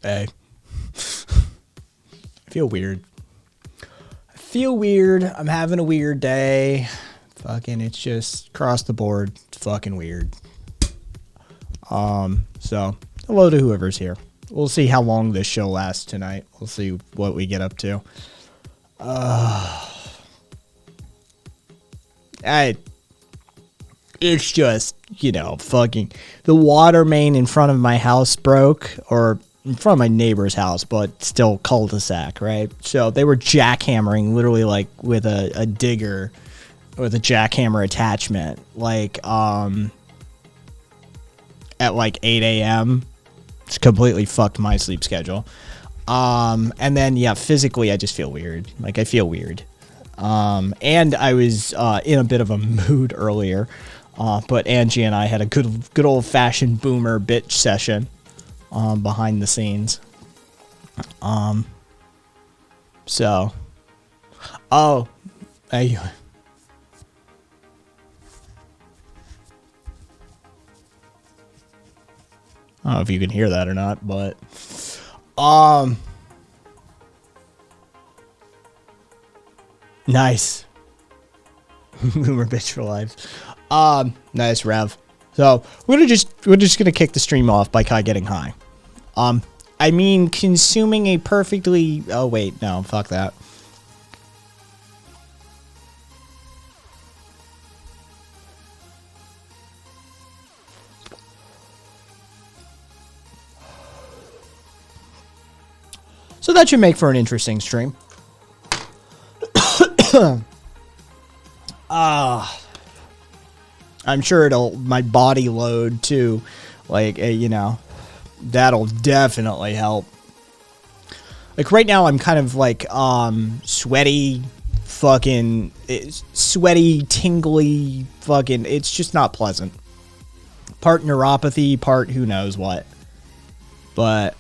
Hey. I feel weird. I'm having a weird day. Fucking, it's just across the board. It's fucking weird. So, hello to whoever's here. We'll see how long this show lasts tonight. We'll see what we get up to. It's just, fucking, the water main in front of my house broke, or in front of my neighbor's house, but still cul-de-sac, right? So they were jackhammering, literally like with a digger with a jackhammer attachment, like at like 8 a.m. It's completely fucked my sleep schedule. And then, yeah, physically I just feel weird. Like, I feel weird. And I was in a bit of a mood earlier. But Angie and I had a good old-fashioned boomer bitch session behind the scenes. So. Oh. I don't know if you can hear that or not, but nice. Boomer bitch for life. Nice, Rev. So we're just gonna kick the stream off by Kai getting high. I mean, consuming a perfectly. Oh wait, no, fuck that. So that should make for an interesting stream. I'm sure my body load too, like, that'll definitely help. Like right now I'm kind of like, sweaty, tingly, fucking, it's just not pleasant. Part neuropathy, part who knows what. But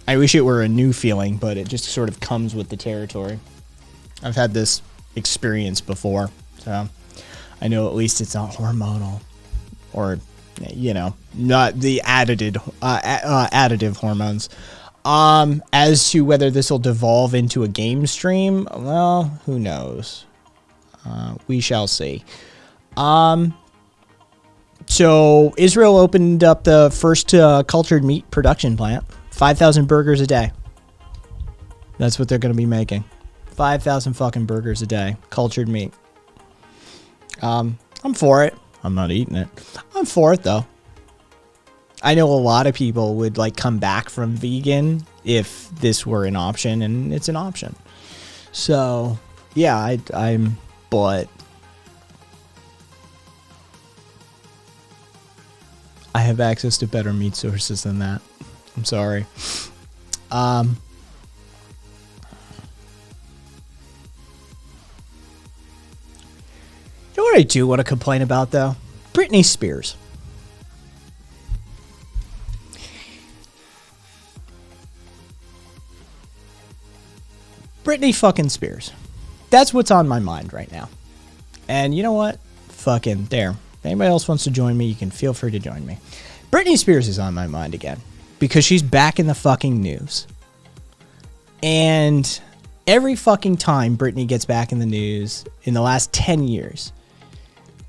I wish it were a new feeling, but it just sort of comes with the territory. I've had this experience before, so I know at least it's not hormonal, or not the additive hormones. As to whether this will devolve into a game stream, well, who knows? We shall see. So Israel opened up the first cultured meat production plant. 5,000 burgers a day. That's what they're going to be making. 5,000 fucking burgers a day. Cultured meat. I'm for it. I'm not eating it. I'm for it, though. I know a lot of people would, like, come back from vegan if this were an option, and it's an option. So, yeah, but I have access to better meat sources than that. I'm sorry. You know what I do want to complain about, though? Britney Spears. Britney fucking Spears. That's what's on my mind right now. And you know what? Fucking there. If anybody else wants to join me, you can feel free to join me. Britney Spears is on my mind again. Because she's back in the fucking news. And every fucking time Britney gets back in the news in the last 10 years,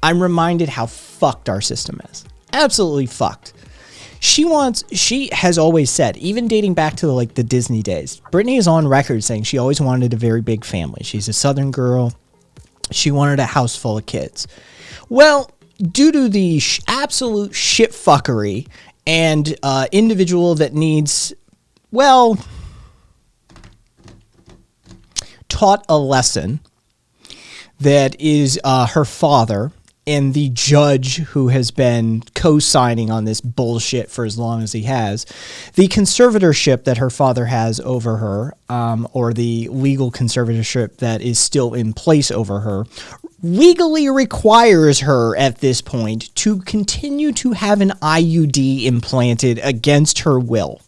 I'm reminded how fucked our system is. Absolutely fucked. She has always said, even dating back to the Disney days, Britney is on record saying she always wanted a very big family. She's a Southern girl. She wanted a house full of kids. Well, due to the absolute shit fuckery and individual that needs, taught a lesson, that is her father and the judge who has been co-signing on this bullshit for as long as he has, the conservatorship that her father has over her, or the legal conservatorship that is still in place over her, legally requires her at this point to continue to have an IUD implanted against her will.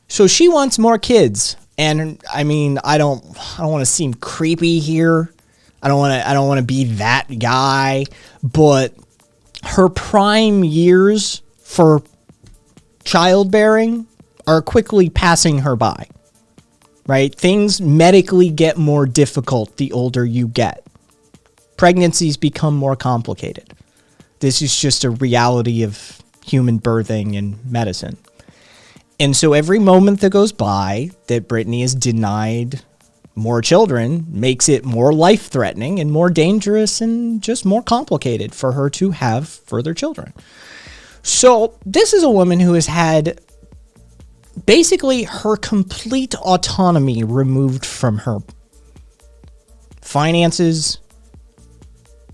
So she wants more kids. And I mean, I don't want to seem creepy here. I don't want to be that guy, but her prime years for childbearing are quickly passing her by, right? Things medically get more difficult the older you get. Pregnancies become more complicated. This is just a reality of human birthing and medicine. And so every moment that goes by that Brittany is denied more children makes it more life-threatening and more dangerous and just more complicated for her to have further children. So this is a woman who has had basically her complete autonomy removed from her. Finances,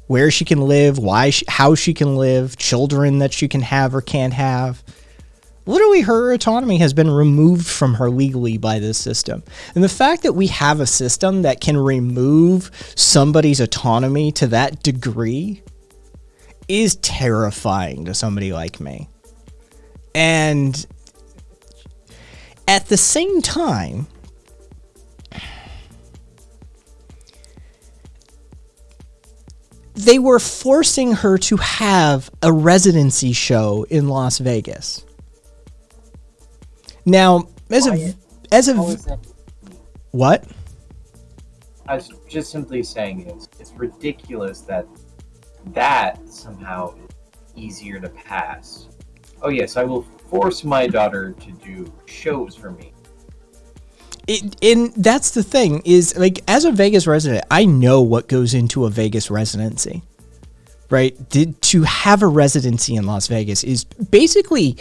where she can live, how she can live, children that she can have or can't have. Literally, her autonomy has been removed from her legally by this system. And the fact that we have a system that can remove somebody's autonomy to that degree is terrifying to somebody like me. And at the same time, they were forcing her to have a residency show in Las Vegas. Now, what? I was just simply saying it's ridiculous that somehow is easier to pass. Oh yes, I will force my daughter to do shows for me. And that's the thing is, like, as a Vegas resident, I know what goes into a Vegas residency, right? To have a residency in Las Vegas is basically,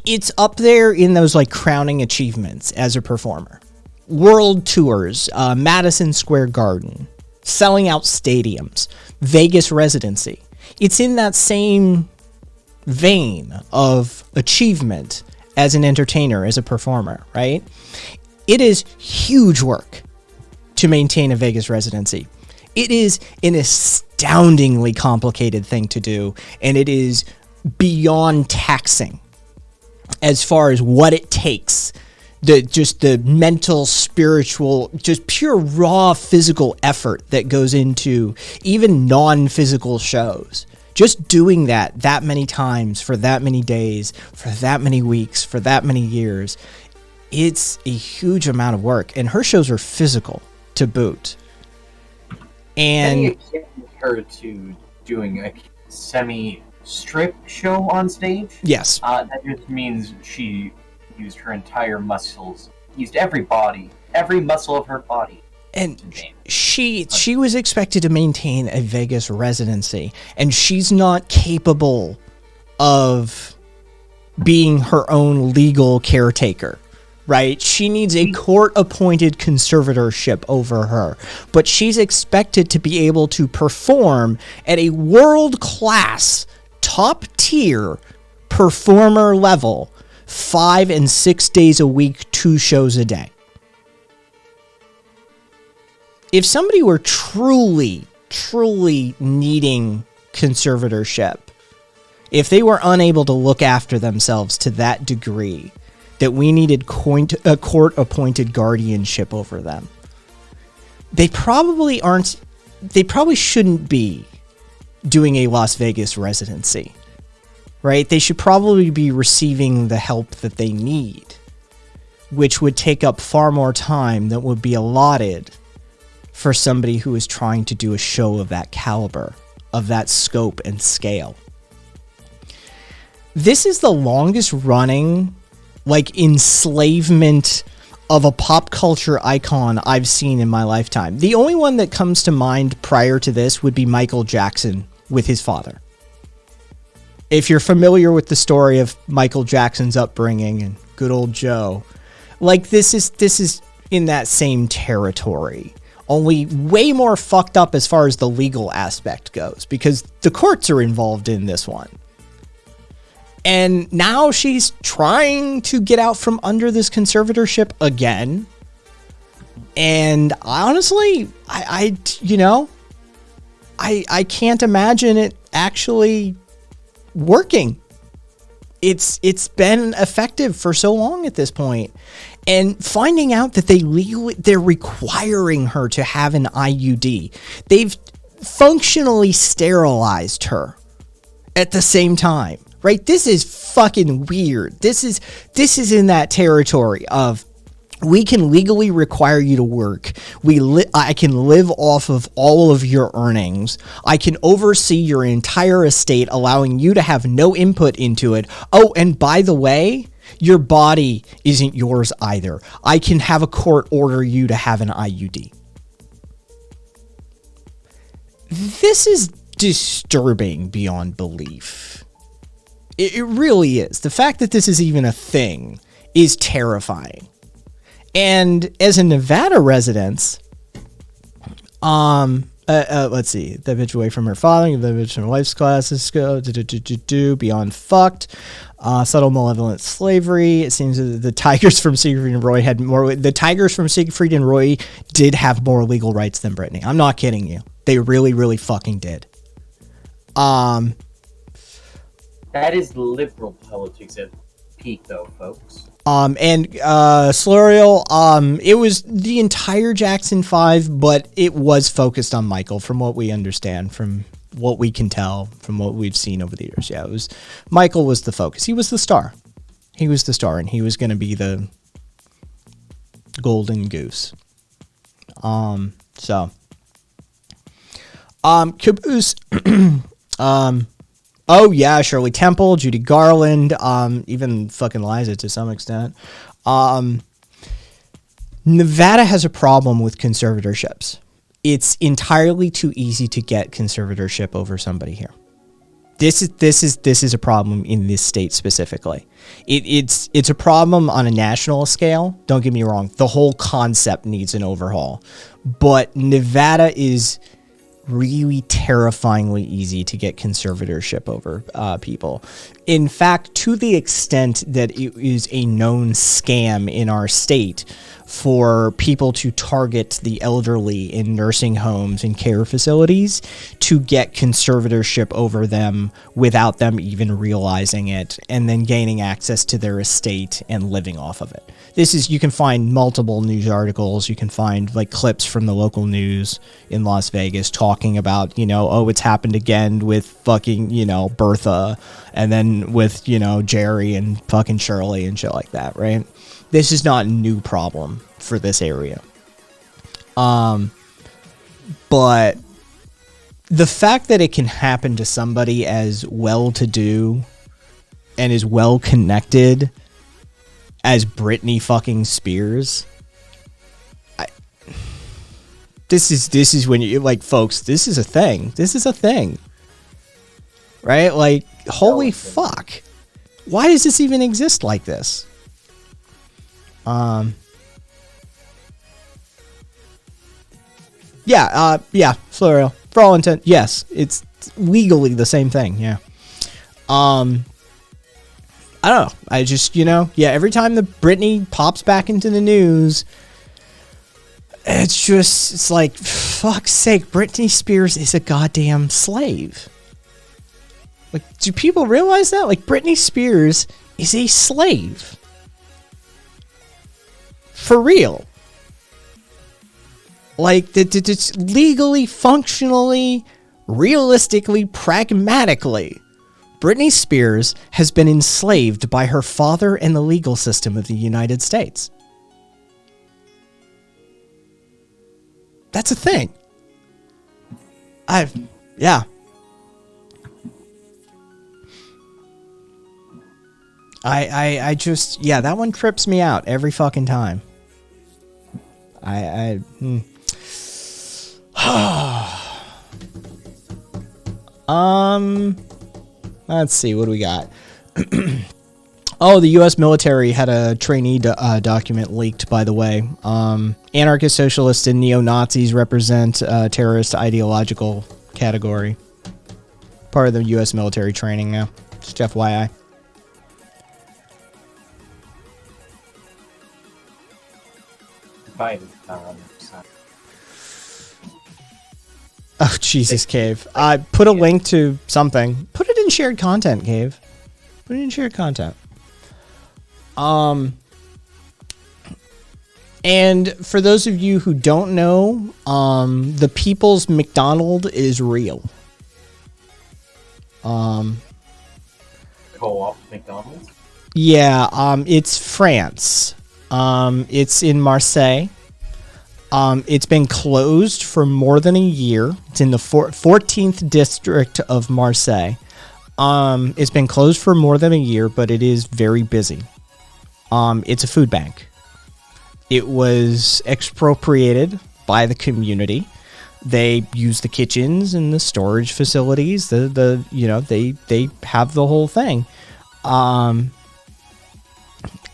it's up there in those like crowning achievements as a performer. World tours, Madison Square Garden, selling out stadiums, Vegas residency. It's in that same vein of achievement as an entertainer, as a performer, right? It is huge work to maintain a Vegas residency. It is an astoundingly complicated thing to do, and it is beyond taxing as far as what it takes. The mental, spiritual, just pure raw physical effort that goes into even non-physical shows. Just doing that many times for that many days, for that many weeks, for that many years. It's a huge amount of work, and her shows are physical to boot. And her to doing a semi-strip show on stage. Yes, that just means she used her entire muscles, used every muscle of her body. And she was expected to maintain a Vegas residency, and she's not capable of being her own legal caretaker. Right? She needs a court-appointed conservatorship over her. But she's expected to be able to perform at a world-class, top-tier performer level 5 and 6 days a week, 2 shows a day. If somebody were truly needing conservatorship, if they were unable to look after themselves to that degree, that we needed a court-appointed guardianship over them, they probably shouldn't be doing a Las Vegas residency, right? They should probably be receiving the help that they need, which would take up far more time than would be allotted for somebody who is trying to do a show of that caliber, of that scope and scale. This is the longest running enslavement of a pop culture icon I've seen in my lifetime. The only one that comes to mind prior to this would be Michael Jackson with his father. If you're familiar with the story of Michael Jackson's upbringing and good old Joe, this is in that same territory, only way more fucked up as far as the legal aspect goes, because the courts are involved in this one. And now she's trying to get out from under this conservatorship again. And honestly, I can't imagine it actually working. It's been effective for so long at this point. And finding out that they're requiring her to have an IUD. They've functionally sterilized her at the same time right? This is fucking weird. This is in that territory of, we can legally require you to work. I can live off of all of your earnings. I can oversee your entire estate, allowing you to have no input into it. Oh, and by the way, your body isn't yours either. I can have a court order you to have an IUD. This is disturbing beyond belief. It really is. The fact that this is even a thing is terrifying. And as a Nevada resident, let's see, the bitch away from her father, the bitch from her wife's classes, beyond fucked, subtle malevolent slavery. It seems that the Tigers from Siegfried and Roy had more. The Tigers from Siegfried and Roy did have more legal rights than Britney. I'm not kidding you. They really, really fucking did. That is liberal politics at peak, though, folks. Sluriel, it was the entire Jackson 5, but it was focused on Michael, from what we understand, from what we can tell, from what we've seen over the years. Yeah, Michael was the focus. He was the star. He was the star, and he was going to be the golden goose. Caboose, oh yeah, Shirley Temple, Judy Garland, even fucking Liza to some extent. Nevada has a problem with conservatorships. It's entirely too easy to get conservatorship over somebody here. This is a problem in this state specifically. It's a problem on a national scale. Don't get me wrong. The whole concept needs an overhaul, but Nevada is really terrifyingly easy to get conservatorship over people. In fact, to the extent that it is a known scam in our state for people to target the elderly in nursing homes and care facilities to get conservatorship over them without them even realizing it, and then gaining access to their estate and living off of it. You can find multiple news articles. You can find like clips from the local news in Las Vegas talking about, oh, it's happened again with fucking, Bertha, and then with, Jerry and fucking Shirley and shit like that, right? This is not a new problem for this area. But the fact that it can happen to somebody as well-to-do and as well-connected as Britney fucking Spears, this is when you, like, folks, this is a thing. This is a thing. Right? Like, holy fuck. Why does this even exist like this? Florio. For all intent, yes, it's legally the same thing. Yeah. I don't know. I just, every time the Britney pops back into the news, it's like, fuck's sake, Britney Spears is a goddamn slave. Like, do people realize that? Like, Britney Spears is a slave. For real. Like, it's legally, functionally, realistically, pragmatically, Britney Spears has been enslaved by her father and the legal system of the United States. That's a thing. Yeah. I just, that one trips me out every fucking time. Let's see, what do we got? Oh, the U.S. military had a trainee document leaked, by the way. Anarchist socialists and neo-Nazis represent terrorist ideological category. Part of the U.S. military training now. Just FYI. Oh, Jesus, Cave. Put a link to something. Put it in shared content, Cave. Put it in shared content. And for those of you who don't know, the People's McDonald is real. co-op with McDonald's? Yeah, it's France. It's in Marseille. It's been closed for more than a year. It's in the 14th district of Marseille. It's been closed for more than a year, but it is very busy. It's a food bank. It was expropriated by the community. They use the kitchens and the storage facilities. They have the whole thing.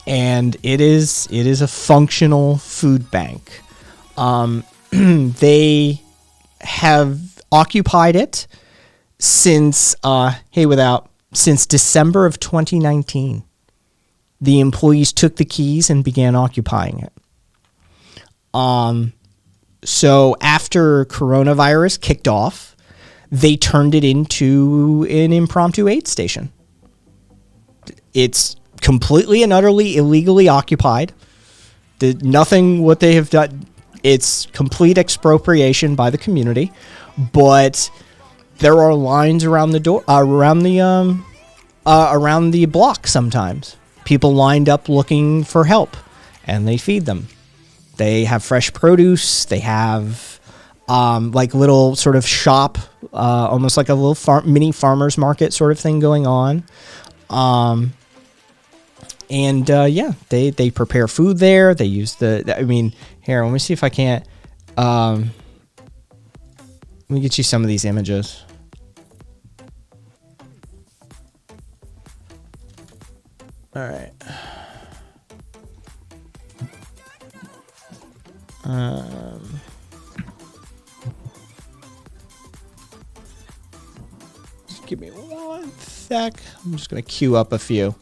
And it is a functional food bank. They have occupied it since December of 2019. The employees took the keys and began occupying it. So after coronavirus kicked off, they turned it into an impromptu aid station. It's completely and utterly illegally occupied. Nothing what they have done. It's complete expropriation by the community, but there are lines around the door, around the block. Sometimes people lined up looking for help, and they feed them. They have fresh produce. They have like little sort of shop, almost like a little mini farmer's market sort of thing going on. They prepare food there. They use here, let me see if I can't. Let me get you some of these images. All right. Just give me one sec. I'm just going to queue up a few.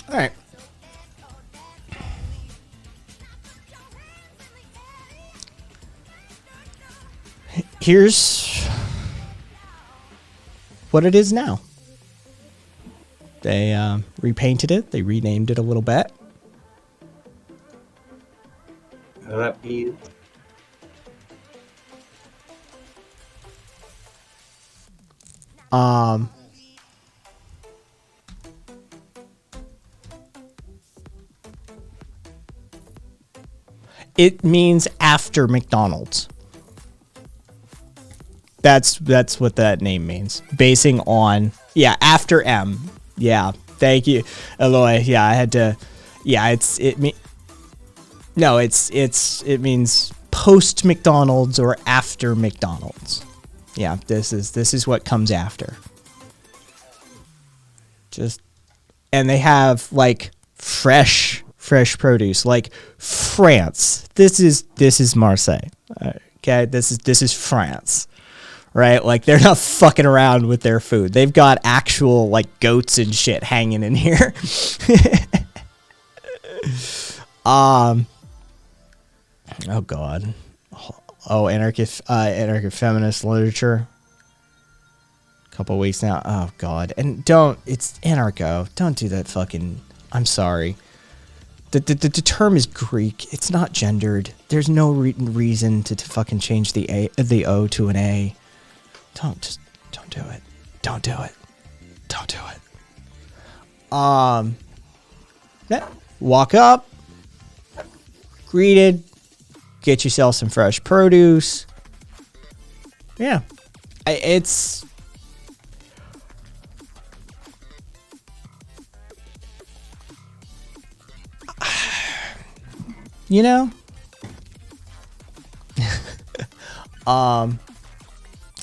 All right. Here's what it is now. They repainted it. They renamed it a little bit. That be It means after McDonald's. That's what that name means. Basing on, after M. Yeah, thank you, Eloy. Yeah, I had to. Yeah, it means post McDonald's or after McDonald's. Yeah, this is what comes after. And they have like fresh produce, like France. This is Marseille. Okay, this is France. Right? Like, they're not fucking around with their food. They've got actual, like, goats and shit hanging in here. Oh, God. Oh, anarcho-feminist literature. A couple weeks now. Oh, God. And it's anarcho. Don't do that fucking... I'm sorry. The term is Greek. It's not gendered. There's no reason to fucking change the O to an A. Don't do it. Don't do it. Yeah. Walk up, greeted, get yourself some fresh produce. Yeah. It's... You know?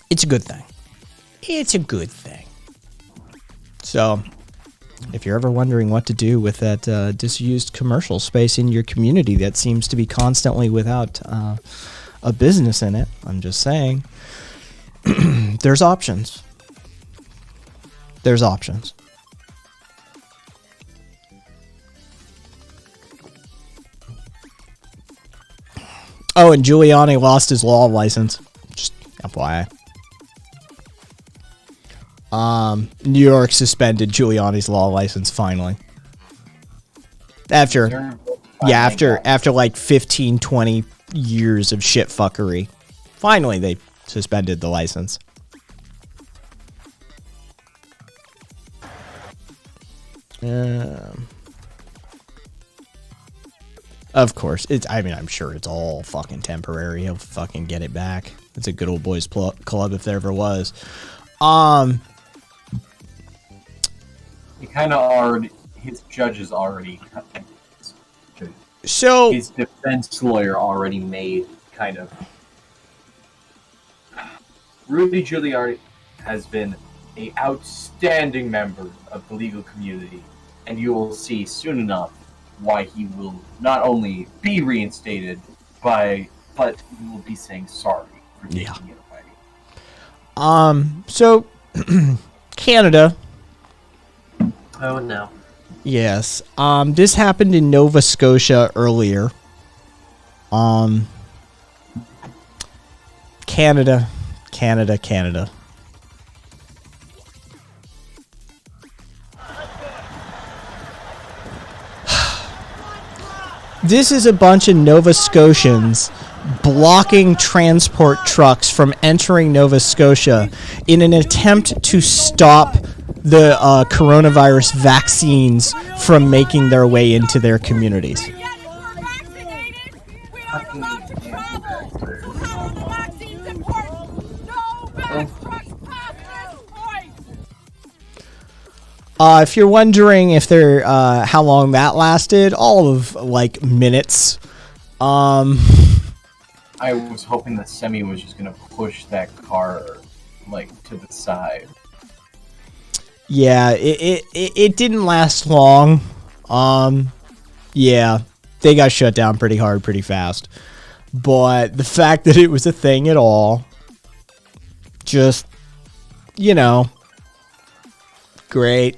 It's a good thing. It's a good thing. So, if you're ever wondering what to do with that disused commercial space in your community that seems to be constantly without a business in it, I'm just saying, there's options. There's options. Oh, and Giuliani lost his law license. Just FYI. New York suspended Giuliani's law license finally. After like 15, 20 years of shit fuckery. Finally, they suspended the license. Of course, I'm sure it's all fucking temporary. He'll fucking get it back. It's a good old boys club if there ever was. He kind of already, his judge is already, so his defense lawyer already made kind of. Rudy Giuliani has been an outstanding member of the legal community, and you will see soon enough why he will not only be reinstated, but he will be saying sorry for taking it away. So Canada. Oh no. Yes. This happened in Nova Scotia earlier. Canada. This is a bunch of Nova Scotians blocking transport trucks from entering Nova Scotia in an attempt to stop the coronavirus vaccines from making their way into their communities. If you're wondering if they're how long that lasted, all of like minutes. I was hoping the semi was just gonna push that car like to the side. Yeah, it didn't last long. Yeah, they got shut down pretty hard, pretty fast. But the fact that it was a thing at all, just, you know, great.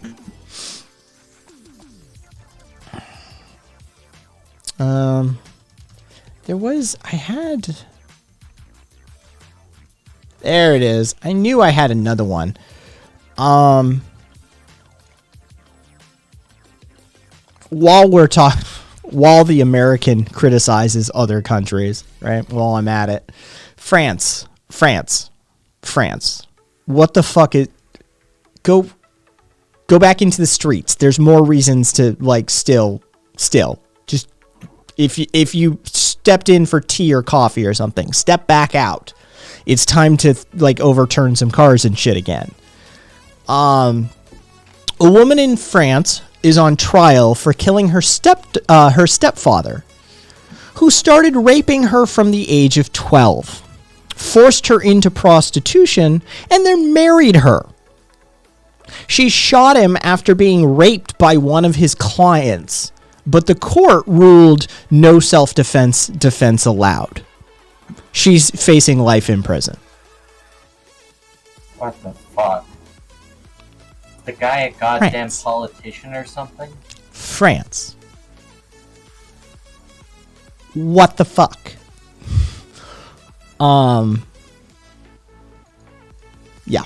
There it is. I knew I had another one. While the American criticizes other countries, right? While I'm at it, France. What the fuck is? Go back into the streets. There's more reasons to like still. Just if you stepped in for tea or coffee or something, step back out. It's time to like overturn some cars and shit again. A woman in France is on trial for killing her stepfather, who started raping her from the age of 12, forced her into prostitution, and then married her. She shot him after being raped by one of his clients, but the court ruled no self-defense allowed. She's facing life in prison. What the fuck? The guy a goddamn France. Politician or something? France. What the fuck? Yeah.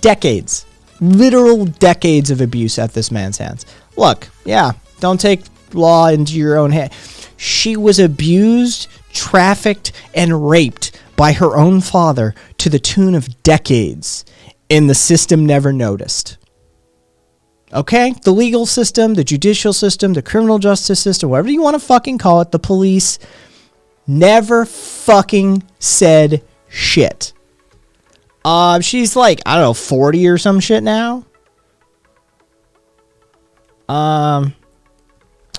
Decades. Literal decades of abuse at this man's hands. Look, yeah, don't take law into your own hand. She was abused, trafficked, and raped by her own father to the tune of decades, and the system never noticed. Okay? The legal system, the judicial system, the criminal justice system, whatever you want to fucking call it, the police never fucking said shit. She's like, I don't know, 40 or some shit now.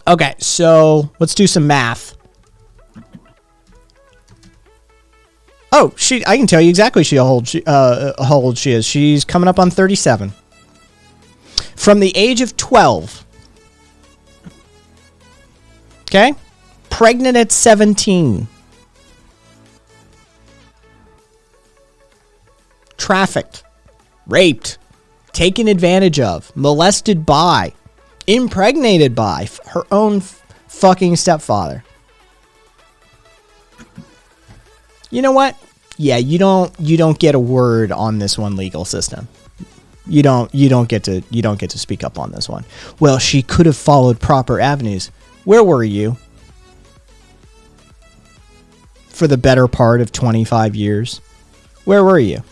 Okay, so let's do some math. Oh, I can tell you exactly how old she is. She's coming up on 37. From the age of 12. Okay? Pregnant at 17. Trafficked. Raped. Taken advantage of. Molested by. Impregnated by her own fucking stepfather. You know what? Yeah, you don't get a word on this one, legal system. You don't get to speak up on this one. Well, she could have followed proper avenues. Where were you for the better part of 25 years? Where were you?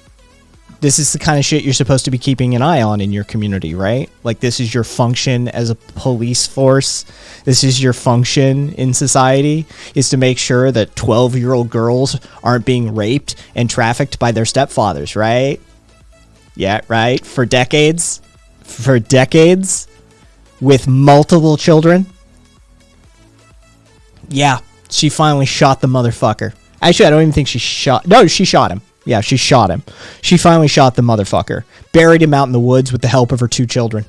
This is the kind of shit you're supposed to be keeping an eye on in your community, right? Like, this is your function as a police force. This is your function in society, is to make sure that 12-year-old girls aren't being raped and trafficked by their stepfathers, right? Yeah, right? For decades, with multiple children. Yeah, she finally shot the motherfucker. Actually, I don't even think she shot... No, she shot him. Yeah, she shot him. She finally shot the motherfucker. Buried him out in the woods with the help of her 2 children.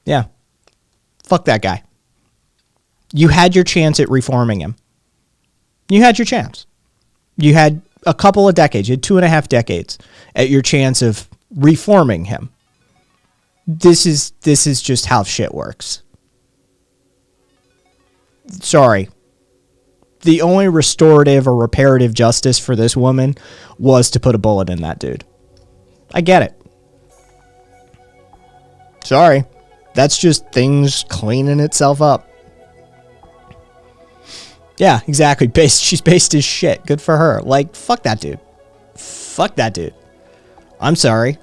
Yeah. Fuck that guy. You had your chance at reforming him. You had your chance. You had a couple of decades. You had 2.5 decades at your chance of reforming him. This is just how shit works. Sorry. The only restorative or reparative justice for this woman was to put a bullet in that dude. I get it. Sorry. That's just things cleaning itself up. Yeah, exactly. She's based as shit. Good for her. Like, fuck that dude. Fuck that dude. I'm sorry.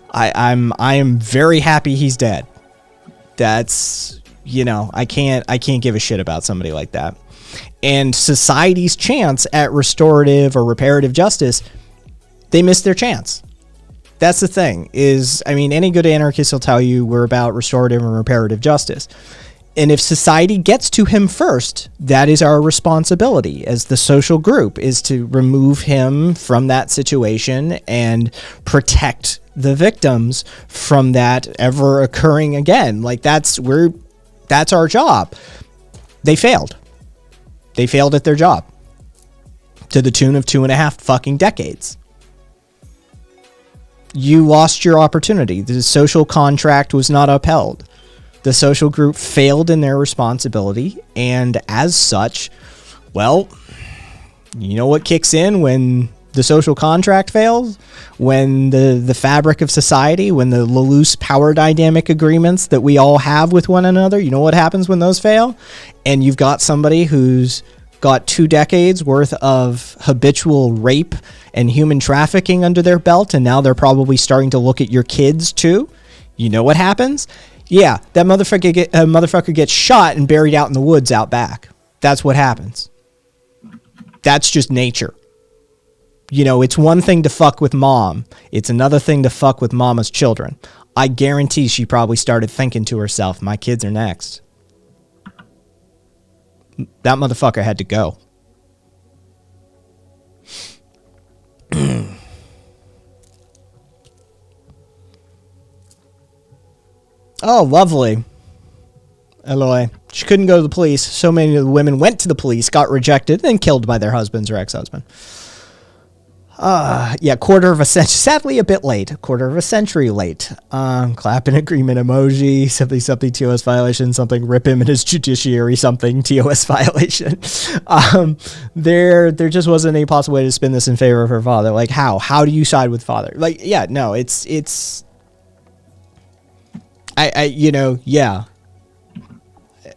I am very happy he's dead. That's... You know, I can't give a shit about somebody like that. And society's chance at restorative or reparative justice, they missed their chance. That's the thing is, I mean, any good anarchist will tell you we're about restorative and reparative justice. And if society gets to him first, that is our responsibility as the social group, is to remove him from that situation and protect the victims from that ever occurring again. Like, that's our job. They failed. They failed at their job to the tune of 2.5 fucking decades. You lost your opportunity. The social contract was not upheld. The social group failed in their responsibility, and as such, well, you know what kicks in when the social contract fails? When the fabric of society, when the loose power dynamic agreements that we all have with one another, you know what happens when those fail? And you've got somebody who's got 2 decades worth of habitual rape and human trafficking under their belt, and now they're probably starting to look at your kids too. You know what happens? Yeah, that motherfucker gets shot and buried out in the woods out back. That's what happens. That's just nature. You know, it's one thing to fuck with mom. It's another thing to fuck with mama's children. I guarantee she probably started thinking to herself, my kids are next. That motherfucker had to go. Oh, lovely. Eloy. She couldn't go to the police. So many of the women went to the police, got rejected, and killed by their husbands or ex-husband. Yeah, quarter of a century. Sadly, a bit late. Quarter of a century late. Clapping agreement emoji. Something TOS violation. Something rip him in his judiciary. Something TOS violation. There just wasn't any possible way to spin this in favor of her father. Like, how? How do you side with father? Like, yeah, no, it's. Yeah.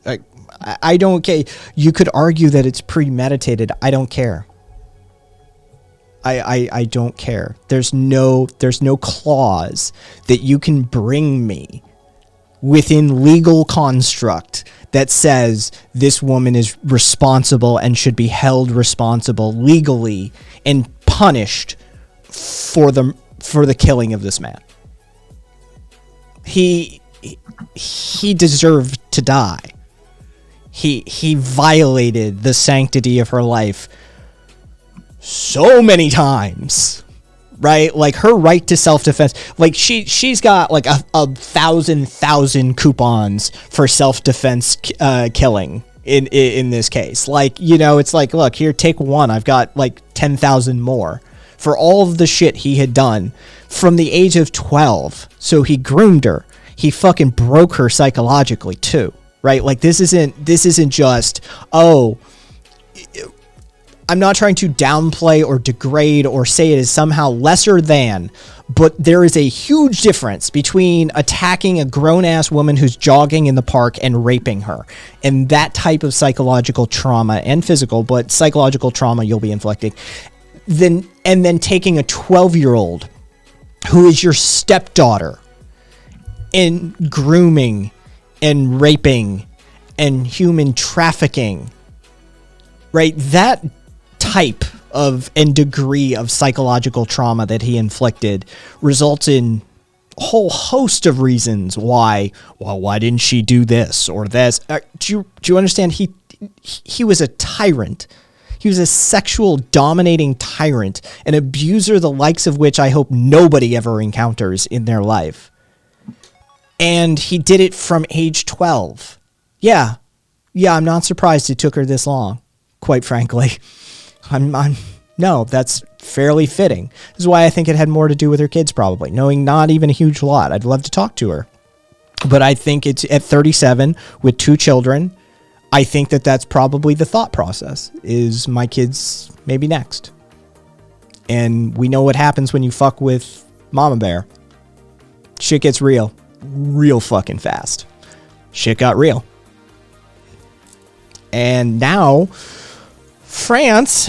Like, I don't care. You could argue that it's premeditated. I don't care. I don't care. There's no clause that you can bring me within legal construct that says this woman is responsible and should be held responsible legally and punished for the killing of this man. He deserved to die. He violated the sanctity of her life so many times, right? Like, her right to self-defense, like she's got like a thousand coupons for self-defense killing in this case. Like, you know, it's like, look here, take one. I've got like 10,000 more for all of the shit he had done from the age of 12. So he groomed her. He fucking broke her psychologically too, right? Like, this isn't just, oh, I'm not trying to downplay or degrade or say it is somehow lesser than, but there is a huge difference between attacking a grown-ass woman who's jogging in the park and raping her. And that type of psychological trauma, and physical, but psychological trauma you'll be inflicting. And then taking a 12-year-old who is your stepdaughter and grooming and raping and human trafficking. Right? That type of and degree of psychological trauma that he inflicted results in a whole host of reasons why didn't she do this or this? Do you understand? He was a tyrant. He was a sexual dominating tyrant, an abuser the likes of which I hope nobody ever encounters in their life. And he did it from age 12. Yeah, I'm not surprised it took her this long, quite frankly. No, that's fairly fitting. This is why I think it had more to do with her kids, probably. Knowing not even a huge lot. I'd love to talk to her. But I think it's at 37 with 2 children, I think that's probably the thought process, is my kids maybe next. And we know what happens when you fuck with Mama Bear. Shit gets real fucking fast. Shit got real. And now France,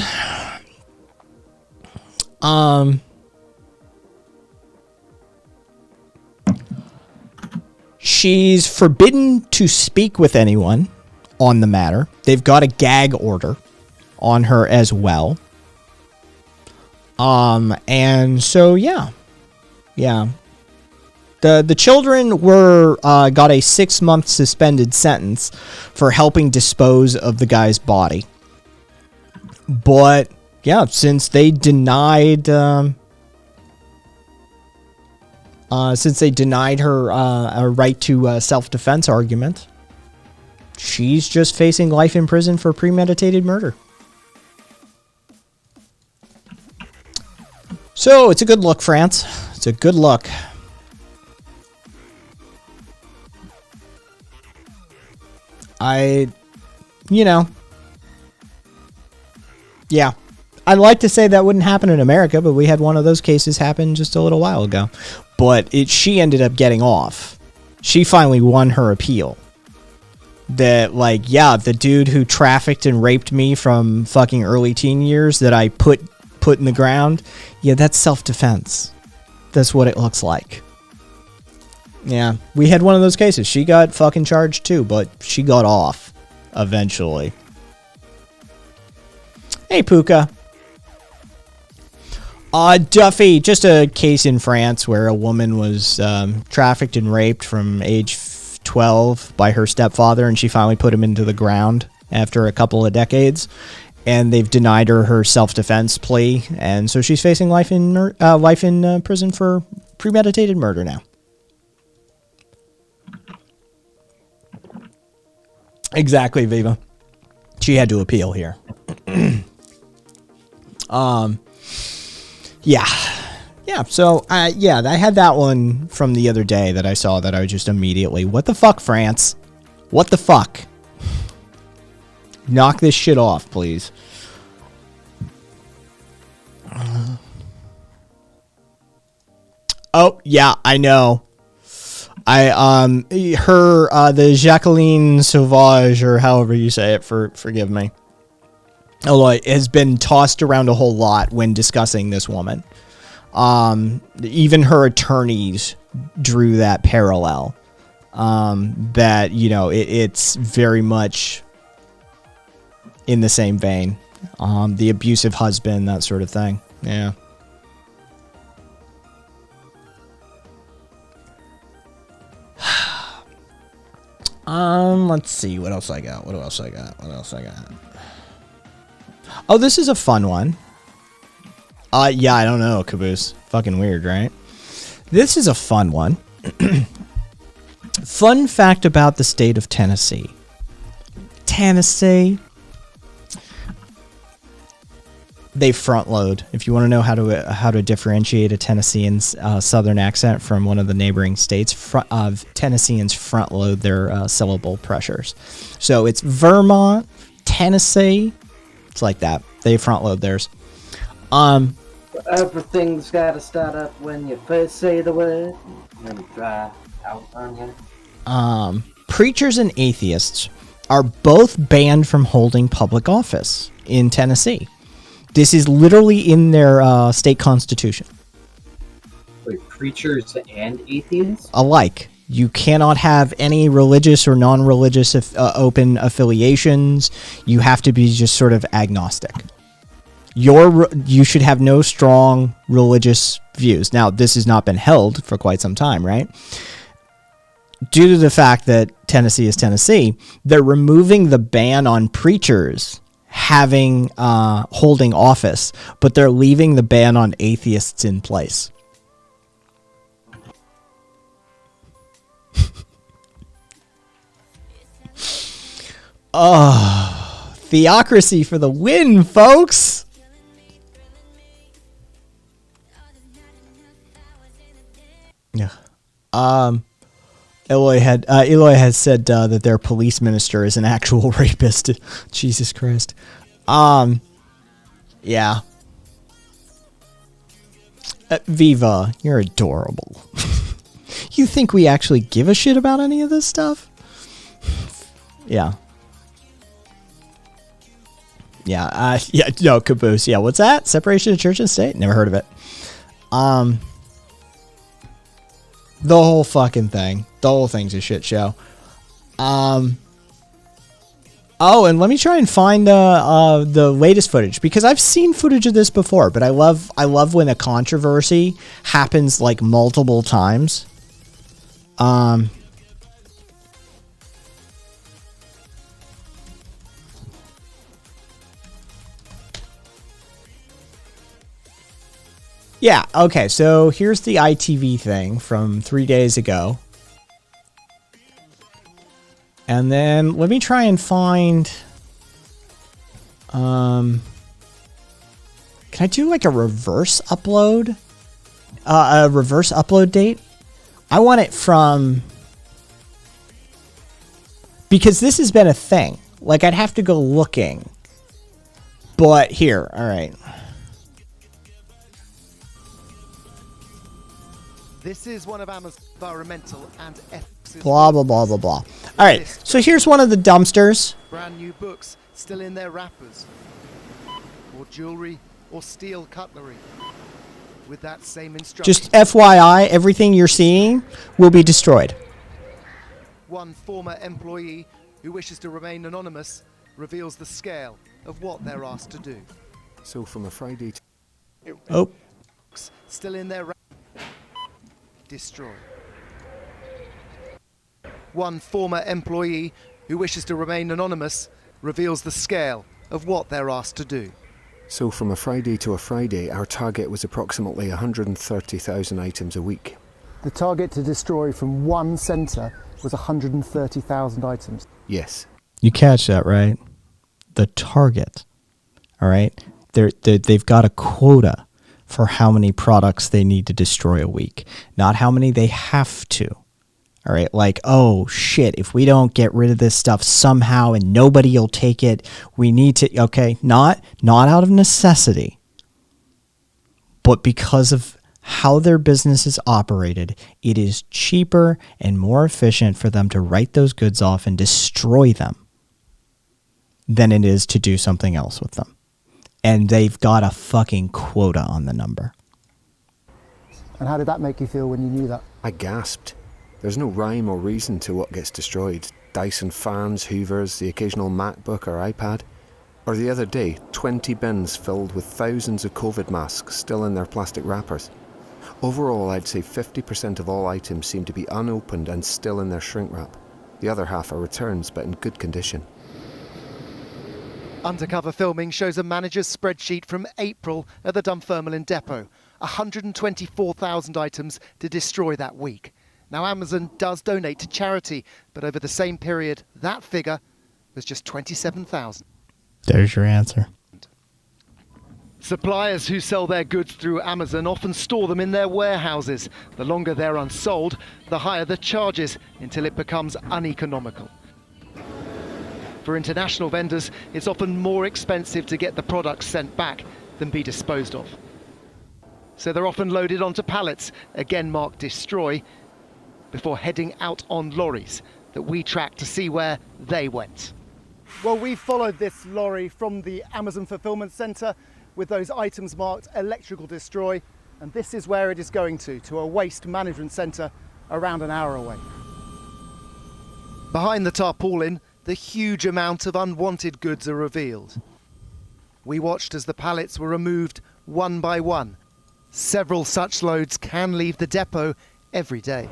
she's forbidden to speak with anyone on the matter. They've got a gag order on her as well. And so, yeah. The children were, got a 6-month suspended sentence for helping dispose of the guy's body. But yeah, since they denied her a right to self-defense argument, she's just facing life in prison for premeditated murder. So it's a good look, France. It's a good look. Yeah. I'd like to say that wouldn't happen in America, but we had one of those cases happen just a little while ago. But she ended up getting off. She finally won her appeal. That, the dude who trafficked and raped me from fucking early teen years that I put in the ground, yeah, that's self-defense. That's what it looks like. Yeah, we had one of those cases. She got fucking charged too, but she got off eventually. Hey, Puka. Duffy, just a case in France where a woman was trafficked and raped from age 12 by her stepfather, and she finally put him into the ground after a couple of decades, and they've denied her self-defense plea, and so she's facing life in prison for premeditated murder now. Exactly, Viva. She had to appeal here. Yeah, so, I had that one from the other day that I saw that I just immediately, what the fuck, France? What the fuck? Knock this shit off, please. Oh, yeah, I know. The Jacqueline Sauvage, or however you say it, forgive me. Although it has been tossed around a whole lot when discussing this woman. Even her attorneys drew that parallel. That, it's very much in the same vein. The abusive husband, that sort of thing. Yeah. Let's see. What else I got? Oh, this is a fun one. Yeah, I don't know, Caboose. Fucking weird, right? This is a fun one. Fun fact about the state of Tennessee. They front load. If you want to know how to differentiate a Tennessean's southern accent from one of the neighboring states, Tennesseans front load their syllable pressures. So it's Vermont, Tennessee. It's like that. they front load theirs. Everything's gotta start up when you first say the word. Let me dry out on you. Preachers and atheists are both banned from holding public office in Tennessee. This is literally in their state constitution. Wait, preachers and atheists? Alike. You cannot have any religious or non-religious open affiliations. You have to be just sort of agnostic. You should have no strong religious views. Now, this has not been held for quite some time, right? Due to the fact that Tennessee is Tennessee, they're removing the ban on preachers having holding office, but they're leaving the ban on atheists in place. Oh, theocracy for the win, folks. Yeah. Eloy has said that their police minister is an actual rapist. Jesus Christ. Yeah. Viva, you're adorable. You think we actually give a shit about any of this stuff? Yeah. Yeah, no, Caboose. Yeah, what's that? Separation of church and state? Never heard of it. The whole fucking thing. The whole thing's a shit show. Oh, and let me try and find the latest footage, because I've seen footage of this before, but I love when a controversy happens like multiple times. Yeah, okay, so here's the ITV thing from 3 days ago. And then let me try and find... can I do like a reverse upload? A reverse upload date? I want it from... Because this has been a thing. Like, I'd have to go looking. But here, alright. This is one of Amazon's environmental and ethics. Blah, blah, blah, blah, blah. All right, so here's one of the dumpsters. Brand new books still in their wrappers. Or jewelry or steel cutlery. With that same instruction. Just FYI, everything you're seeing will be destroyed. One former employee who wishes to remain anonymous reveals the scale of what they're asked to do. So from a Friday Oh. Still in their destroy. One former employee who wishes to remain anonymous reveals the scale of what they're asked to do. So from a Friday to a Friday, our target was approximately 130,000 items a week. The target to destroy from one centre was 130,000 items. Yes. You catch that, right? The target. All right? They've got a quota for how many products they need to destroy a week, not how many they have to. All right, like, oh shit, if we don't get rid of this stuff somehow and nobody will take it, we need to, okay, not out of necessity, but because of how their business is operated, it is cheaper and more efficient for them to write those goods off and destroy them than it is to do something else with them. And they've got a fucking quota on the number. And how did that make you feel when you knew that? I gasped. There's no rhyme or reason to what gets destroyed. Dyson fans, Hoovers, the occasional MacBook or iPad. Or the other day, 20 bins filled with thousands of COVID masks still in their plastic wrappers. Overall, I'd say 50% of all items seem to be unopened and still in their shrink wrap. The other half are returns, but in good condition. Undercover filming shows a manager's spreadsheet from April at the Dunfermline depot. 124,000 items to destroy that week. Now, Amazon does donate to charity, but over the same period, that figure was just 27,000. There's your answer. Suppliers who sell their goods through Amazon often store them in their warehouses. The longer they're unsold, the higher the charges until it becomes uneconomical. For international vendors, it's often more expensive to get the products sent back than be disposed of. So they're often loaded onto pallets, again marked destroy, before heading out on lorries that we track to see where they went. Well, we followed this lorry from the Amazon Fulfillment Centre with those items marked electrical destroy, and this is where it is going to a waste management centre around an hour away. Behind the tarpaulin, the huge amount of unwanted goods are revealed. We watched as the pallets were removed one by one. Several such loads can leave the depot every day.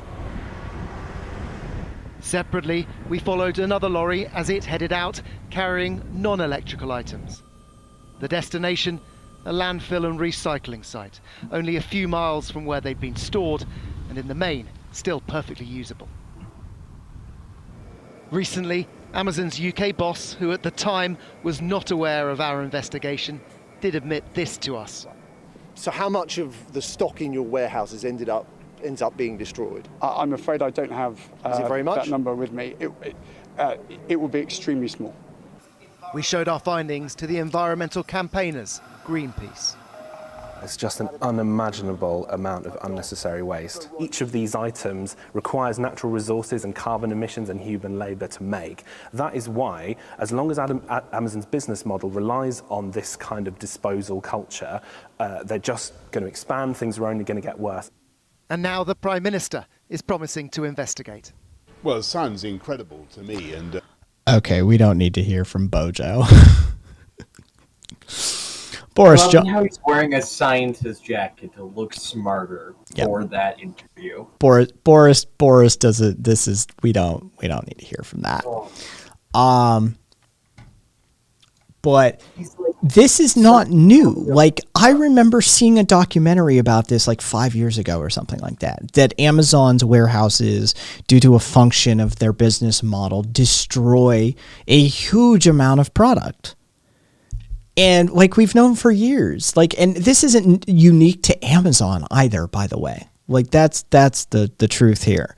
Separately, we followed another lorry as it headed out, carrying non-electrical items. The destination, a landfill and recycling site, only a few miles from where they'd been stored, and in the main, still perfectly usable. Recently, Amazon's UK boss, who at the time was not aware of our investigation, did admit this to us. So how much of the stock in your warehouses ends up being destroyed? I'm afraid I don't have Is it very much? that number with me. It will be extremely small. We showed our findings to the environmental campaigners, Greenpeace. It's just an unimaginable amount of unnecessary waste. Each of these items requires natural resources and carbon emissions and human labour to make. That is why, as long as Amazon's business model relies on this kind of disposal culture, they're just going to expand, things are only going to get worse. And now the Prime Minister is promising to investigate. Well, it sounds incredible to me, and... Okay, we don't need to hear from Bojo. Boris Johnson. How he's wearing a scientist jacket to look smarter for that interview. Boris does it. This is we don't need to hear from that. But this is not new. Like, I remember seeing a documentary about this like 5 years ago or something like that. That Amazon's warehouses, due to a function of their business model, destroy a huge amount of product. And like we've known for years, like, and this isn't unique to Amazon either, by the way. Like that's the truth here.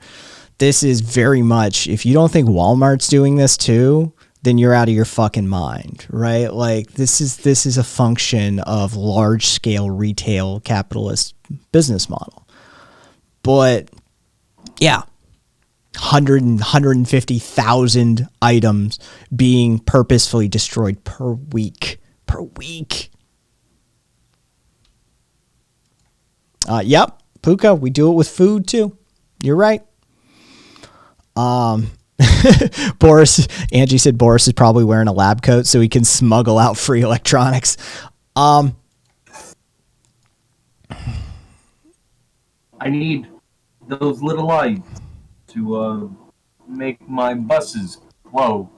This is very much, if you don't think Walmart's doing this too, then you're out of your fucking mind, right? Like this is a function of large scale retail capitalist business model. But yeah, 150,000 items being purposefully destroyed per week. Yep, Puka, we do it with food too. You're right. Boris, Angie said Boris is probably wearing a lab coat so he can smuggle out free electronics. I need those little lights to make my buses glow.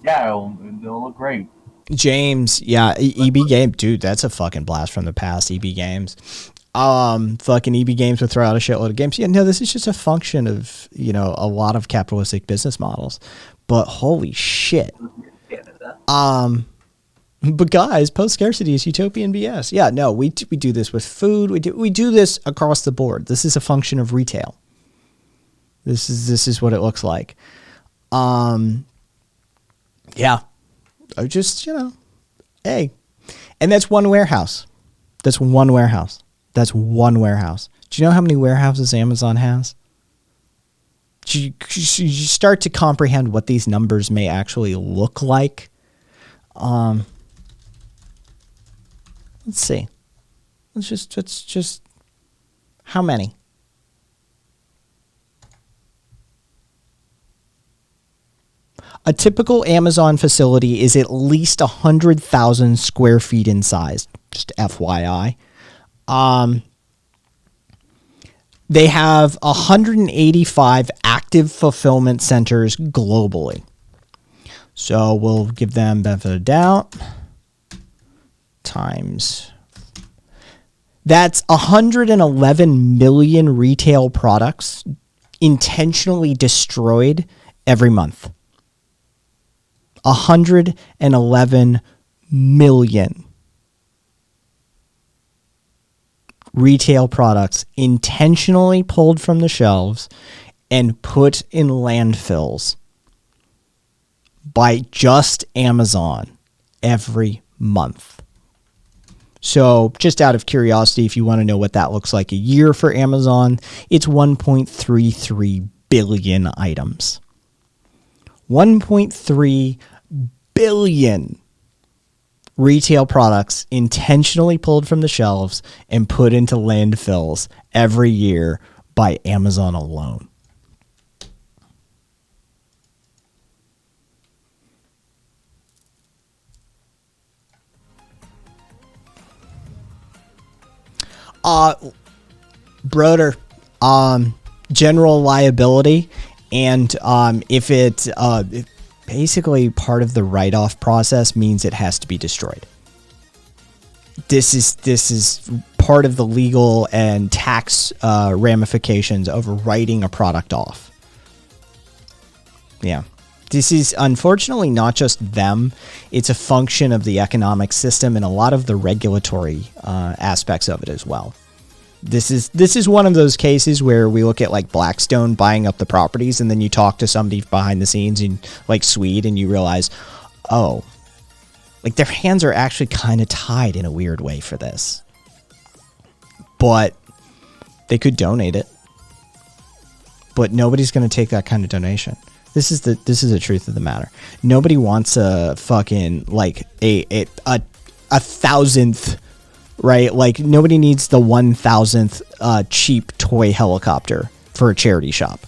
Yeah, they'll look great. James, yeah, EB Games, dude, that's a fucking blast from the past. EB Games, fucking EB Games would throw out a shitload of games. Yeah, no, this is just a function of, you know, a lot of capitalistic business models. But holy shit, but guys, post scarcity is utopian BS. Yeah, no, we do this with food. We do this across the board. This is a function of retail. This is what it looks like. Yeah. I just, you know, hey. And that's one warehouse. Do you know how many warehouses Amazon has? You start to comprehend what these numbers may actually look like. Let's see. Let's just how many? A typical Amazon facility is at least 100,000 square feet in size, just FYI. They have 185 active fulfillment centers globally. So we'll give them benefit of doubt. Times. That's 111 million retail products intentionally destroyed every month. 111 million retail products intentionally pulled from the shelves and put in landfills by just Amazon every month. So just out of curiosity, if you want to know what that looks like a year for Amazon, it's 1.33 billion items. 1.3 billion retail products intentionally pulled from the shelves and put into landfills every year by Amazon alone. Broder, general liability, and if it basically part of the write-off process means it has to be destroyed. This is part of the legal and tax ramifications of writing a product off. Yeah. This is unfortunately not just them. It's a function of the economic system and a lot of the regulatory aspects of it as well. This is one of those cases where we look at like Blackstone buying up the properties, and then you talk to somebody behind the scenes in like Swede, and you realize, oh, like their hands are actually kind of tied in a weird way for this. But they could donate it. But nobody's going to take that kind of donation. This is the truth of the matter. Nobody wants a fucking like a thousandth, right? Like nobody needs the 1,000th cheap toy helicopter for a charity shop,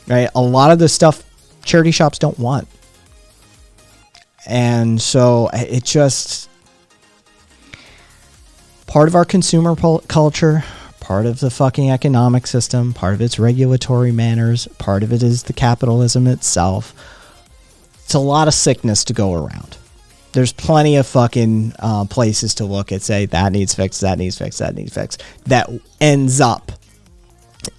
right? A lot of the stuff charity shops don't want, and so it just part of our consumer culture. Part of the fucking economic system, part of its regulatory manners, part of it is the capitalism itself. It's a lot of sickness to go around. There's plenty of fucking places to look at, say, that needs fixed, that needs fixed, that needs fixed. That ends up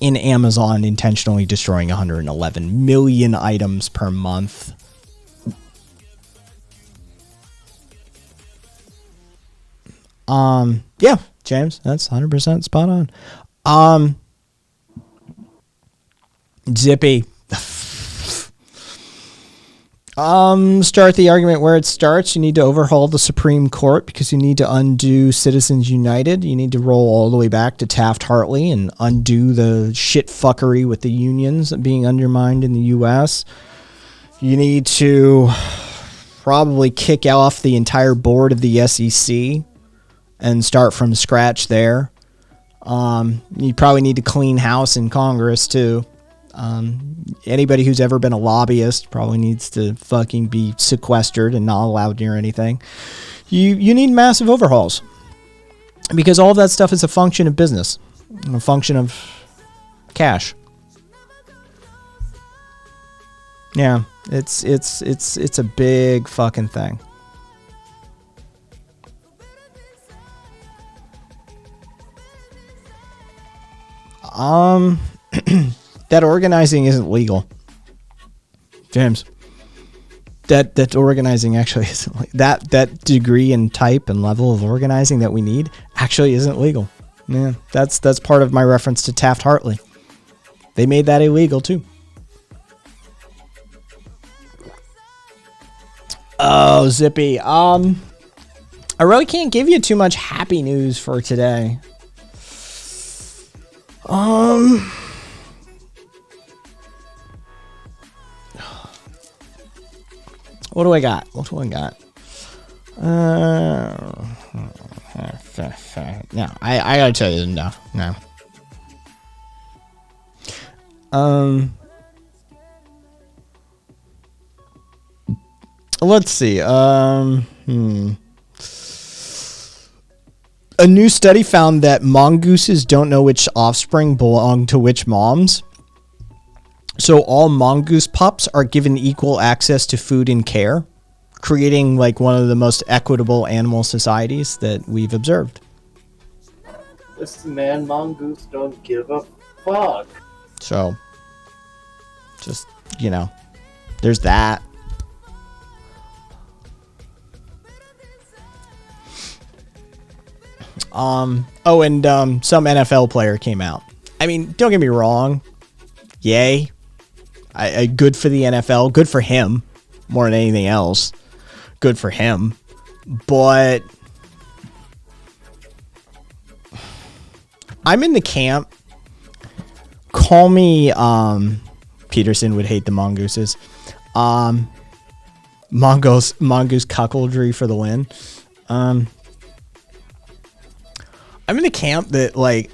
in Amazon intentionally destroying 111 million items per month. Yeah. James, that's 100% spot on. Zippy. Start the argument where it starts. You need to overhaul the Supreme Court because you need to undo Citizens United. You need to roll all the way back to Taft-Hartley and undo the shit fuckery with the unions being undermined in the U.S. You need to probably kick off the entire board of the SEC and start from scratch there. You probably need to clean house in Congress too. Anybody who's ever been a lobbyist probably needs to fucking be sequestered and not allowed near anything. You need massive overhauls because all of that stuff is a function of business, a function of cash. Yeah, it's a big fucking thing. That organizing isn't legal, James. That organizing actually isn't that degree and type and level of organizing that we need actually isn't legal. Yeah, that's part of my reference to Taft-Hartley. They made that illegal too. Oh, Zippy. I really can't give you too much happy news for today. What do I got? No, I gotta tell you no. Let's see. A new study found that mongooses don't know which offspring belong to which moms. So all mongoose pups are given equal access to food and care, creating like one of the most equitable animal societies that we've observed. Listen, man, mongoose don't give a fuck. So, just, there's that. Some NFL player came out. I mean, don't get me wrong. Yay. Good for the NFL. Good for him. more than anything else. Good for him. But I'm in the camp. Call me, Peterson would hate the mongooses. Mongoose cuckoldry for the win. I'm in the camp that, like,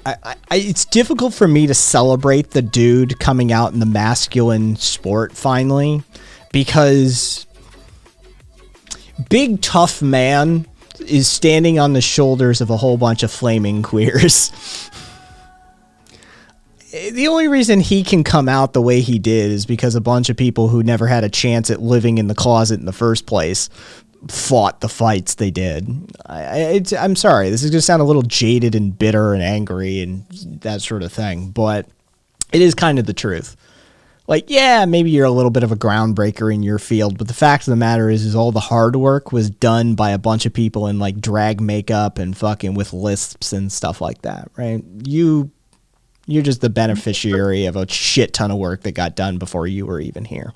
it's difficult for me to celebrate the dude coming out in the masculine sport finally, because big tough man is standing on the shoulders of a whole bunch of flaming queers. The only reason he can come out the way he did is because a bunch of people who never had a chance at living in the closet in the first place fought the fights they did. I'm sorry, this is going to sound a little jaded and bitter and angry and that sort of thing, but it is kind of the truth. Like, yeah, maybe you're a little bit of a groundbreaker in your field, but the fact of the matter is all the hard work was done by a bunch of people in, like, drag makeup and fucking with lisps and stuff like that, right? You're just the beneficiary of a shit ton of work that got done before you were even here.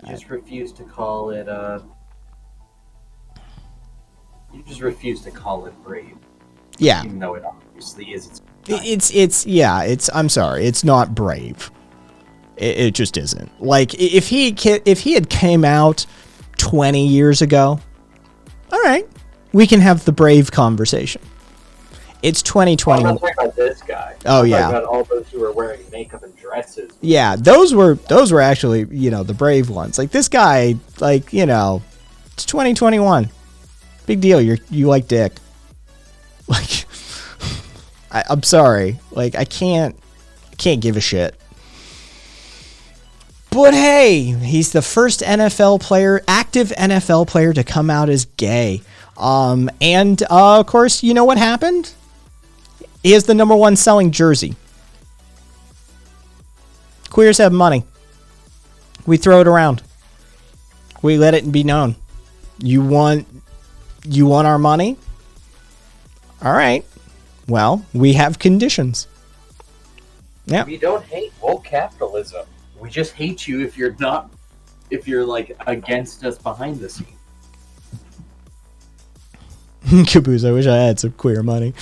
You just refuse to call it, You just refuse to call it brave. Yeah. Even though it obviously is. I'm sorry, it's not brave. It just isn't. Like, if he had came out 20 years ago, all right, we can have the brave conversation. It's 2020. I'm not talking about this guy. Oh, yeah. I'm talking about all those who are wearing makeup and dresses. Yeah, those were actually, the brave ones. Like, this guy, like, it's 2021. Big deal. You like dick. Like, I'm sorry. Like, I can't give a shit. But hey, he's the first active NFL player to come out as gay. And of course, you know what happened? He has the #1 selling jersey. Queers have money. We throw it around. We let it be known. You want our money? All right. Well, we have conditions. Yeah. We don't hate woke capitalism. We just hate you if you're like against us behind the scenes. Caboose, I wish I had some queer money.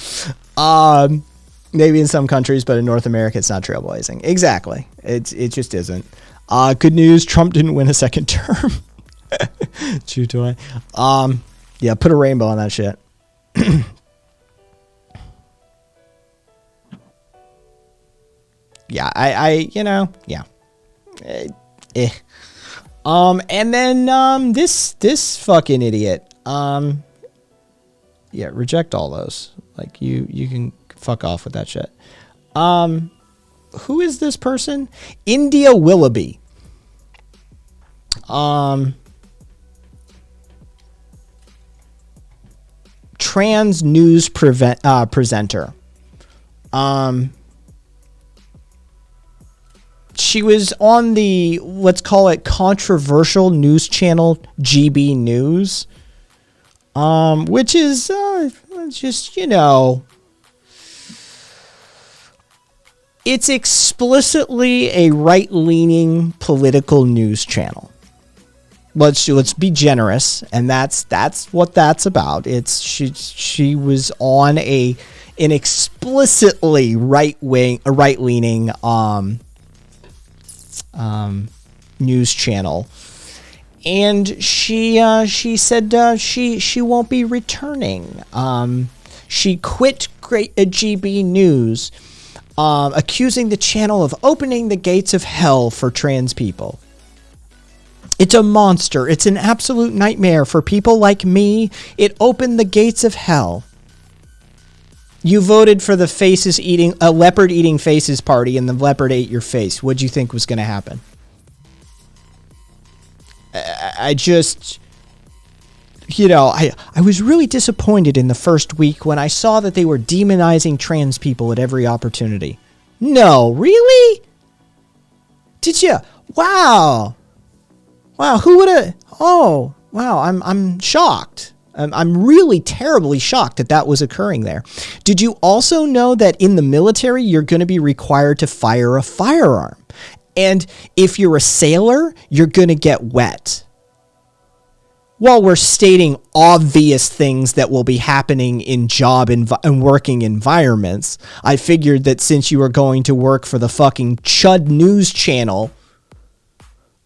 Maybe in some countries, but in North America, it's not trailblazing. Exactly. It just isn't. Good news, Trump didn't win a second term. True toy. Yeah, put a rainbow on that shit. Yeah, yeah. And then this fucking idiot. Yeah, reject all those. Like, you can fuck off with that shit. Who is this person? India Willoughby. Trans news presenter. She was on the, let's call it, controversial news channel GB News, which is just, it's explicitly a right-leaning political news channel. Let's be generous, and that's what that's about. It's she was on an explicitly right-leaning news channel, and she said she won't be returning. She quit GB News, accusing the channel of opening the gates of hell for trans people. It's a monster. It's an absolute nightmare for people like me. It opened the gates of hell. You voted for the leopard eating faces party, and the leopard ate your face. What'd you think was going to happen? I just, I was really disappointed in the first week when I saw that they were demonizing trans people at every opportunity. No, really? Did you? Wow. Who would have? Oh, wow. I'm shocked. I'm really terribly shocked that was occurring there. Did you also know that in the military, you're going to be required to fire a firearm? And if you're a sailor, you're going to get wet. While we're stating obvious things that will be happening in job and working environments, I figured that since you were going to work for the fucking Chud News Channel,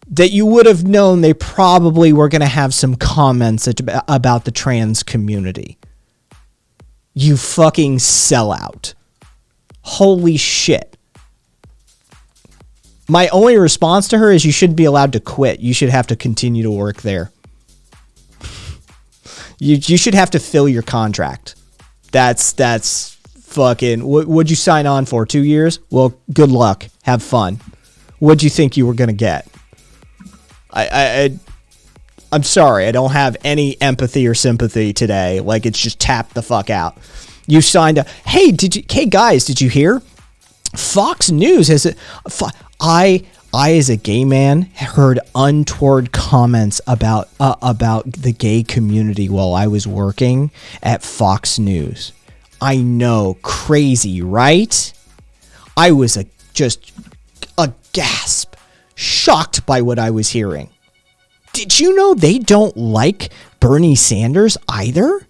that you would have known they probably were going to have some comments about the trans community. You fucking sellout. Holy shit. My only response to her is you shouldn't be allowed to quit. You should have to continue to work there. You should have to fill your contract. That's fucking... What'd you sign on for? 2 years? Well, good luck. Have fun. What'd you think you were going to get? I'm sorry. I don't have any empathy or sympathy today. Like, it's just tap the fuck out. You signed up. Hey, guys, did you hear? Fox News has... I, as a gay man, heard untoward comments about the gay community while I was working at Fox News. I know, crazy, right? I was just aghast, shocked by what I was hearing. Did you know they don't like Bernie Sanders either?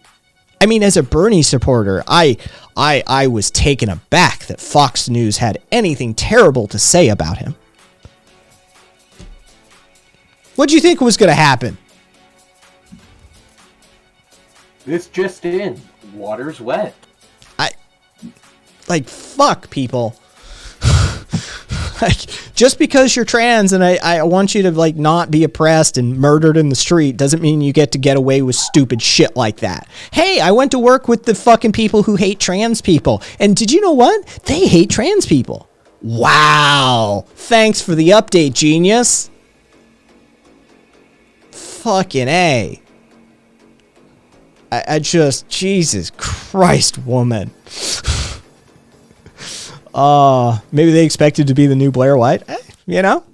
I mean, as a Bernie supporter, I was taken aback that Fox News had anything terrible to say about him. What do you think was going to happen? This just in. Water's wet. Fuck, people. Just because you're trans and I want you to, not be oppressed and murdered in the street doesn't mean you get away with stupid shit like that. Hey, I went to work with the fucking people who hate trans people. And did you know what? They hate trans people. Wow. Thanks for the update, genius. Fucking A. I just, Jesus Christ, woman. Maybe they expected to be the new Blair White, you know?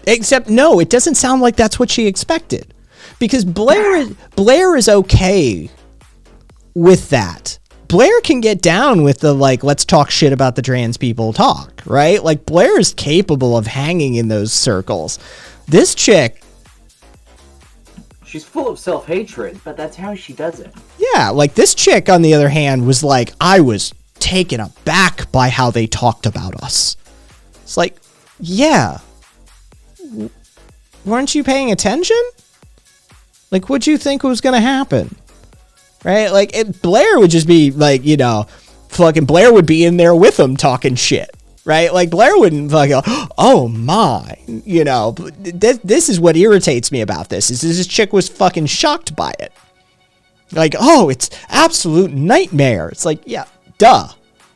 Except, no, it doesn't sound like that's what she expected. Because Blair is okay with that. Blair can get down with the, let's talk shit about the trans people talk, right? Blair is capable of hanging in those circles. This chick... She's full of self-hatred, but that's how she does it. Yeah, this chick, on the other hand, was I was taken aback by how they talked about us. It's yeah. Weren't you paying attention? What'd you think was going to happen? Right? Blair would just be, fucking Blair would be in there with them talking shit. Right? Blair wouldn't go, oh my, this is what irritates me about this, is this chick was fucking shocked by it. Oh, it's absolute nightmare. It's yeah, duh.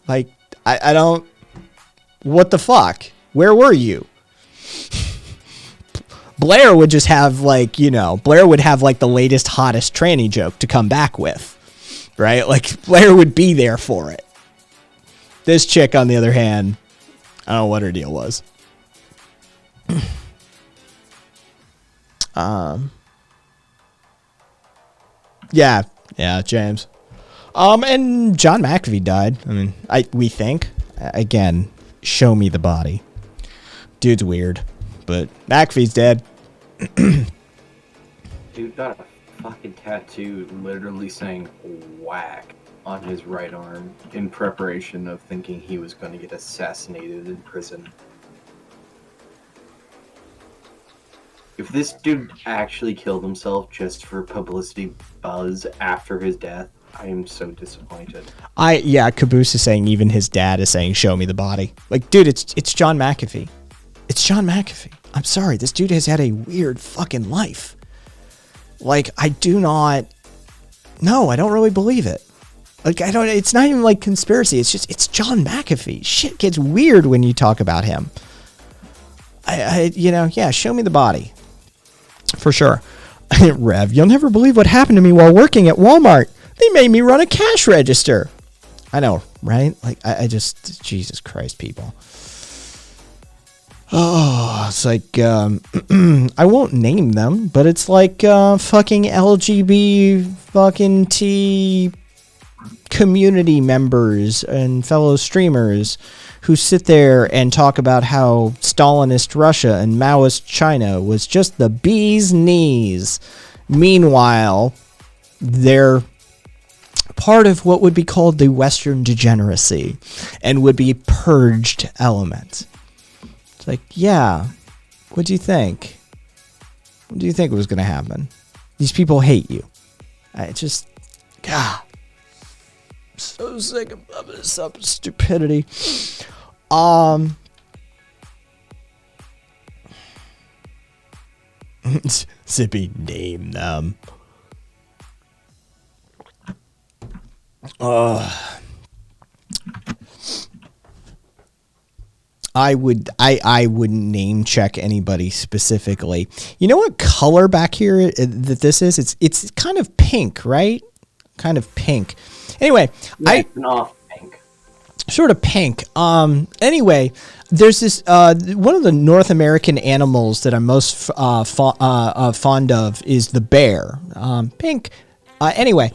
I don't, what the fuck? Where were you? Blair would just have Blair would have the latest, hottest tranny joke to come back with. Right? Blair would be there for it. This chick, on the other hand, I don't know what her deal was. Yeah, James. And John McAfee died. I mean, we think. Again, show me the body. Dude's weird, but McAfee's dead. Dude got a fucking tattoo literally saying whack on his right arm in preparation of thinking he was going to get assassinated in prison. If this dude actually killed himself just for publicity buzz after his death, I am so disappointed. Caboose is saying even his dad is saying, show me the body. Dude, it's John McAfee. It's John McAfee. I'm sorry, this dude has had a weird fucking life. I don't really believe it. It's not even conspiracy. It's John McAfee. Shit gets weird when you talk about him. Show me the body. For sure. Rev, you'll never believe what happened to me while working at Walmart. They made me run a cash register. I know, right? I just, Jesus Christ, people. Oh, it's I won't name them, but it's fucking LGB fucking T community members and fellow streamers who sit there and talk about how Stalinist Russia and Maoist China was just the bee's knees. Meanwhile, they're part of what would be called the Western degeneracy and would be purged element. It's like, yeah, what do you think? What do you think was going to happen? These people hate you. I just, God, I'm so sick of this stupidity. Zippy, name them. I wouldn't name check anybody specifically. You know what color back here that this is? It's kind of pink, right? Kind of pink. Anyway, Yeah, it's an off pink. Sort of pink. Anyway, there's this one of the North American animals that I'm most fond of is the bear. Pink. Anyway,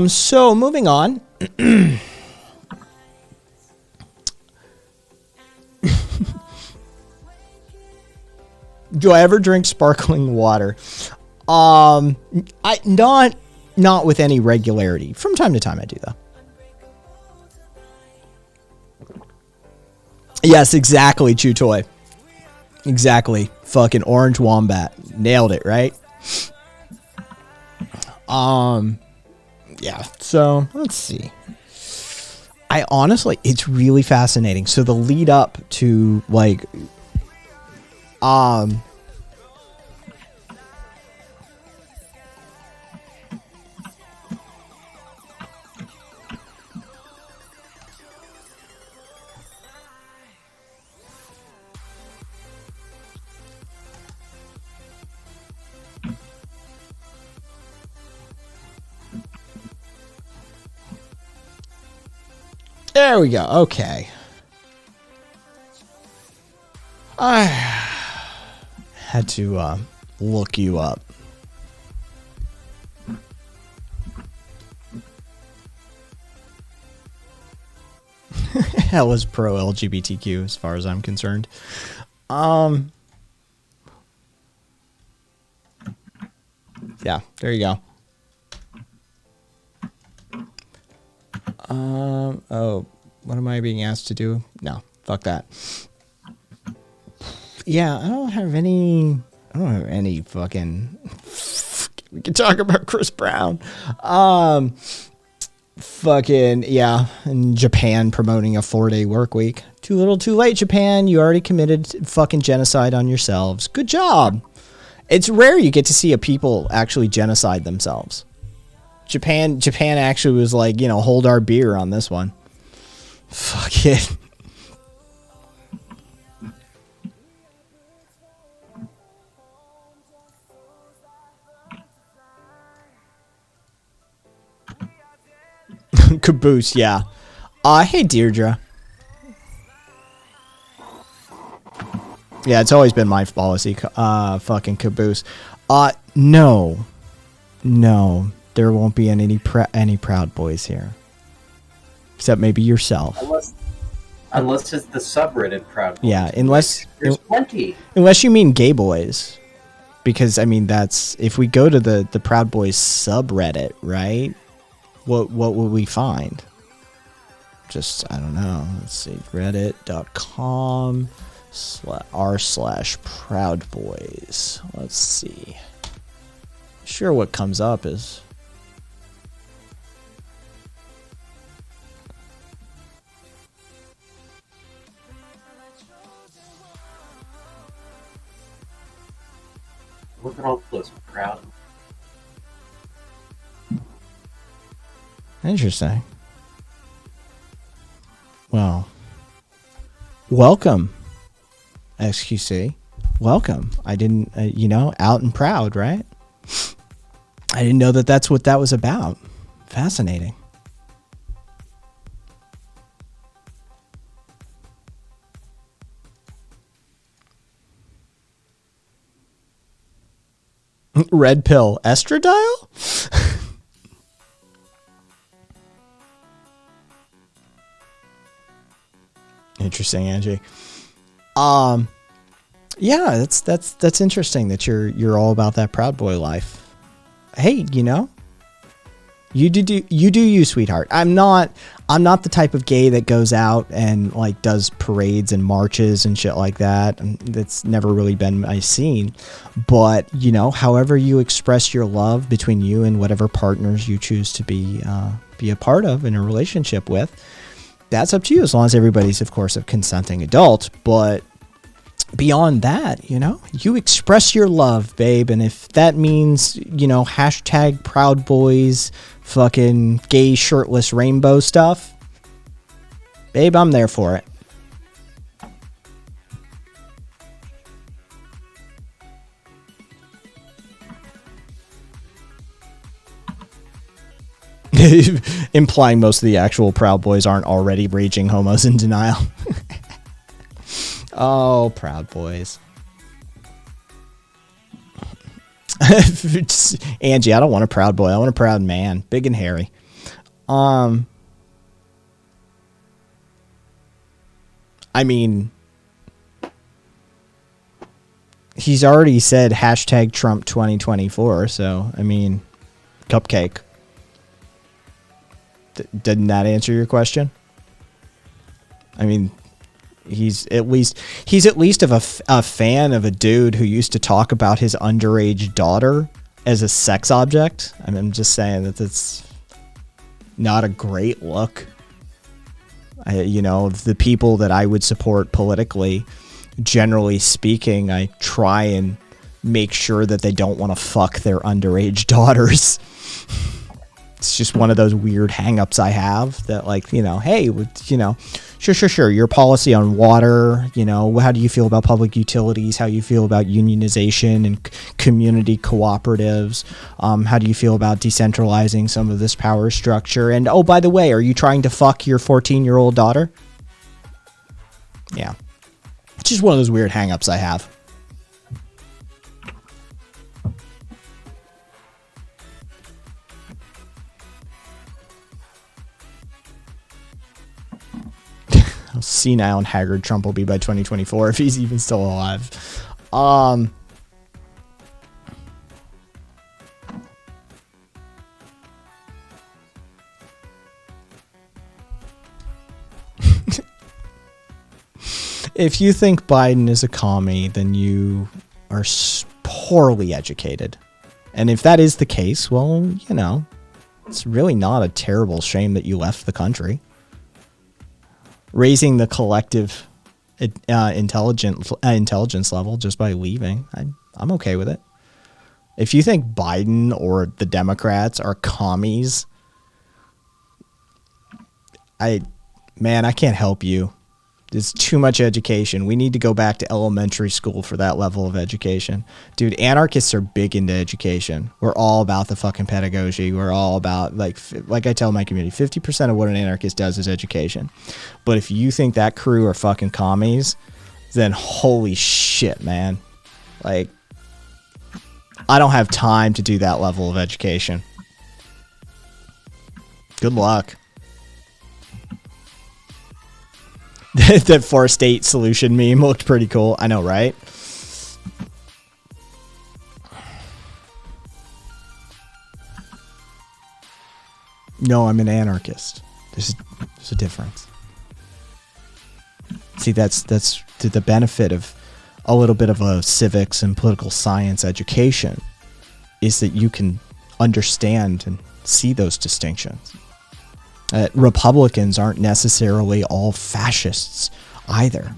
so moving on. Do I ever drink sparkling water? Not with any regularity. From time to time I do, though. Yes, exactly, Chew Toy. Exactly. Fucking orange wombat. Nailed it, right? Yeah, so let's see. I honestly, it's really fascinating. So the lead up to like, there we go. Okay. I had to look you up. That was pro LGBTQ as far as I'm concerned. Yeah, there you go. Oh, what am I being asked to do? No, fuck that. Yeah, I don't have any fucking. We can talk about Chris Brown. Fucking, yeah, in Japan promoting a 4-day work week. Too little, too late, Japan. You already committed fucking genocide on yourselves. Good job. It's rare you get to see a people actually genocide themselves. Japan actually was like, hold our beer on this one. Fuck it. Caboose, yeah. Hey, Deirdre. Yeah, it's always been my policy, fucking Caboose. No, there won't be any Proud Boys here. Except maybe yourself. Unless it's the subreddit Proud Boys. Yeah, unless... There's plenty. Unless you mean gay boys. Because, I mean, that's... If we go to the Proud Boys subreddit, right? What would we find? Just, I don't know. Let's see. Reddit.com/r/Proud Boys. Let's see. Sure, what comes up is... Look at all those Proud. Interesting. Well, welcome, XQC. Welcome. I didn't, out and proud, right? I didn't know that that's what that was about. Fascinating. Red pill estradiol? Interesting, Angie. Yeah, that's interesting that you're all about that Proud Boy life. Hey, you know, you do you, sweetheart. I'm not the type of gay that goes out and like does parades and marches and shit like that. And that's never really been my scene. But you know, however you express your love between you and whatever partners you choose to be a part of in a relationship with, that's up to you, as long as everybody's, of course, a consenting adult. But beyond that, you know, you express your love, babe. And if that means, you know, hashtag Proud Boys, fucking gay shirtless rainbow stuff, babe, I'm there for it. Implying most of the actual Proud Boys aren't already raging homos in denial. Oh, Proud Boys. Angie, I don't want a proud boy. I want a proud man, big and hairy. I mean, he's already said hashtag Trump 2024. So, I mean, cupcake. Didn't that answer your question? I mean, he's at least of a fan of a dude who used to talk about his underage daughter as a sex object. I mean, I'm just saying that that's not a great look. You know, the people that I would support politically, generally speaking, I try and make sure that they don't want to fuck their underage daughters. It's just one of those weird hang-ups I have that, like, you know, hey, you know, sure. Your policy on water, you know, how do you feel about public utilities? How you feel about unionization and community cooperatives? How do you feel about decentralizing some of this power structure? And, oh, by the way, are you trying to fuck your 14-year-old daughter? Yeah. It's just one of those weird hang-ups I have. How senile and haggard Trump will be by 2024 if he's even still alive. If you think Biden is a commie, then you are poorly educated. And if that is the case, well, you know, it's really not a terrible shame that you left the country. Raising the collective intelligence level just by leaving, I'm okay with it. If you think Biden or the Democrats are commies, I can't help you. There's too much education. We need to go back to elementary school for that level of education. Dude, anarchists are big into education. We're all about the fucking pedagogy. We're all about, like I tell my community, 50% of what an anarchist does is education. But if you think that crew are fucking commies, then holy shit, man. Like, I don't have time to do that level of education. Good luck. That 4-state solution meme looked pretty cool. I know, right? No, I'm an anarchist. There's a difference. See, that's the benefit of a little bit of a civics and political science education, is that you can understand and see those distinctions. Republicans aren't necessarily all fascists either.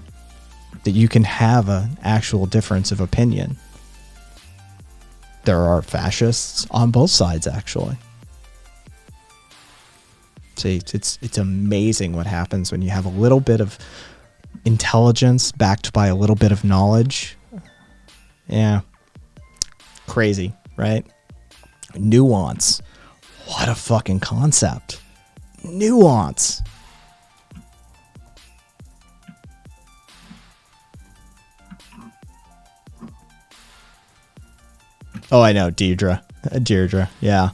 That you can have an actual difference of opinion. There are fascists on both sides, actually. See, it's amazing what happens when you have a little bit of intelligence backed by a little bit of knowledge. Yeah. Crazy, right? Nuance. What a fucking concept. Nuance. Oh, I know, Deirdre, yeah.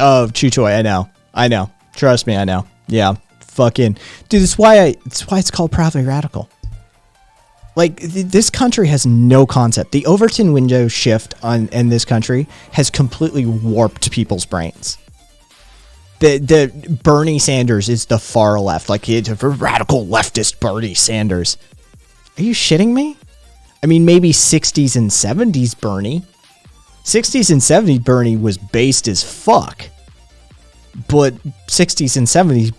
Oh, Chuchoy, I know. Trust me, I know. Yeah, fucking dude. That's why it's called Proudly Radical. Like this country has no concept. The Overton window shift in this country has completely warped people's brains. The Bernie Sanders is the far left, like it's a radical leftist Bernie Sanders. Are you shitting me? I mean, maybe 60s and 70s Bernie. 60s and 70s Bernie was based as fuck. But 60s and 70s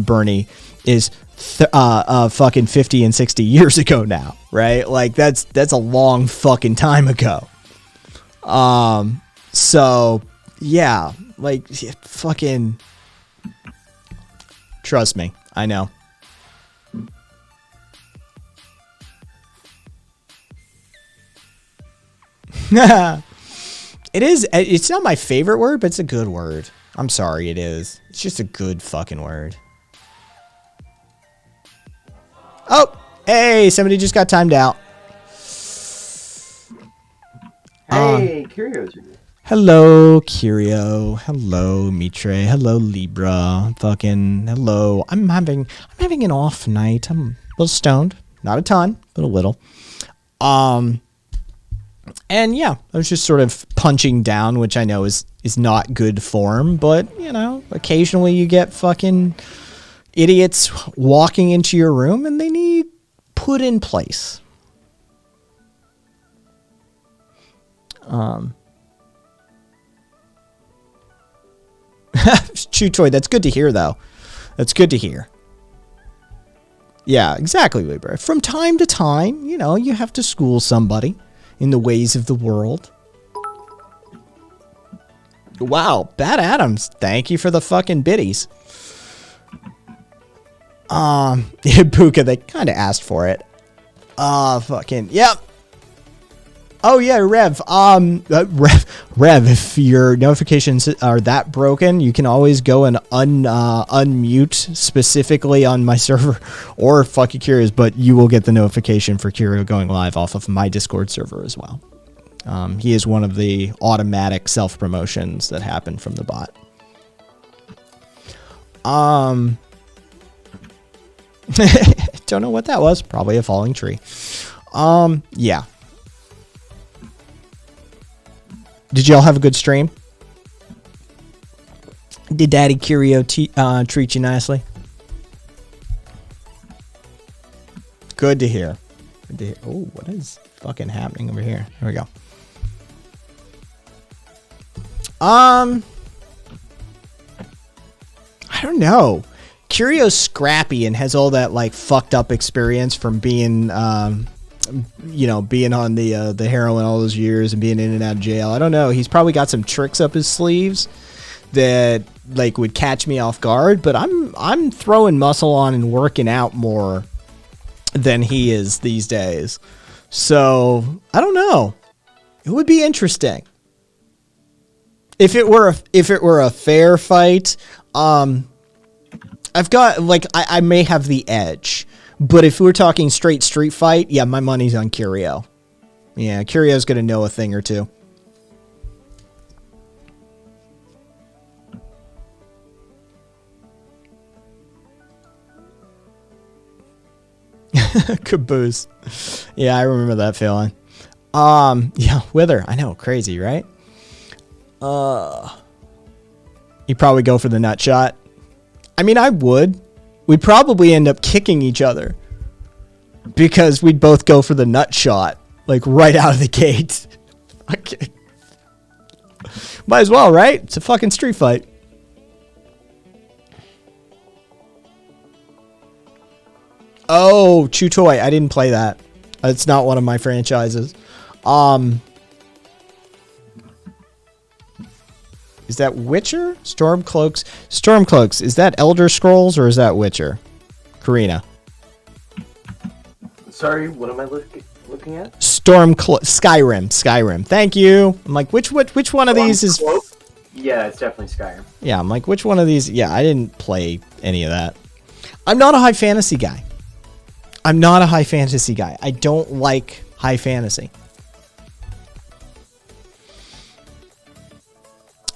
Bernie is fucking 50 and 60 years ago now, right? Like that's a long fucking time ago. So yeah, like fucking trust me, I know. It's not my favorite word, but it's a good word. I'm sorry, it is. It's just a good fucking word. Oh, hey, somebody just got timed out. Hey, Curio's here. Hello, Curio. Hello, Mitre. Hello, Libra. Fucking hello. I'm having an off night. I'm a little stoned. Not a ton, but a little. And yeah, I was just sort of punching down, which I know is not good form, but you know, occasionally you get fucking idiots walking into your room and they need put in place. Chuchoy, that's good to hear though. That's good to hear. Yeah, exactly, Libra. From time to time, you know, you have to school somebody in the ways of the world. Wow, Bad Adams, thank you for the fucking biddies. Puka, they kind of asked for it. Fucking, yep. Oh yeah, Rev. Rev, if your notifications are that broken, you can always go and unmute specifically on my server or fucking Curious, but you will get the notification for Curio going live off of my Discord server as well. He is one of the automatic self-promotions that happen from the bot. Don't know what that was. Probably a falling tree. Yeah. Did y'all have a good stream? Did Daddy Curio treat you nicely? Good to hear. Good to hear. Oh, what is fucking happening over here? Here we go. I don't know. Curio's scrappy and has all that like fucked up experience from being you know, being on the heroin all those years and being in and out of jail. I don't know. He's probably got some tricks up his sleeves that like would catch me off guard, but I'm throwing muscle on and working out more than he is these days. So, I don't know. It would be interesting. If it were a fair fight, I've got like I may have the edge. But if we're talking straight street fight, yeah, my money's on Curio. Yeah, Curio's going to know a thing or two. Caboose. Yeah, I remember that feeling. Yeah, Wither. I know, crazy, right? You'd probably go for the nut shot. I mean, I would. We'd probably end up kicking each other because we'd both go for the nut shot, like right out of the gate. Okay. Might as well, right? It's a fucking street fight. Oh, Chutoy, I didn't play that. It's not one of my franchises. Is that Witcher? Stormcloaks. Is that Elder Scrolls or is that Witcher? Karina. Sorry, what am I looking at? Skyrim. Thank you. I'm like, which one of these is? Yeah, it's definitely Skyrim. Yeah, I'm like, which one of these? Yeah, I didn't play any of that. I'm not a high fantasy guy. I don't like high fantasy.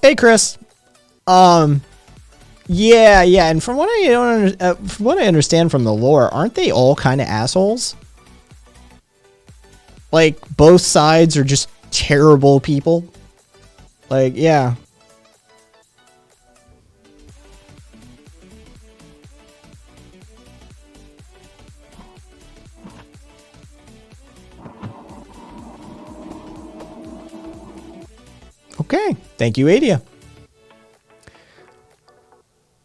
Hey, Chris. Yeah, and from what I understand from the lore, aren't they all kind of assholes? Like, both sides are just terrible people. Like, yeah. Okay, thank you, Adia.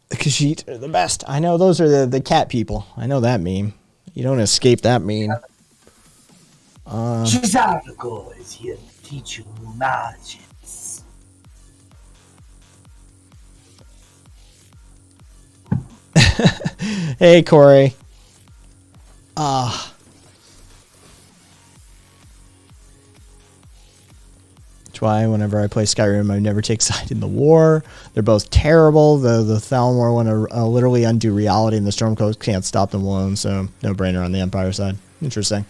The Khajiit are the best. I know those are the cat people. I know that meme. You don't escape that meme. Shizargo is here to teach you magics. Hey, Corey. That's why whenever I play Skyrim, I never take side in the war. They're both terrible. The Thalmor want to literally undo reality, and the Stormcoast can't stop them alone, so no brainer on the Empire side. Interesting.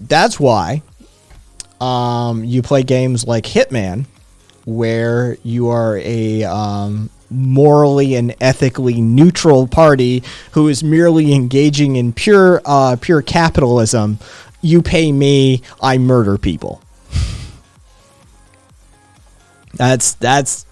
That's why you play games like Hitman, where you are a morally and ethically neutral party who is merely engaging in pure capitalism. You pay me, I murder people. That's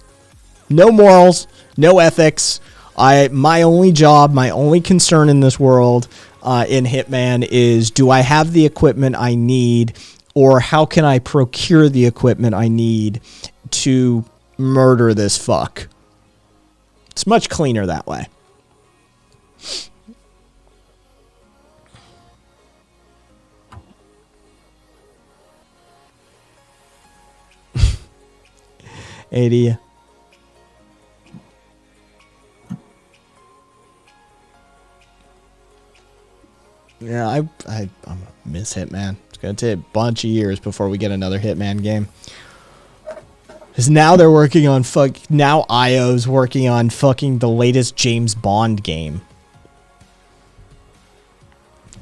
no morals, no ethics. My only job, my only concern in this world in Hitman is, do I have the equipment I need, or how can I procure the equipment I need to murder this fuck? It's much cleaner that way. AD. Yeah, I miss Hitman. It's gonna take a bunch of years before we get another Hitman game. Because now they're working on now IO's working on fucking the latest James Bond game.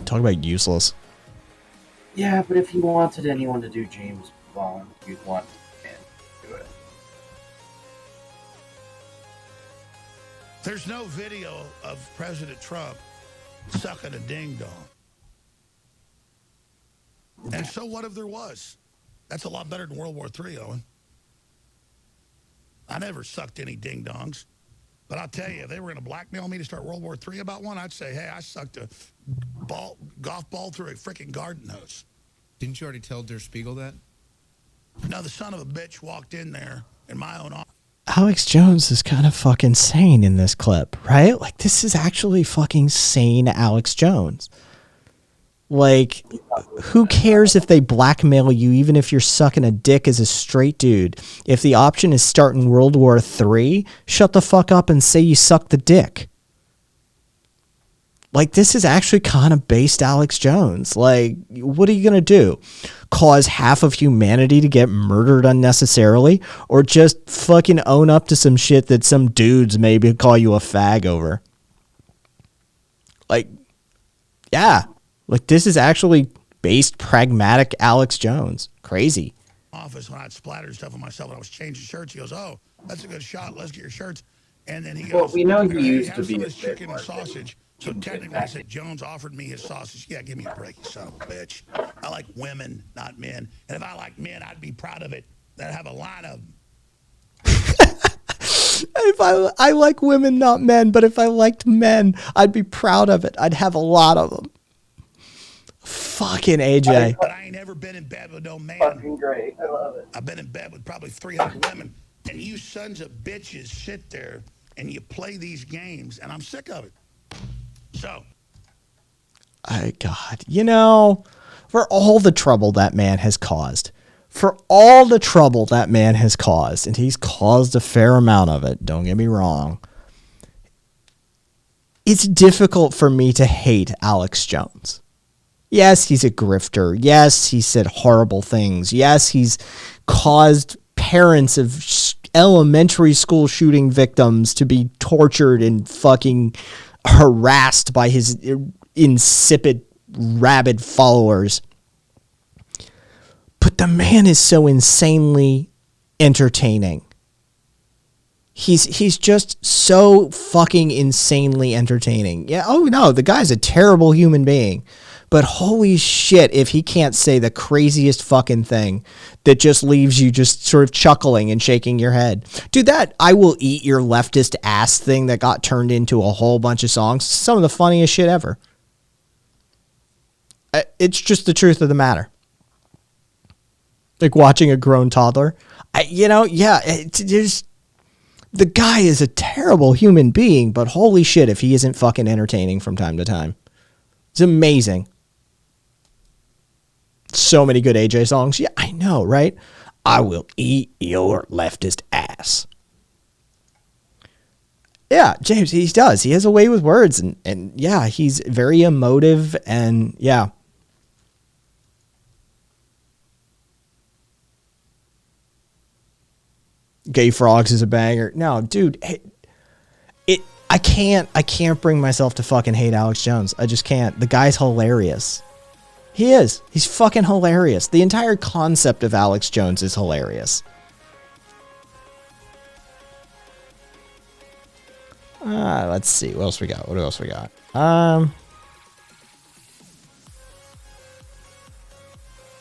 Talk about useless. Yeah, but if you wanted anyone to do James Bond, you'd want him to do it. There's no video of President Trump sucking a ding dong. And so what if there was? That's a lot better than World War III, Owen. I never sucked any ding dongs. But I'll tell you, if they were going to blackmail me to start World War III about one, I'd say, hey, I sucked a golf ball through a freaking garden hose. Didn't you already tell Der Spiegel that? No, the son of a bitch walked in there in my own office. Alex Jones is kind of fucking sane in this clip, right? Like, this is actually fucking sane Alex Jones. Like, who cares if they blackmail you, even if you're sucking a dick as a straight dude? If the option is starting World War III, shut the fuck up and say you suck the dick. Like, this is actually kind of based Alex Jones. Like, what are you going to do? Cause half of humanity to get murdered unnecessarily? Or just fucking own up to some shit that some dudes maybe call you a fag over? Like, yeah. Like, this is actually based pragmatic Alex Jones. Crazy. Office when I'd splattered stuff on myself when I was changing shirts. He goes, oh, that's a good shot. Let's get your shirts. And then he goes, well, we know he hey, used to have be some a of this chicken and bit sausage. So technically I said, Jones offered me his sausage. Yeah, give me a break, you son of a bitch. I like women, not men. And if I like men, I'd be proud of it. I'd have a line of them. If I like women, not men, but if I liked men, I'd be proud of it. I'd have a lot of them. Fucking AJ. But I ain't ever been in bed with no man. Fucking great. I love it. I've been in bed with probably 300 women. And you sons of bitches sit there and you play these games, and I'm sick of it. So. God, you know, for all the trouble that man has caused, and he's caused a fair amount of it, don't get me wrong, it's difficult for me to hate Alex Jones. Yes, he's a grifter. Yes, he said horrible things. Yes, he's caused parents of elementary school shooting victims to be tortured and fucking harassed by his insipid, rabid followers. But the man is so insanely entertaining He's just so fucking insanely entertaining. Yeah, oh no, the guy's a terrible human being. But holy shit, if he can't say the craziest fucking thing that just leaves you just sort of chuckling and shaking your head. Dude, that I will eat your leftist ass thing that got turned into a whole bunch of songs, some of the funniest shit ever. It's just the truth of the matter. Like watching a grown toddler. The guy is a terrible human being, but holy shit if he isn't fucking entertaining from time to time. It's amazing. So many good AJ songs. Yeah, I know, right? I will eat your leftist ass. Yeah, James, he does. He has a way with words, and yeah, he's very emotive, and yeah. Gay Frogs is a banger. No, dude, I can't bring myself to fucking hate Alex Jones. I just can't. The guy's hilarious. He is. He's fucking hilarious. The entire concept of Alex Jones is hilarious. Let's see. What else we got? What else we got?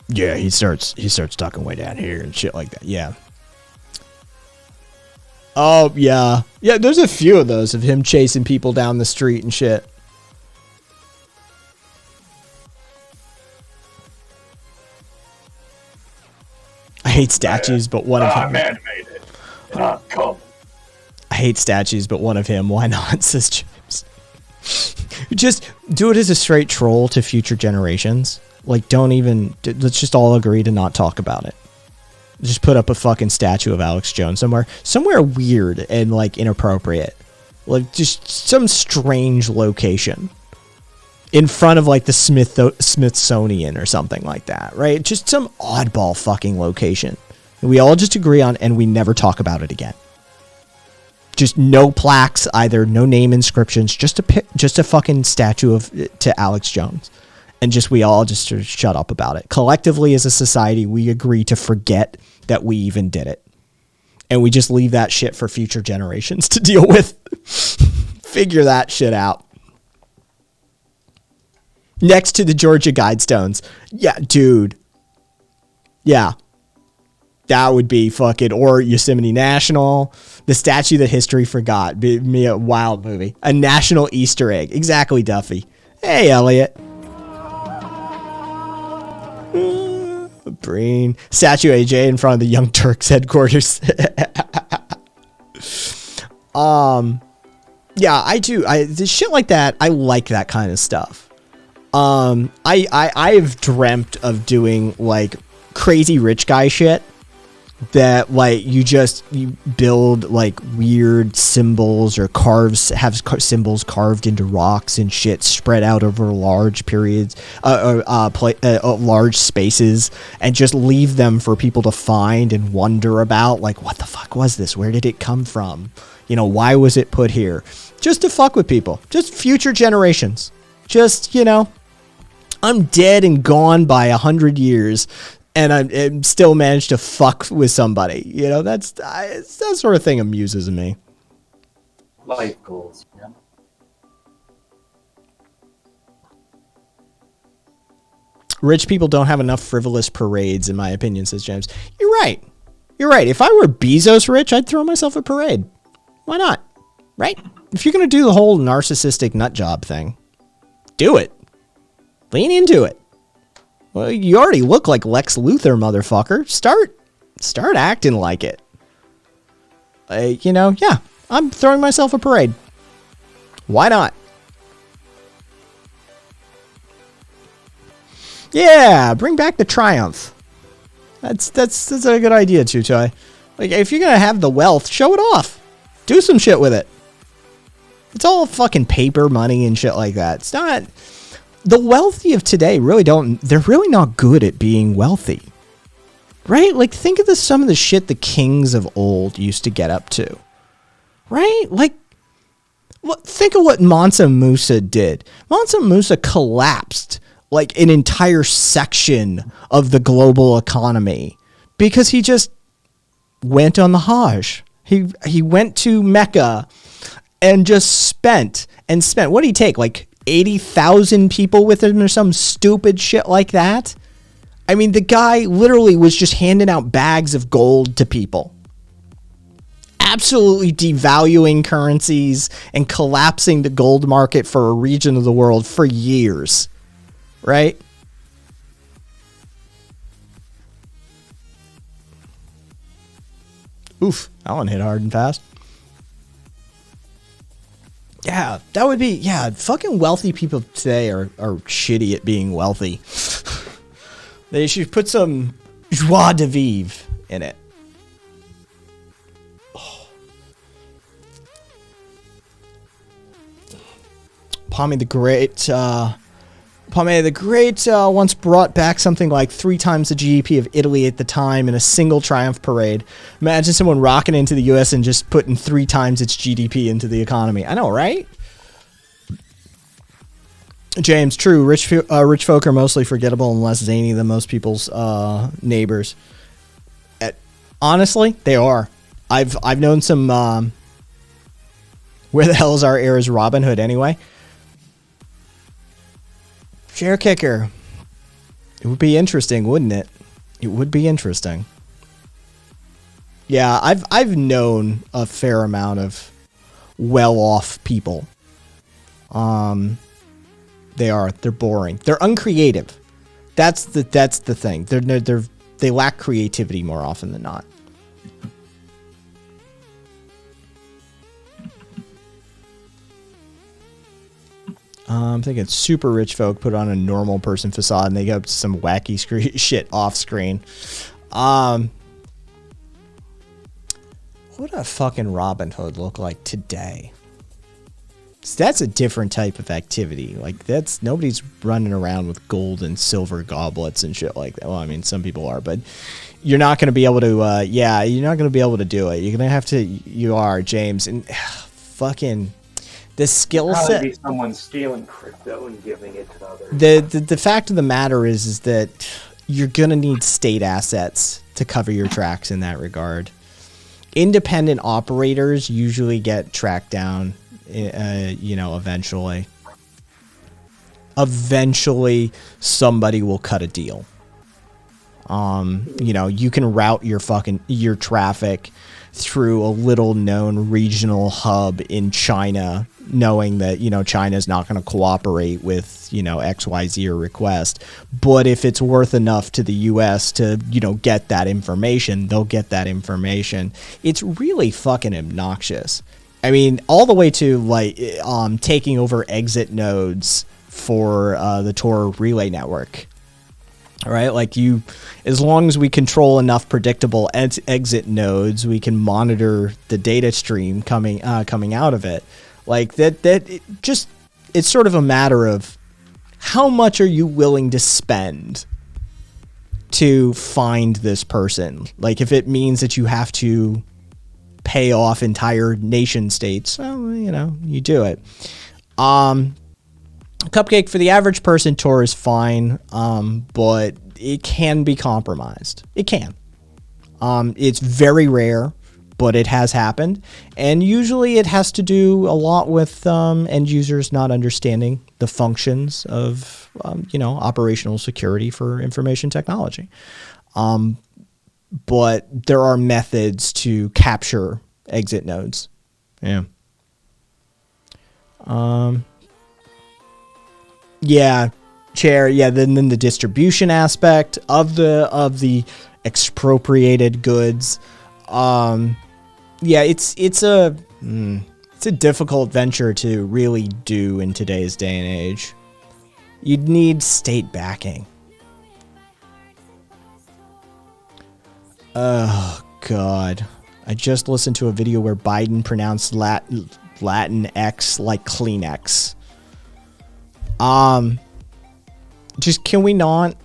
Yeah, he starts talking way down here and shit like that. Yeah. Oh, yeah. Yeah, there's a few of those of him chasing people down the street and shit. I hate statues, but one of him. Man made it. And I'm coming. I hate statues, but one of him. Why not, says James. Just do it as a straight troll to future generations. Like, let's just all agree to not talk about it. Just put up a fucking statue of Alex Jones somewhere weird and like inappropriate, like just some strange location in front of like the Smithsonian or something like that, right? Just some oddball fucking location we all just agree on, and we never talk about it again. Just no plaques either, no name inscriptions, just a fucking statue to Alex Jones. And we all just sort of shut up about it. Collectively as a society, we agree to forget that we even did it. And we just leave that shit for future generations to deal with. Figure that shit out. Next to the Georgia Guidestones. Yeah, dude. Yeah. That would be fucking, or Yosemite National. The statue that history forgot. Be a wild movie. A national Easter egg. Exactly, Duffy. Hey, Elliot. Breen. Statue AJ in front of the Young Turks headquarters. Yeah, I do. The shit like that, I like that kind of stuff. I've dreamt of doing like crazy rich guy shit that like you build like weird symbols or have symbols carved into rocks and shit spread out over large periods, large spaces, and just leave them for people to find and wonder about, like, what the fuck was this? Where did it come from? Why was it put here? Just to fuck with people, just future generations. Just, I'm dead and gone by 100 years. And I still managed to fuck with somebody. That sort of thing amuses me. Life goals. Yeah. Rich people don't have enough frivolous parades, in my opinion, says James. You're right. If I were Bezos rich, I'd throw myself a parade. Why not? Right? If you're going to do the whole narcissistic nut job thing, do it. Lean into it. Well, you already look like Lex Luthor, motherfucker. Start acting like it. Yeah, I'm throwing myself a parade. Why not? Yeah, bring back the Triumph. That's a good idea, Chuchoy. Like, if you're gonna have the wealth, show it off. Do some shit with it. It's all fucking paper money and shit like that. It's not. The wealthy of today they're really not good at being wealthy. Right? Like, think of some of the shit the kings of old used to get up to. Right? Like, think of what Mansa Musa did. Mansa Musa collapsed like an entire section of the global economy because he just went on the Hajj. He went to Mecca and just spent. What did he take? Like 80,000 people with him or some stupid shit like that? I mean, the guy literally was just handing out bags of gold to people. Absolutely devaluing currencies and collapsing the gold market for a region of the world for years. Right? Oof, that one hit hard and fast. Yeah, that would be, fucking wealthy people today are shitty at being wealthy. They should put some joie de vivre in it. Pommy the Great once brought back something like 3 times the GDP of Italy at the time in a single triumph parade. Imagine someone rocking into the U.S. and just putting 3 times its GDP into the economy. I know, right? James, true. Rich folk are mostly forgettable and less zany than most people's neighbors. Honestly, they are. I've known some. Where the hell is our heir's Robin Hood anyway? Chair kicker. It would be interesting, wouldn't it? It would be interesting. Yeah, I've known a fair amount of well-off people. They're boring. They're uncreative. That's the thing. They lack creativity more often than not. I'm thinking super rich folk put on a normal person facade and they get some wacky shit off screen. What would a fucking Robin Hood look like today? So that's a different type of activity. Like nobody's running around with gold and silver goblets and shit like that. Well, I mean, some people are, but you're not going to be able to. You're not going to be able to do it. You're going to have to. You are, James, and fucking. The skill set. Probably be someone stealing crypto and giving it to others. The fact of the matter is that you're gonna need state assets to cover your tracks in that regard. Independent operators usually get tracked down. Eventually. Eventually, somebody will cut a deal. You can route your traffic through a little known regional hub in China, knowing that, China's not going to cooperate with, XYZ or request. But if it's worth enough to the US to, get that information, they'll get that information. It's really fucking obnoxious. I mean, all the way to taking over exit nodes for the Tor relay network. All right, as long as we control enough predictable exit nodes, we can monitor the data stream coming out of it. It's sort of a matter of how much are you willing to spend to find this person. Like, if it means that you have to pay off entire nation states, well, you do it. Cupcake for the average person tour is fine, but it can be compromised. It can. It's very rare, but it has happened. And usually it has to do a lot with end users not understanding the functions of, operational security for information technology. But there are methods to capture exit nodes. Yeah. Yeah, Chair. Yeah, then the distribution aspect of the expropriated goods. It's a difficult venture to really do in today's day and age. You'd need state backing. Oh God, I just listened to a video where Biden pronounced Latin X like Kleenex. Just can we not?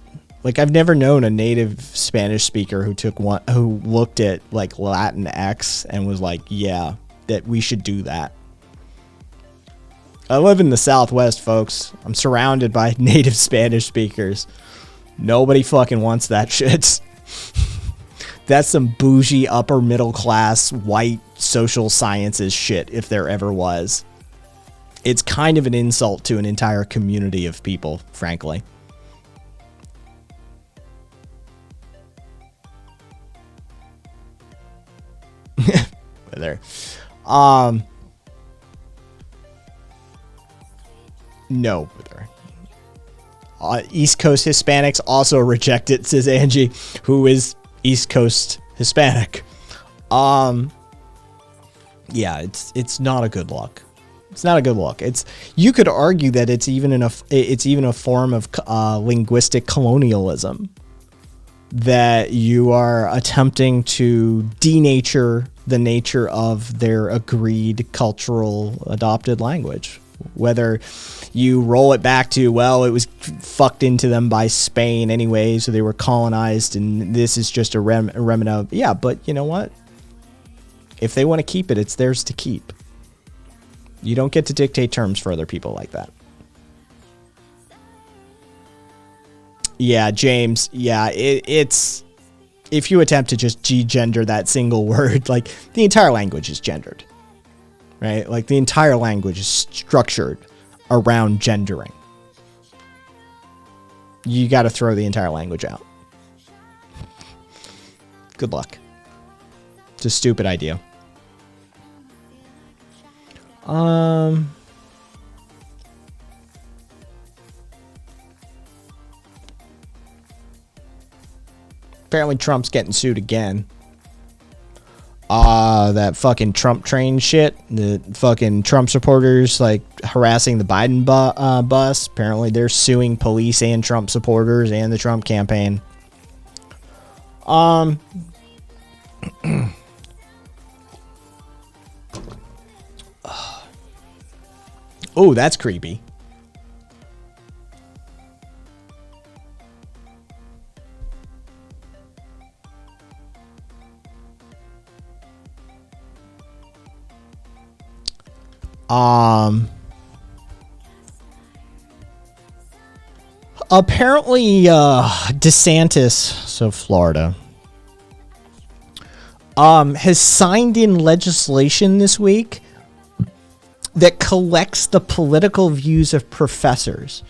I've never known a native Spanish speaker who looked at Latin X and was like, yeah, that we should do that. I live in the Southwest, folks. I'm surrounded by native Spanish speakers. Nobody fucking wants that shit. That's some bougie upper middle class white social sciences shit if there ever was. It's kind of an insult to an entire community of people, frankly. There. No. East Coast Hispanics also reject it, says Angie, who is East Coast Hispanic. Yeah, it's not a good look. It's not a good look. You could argue that it's even a form of linguistic colonialism, that you are attempting to denature the nature of their agreed cultural adopted language. Whether you roll it back to, well, it was fucked into them by Spain anyway, so they were colonized, and this is just a remnant of, yeah, but you know what? If they want to keep it, it's theirs to keep. You don't get to dictate terms for other people like that. Yeah, James, yeah, it's... If you attempt to just de-gender that single word, like, the entire language is gendered. Right? Like, the entire language is structured around gendering. You got to throw the entire language out. Good luck. It's a stupid idea. Apparently Trump's getting sued again. That fucking Trump train shit. The fucking Trump supporters like harassing the Biden bus. Apparently they're suing police and Trump supporters and the Trump campaign. Oh, that's creepy. Apparently, DeSantis, so Florida, has signed in legislation this week that collects the political views of professors.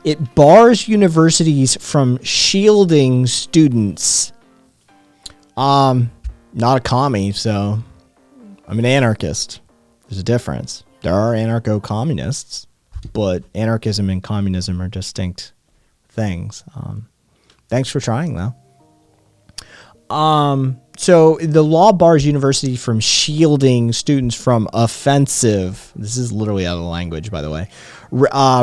It bars universities from shielding students. Not a commie, so I'm an anarchist. There's a difference. There are anarcho-communists, but anarchism and communism are distinct things. Thanks for trying, though. So the law bars university from shielding students from offensive, this is literally out of the language, by the way,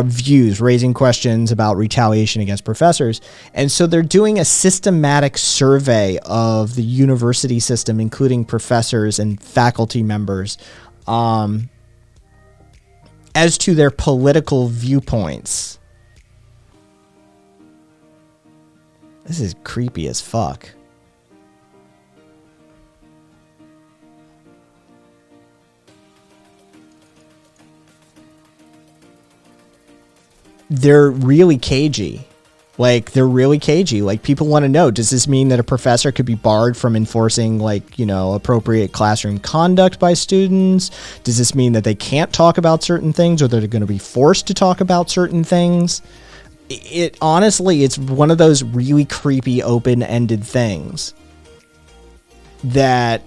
views, raising questions about retaliation against professors. And so they're doing a systematic survey of the university system, including professors and faculty members, as to their political viewpoints. This is creepy as fuck. They're really cagey. Like, people want to know, does this mean that a professor could be barred from enforcing, like, you know, appropriate classroom conduct by students? Does this mean that they can't talk about certain things, or they're going to be forced to talk about certain things? It honestly, it's one of those really creepy open-ended things that,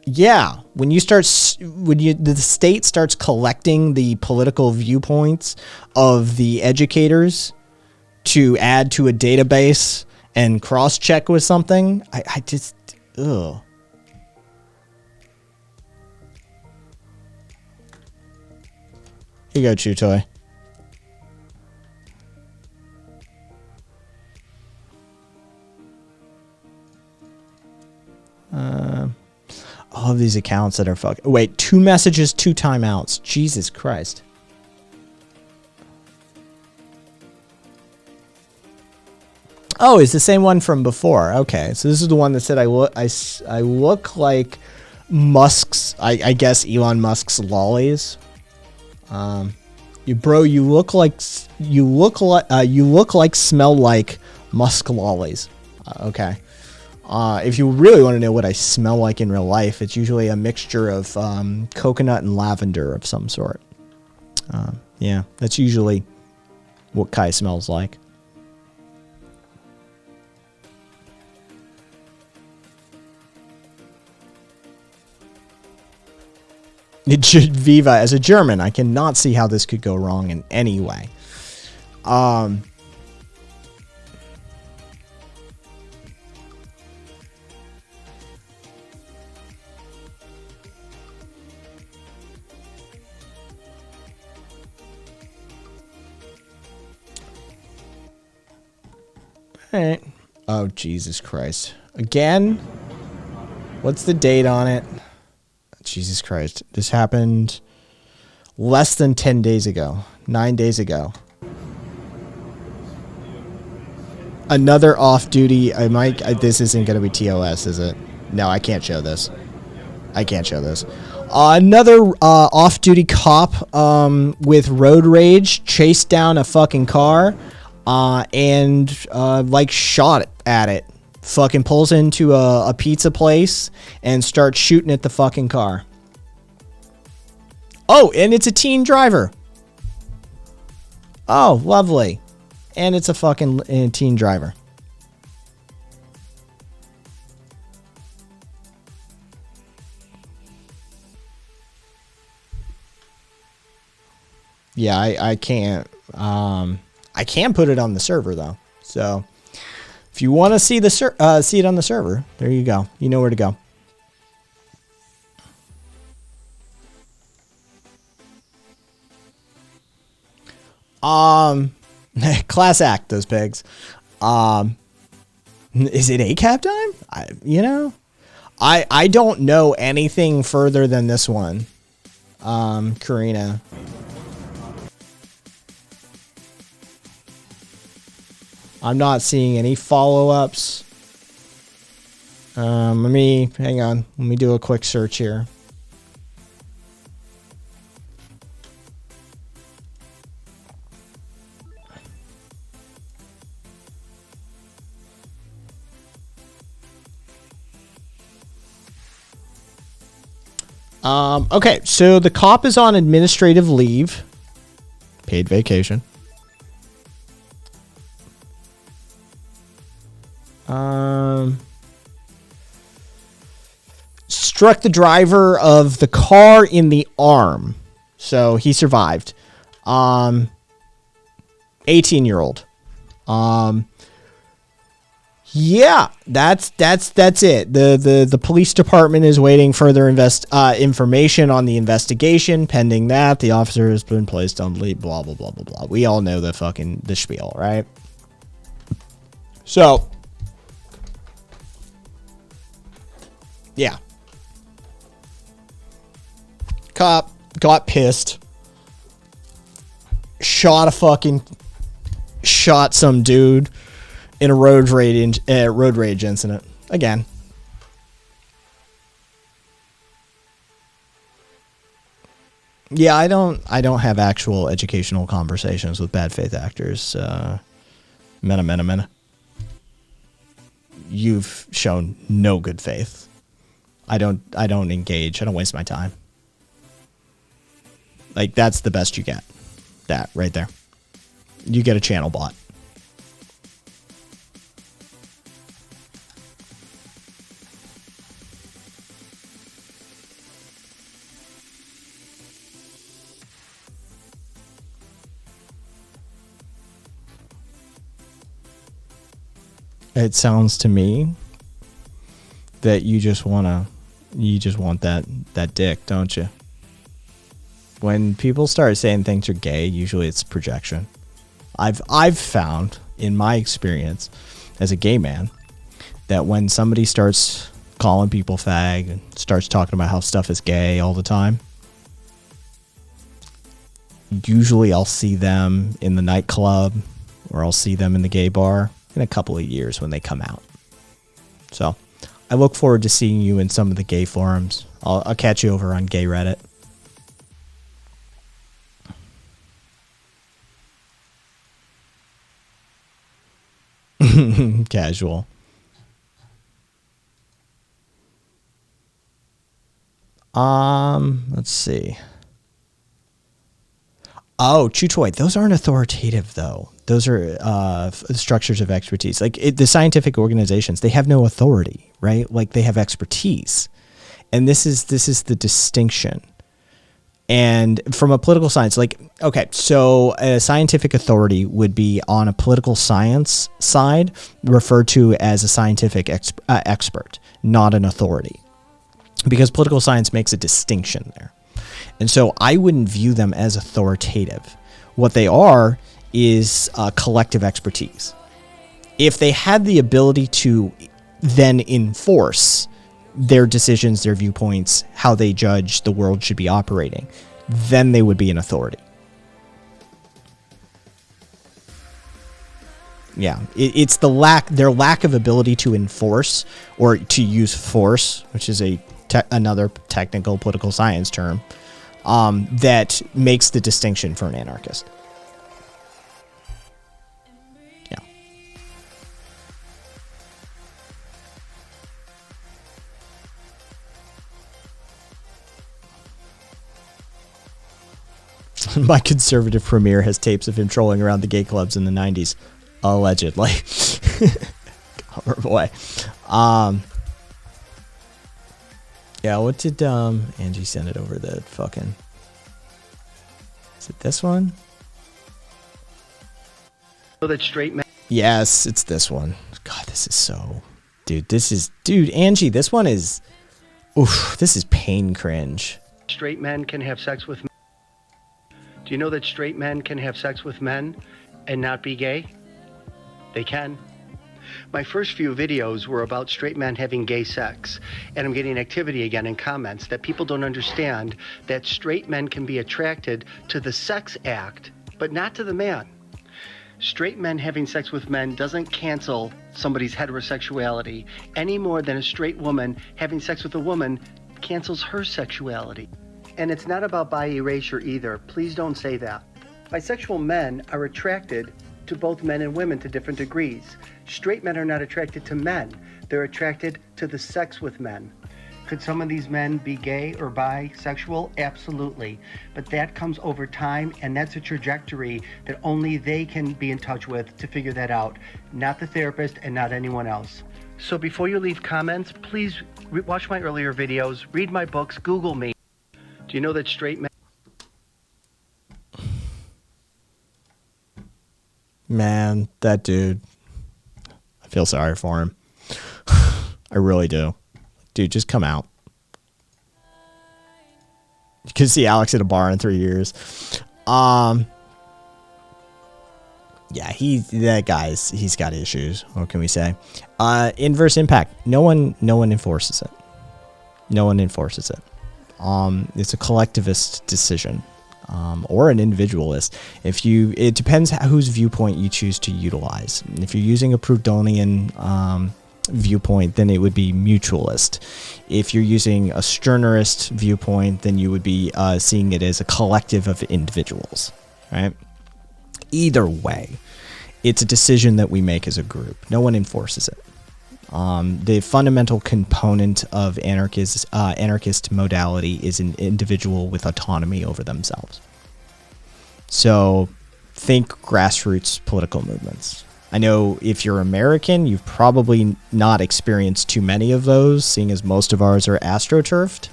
yeah, when the state starts collecting the political viewpoints of the educators to add to a database and cross-check with something, I just, ugh. Here you go, Chew Toy. All of these accounts that are fucking... Wait, 2 messages, 2 timeouts. Jesus Christ. Oh, it's the same one from before. Okay, so this is the one that said I look like Musk's... I guess Elon Musk's lollies. You look like smell like Musk lollies. Okay. If you really want to know what I smell like in real life, it's usually a mixture of coconut and lavender of some sort. Yeah, that's usually what Kai smells like. Viva, as a German, I cannot see how this could go wrong in any way. Alright. Oh, Jesus Christ. Again? What's the date on it? Jesus Christ. This happened less than 10 days ago. 9 days ago. Another off-duty... this isn't going to be TOS, is it? No, I can't show this. I can't show this. Another off-duty cop with road rage chased down a fucking car and like shot at it. Fucking pulls into a pizza place and starts shooting at the fucking car. Oh, and it's a teen driver. Oh, lovely. And it's a fucking teen driver. Yeah, I can't. I can put it on the server though. So if you want to see the see it on the server, there you go. You know where to go. Class act, those pigs. Is it ACAB time? I don't know anything further than this one. Karina. I'm not seeing any follow-ups. Hang on. Let me do a quick search here. Okay, so the cop is on administrative leave. Paid vacation. Struck the driver of the car in the arm. So he survived. 18-year-old. Yeah, that's it. The police department is waiting further information on the investigation. Pending that, the officer has been placed on leave. Blah blah blah blah blah. We all know the spiel, right? So, yeah, cop got pissed, shot some dude in a road rage incident. Again. Yeah, I don't have actual educational conversations with bad faith actors. Mena. You've shown no good faith. I don't engage. I don't waste my time. Like, that's the best you get. That right there. You get a channel bot. It sounds to me that you just want that dick, don't you? When people start saying things are gay, usually it's projection. I've found in my experience as a gay man that when somebody starts calling people fag and starts talking about how stuff is gay all the time, usually I'll see them in the nightclub or I'll see them in the gay bar in a couple of years when they come out. So I look forward to seeing you in some of the gay forums. I'll catch you over on gay Reddit. Casual. Let's see. Oh, Chutoy. Those aren't authoritative, though. Those are structures of expertise. Like the scientific organizations, they have no authority, right? Like they have expertise, and this is the distinction. And from a political science, like, okay, so a scientific authority would be on a political science side referred to as a scientific expert, not an authority, because political science makes a distinction there. And so I wouldn't view them as authoritative. What they are is collective expertise. If they had the ability to then enforce their decisions, their viewpoints, how they judge the world should be operating, then they would be an authority. Yeah, it's their lack of ability to enforce or to use force, which is another technical political science term, that makes the distinction for an anarchist. Yeah. My conservative premier has tapes of him trolling around the gay clubs in the 90s. Allegedly. Oh boy. Yeah, what did Angie send it over the fucking... Is it this one? So that straight men... Yes, it's this one. God, this is so... Dude, Angie, this one is... Oof, this is pain cringe. Straight men can have sex with men. Do you know that straight men can have sex with men and not be gay? They can. My first few videos were about straight men having gay sex, and I'm getting activity again in comments that people don't understand that straight men can be attracted to the sex act, but not to the man. Straight men having sex with men doesn't cancel somebody's heterosexuality any more than a straight woman having sex with a woman cancels her sexuality. And it's not about bi erasure either. Please don't say that. Bisexual men are attracted to both men and women to different degrees. Straight men are not attracted to men. They're attracted to the sex with men. Could some of these men be gay or bisexual? Absolutely. But that comes over time, and that's a trajectory that only they can be in touch with to figure that out, not the therapist and not anyone else. So before you leave comments, please watch my earlier videos, read my books, Google me. Do you know that straight men... Man, that dude. I feel sorry for him. I really do. Dude, just come out. You can see Alex at a bar in 3 years. Yeah, he's got issues. What can we say? Inverse impact. No one enforces it. No one enforces it. It's a collectivist decision. Or an individualist. It depends whose viewpoint you choose to utilize. If you're using a Proudhonian viewpoint, then it would be mutualist. If you're using a Stirnerist viewpoint, then you would be seeing it as a collective of individuals, right? Either way, it's a decision that we make as a group. No one enforces it. The fundamental component of anarchist modality is an individual with autonomy over themselves. So think grassroots political movements. I know if you're American, you've probably not experienced too many of those, seeing as most of ours are astroturfed.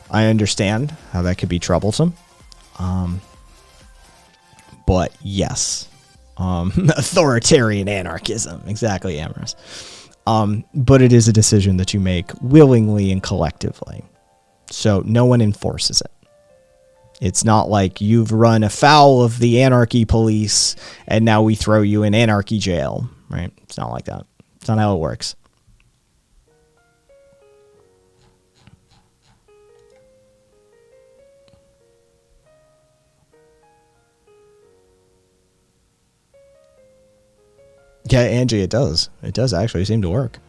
I understand how that could be troublesome. But yes, authoritarian anarchism. Exactly, Amorous. But it is a decision that you make willingly and collectively. So no one enforces it. It's not like you've run afoul of the anarchy police and now we throw you in anarchy jail, right? It's not like that. It's not how it works. Yeah, Angie, it does. It does actually seem to work.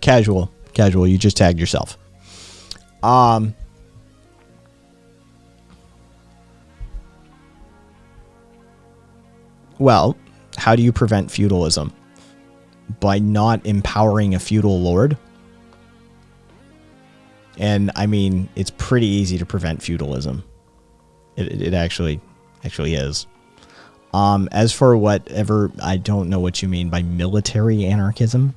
Casual. You just tagged yourself. Well, how do you prevent feudalism? by not empowering a feudal lord. And I mean, it's pretty easy to prevent feudalism. It actually is. As for whatever, I don't know what you mean by military anarchism.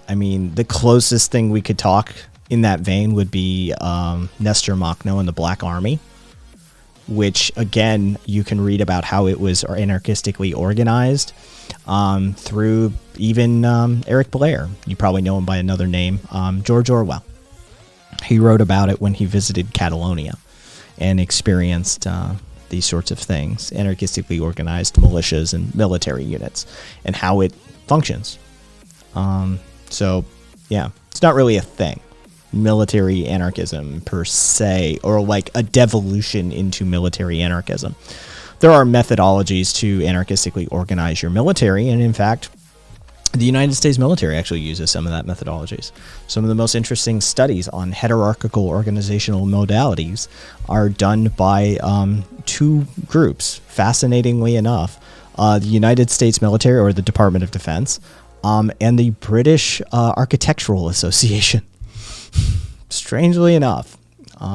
I mean, the closest thing we could talk in that vein would be Nestor Makhno and the Black Army, which, again, you can read about how it was anarchistically organized through even Eric Blair. You probably know him by another name, George Orwell. He wrote about it when he visited Catalonia and experienced these sorts of things, anarchistically organized militias and military units, and how it functions. So, yeah, it's not really a thing. Military anarchism per se, or like a devolution into military anarchism. There are methodologies to anarchistically organize your military, and in fact, the United States military actually uses some of that methodologies. Some of the most interesting studies on hierarchical organizational modalities are done by two groups. Fascinatingly enough, the United States military, or the Department of Defense, and the British Architectural Association. Strangely enough,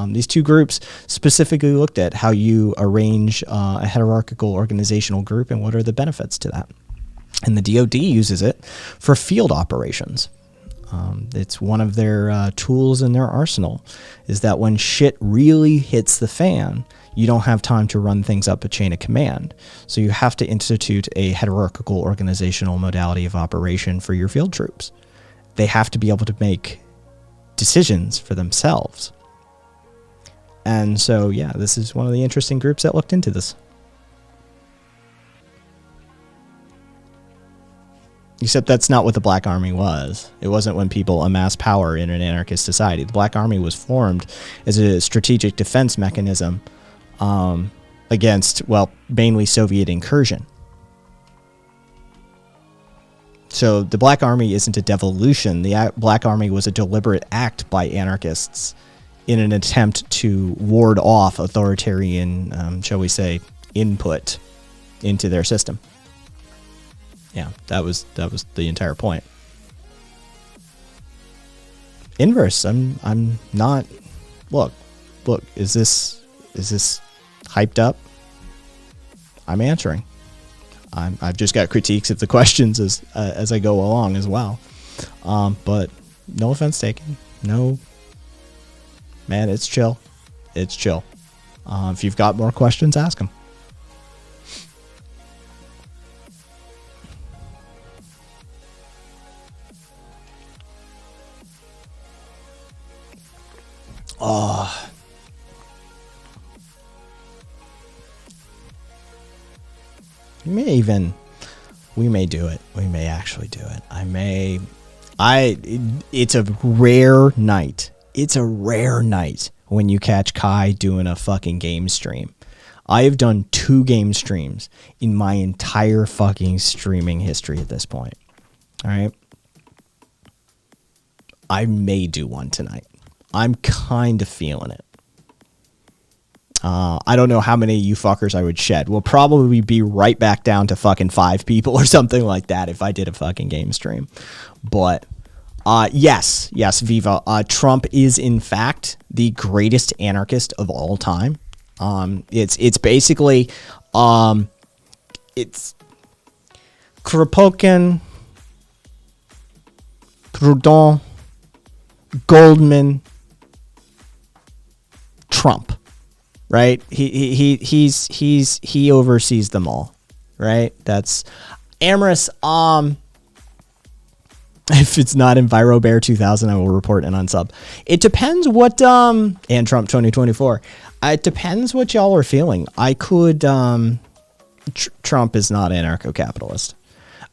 these two groups specifically looked at how you arrange a hierarchical organizational group and what are the benefits to that. And the DoD uses it for field operations. It's one of their tools in their arsenal, is that when shit really hits the fan, you don't have time to run things up a chain of command. So you have to institute a hierarchical organizational modality of operation for your field troops. They have to be able to make decisions for themselves. And so, yeah, this is one of the interesting groups that looked into this. Except that's not what the Black Army was. It wasn't when people amassed power in an anarchist society. The Black Army was formed as a strategic defense mechanism against, well, mainly Soviet incursion. So the Black Army isn't a devolution. The Black Army was a deliberate act by anarchists in an attempt to ward off authoritarian, shall we say, input into their system. Yeah, that was the entire point. Inverse. I'm not. Look. Is this hyped up? I'm answering. I've just got critiques of the questions as I go along as well. But no offense taken. No. Man, it's chill. It's chill. If you've got more questions, ask them. Oh. We may do it. We may actually do it. It's a rare night. It's a rare night when you catch Kai doing a fucking game stream. I have done 2 game streams in my entire fucking streaming history at this point. All right. I may do one tonight. I'm kind of feeling it. I don't know how many you fuckers I would shed. We'll probably be right back down to fucking 5 people or something like that if I did a fucking game stream. But yes, Viva. Trump is in fact the greatest anarchist of all time. It's basically it's Kropotkin, Proudhon, Goldman, Trump, right? He oversees them all, right? That's Amorous. If it's not EnviroBear 2000, I will report an unsub. It depends what and Trump 2024. It depends what y'all are feeling. I could Trump is not anarcho-capitalist.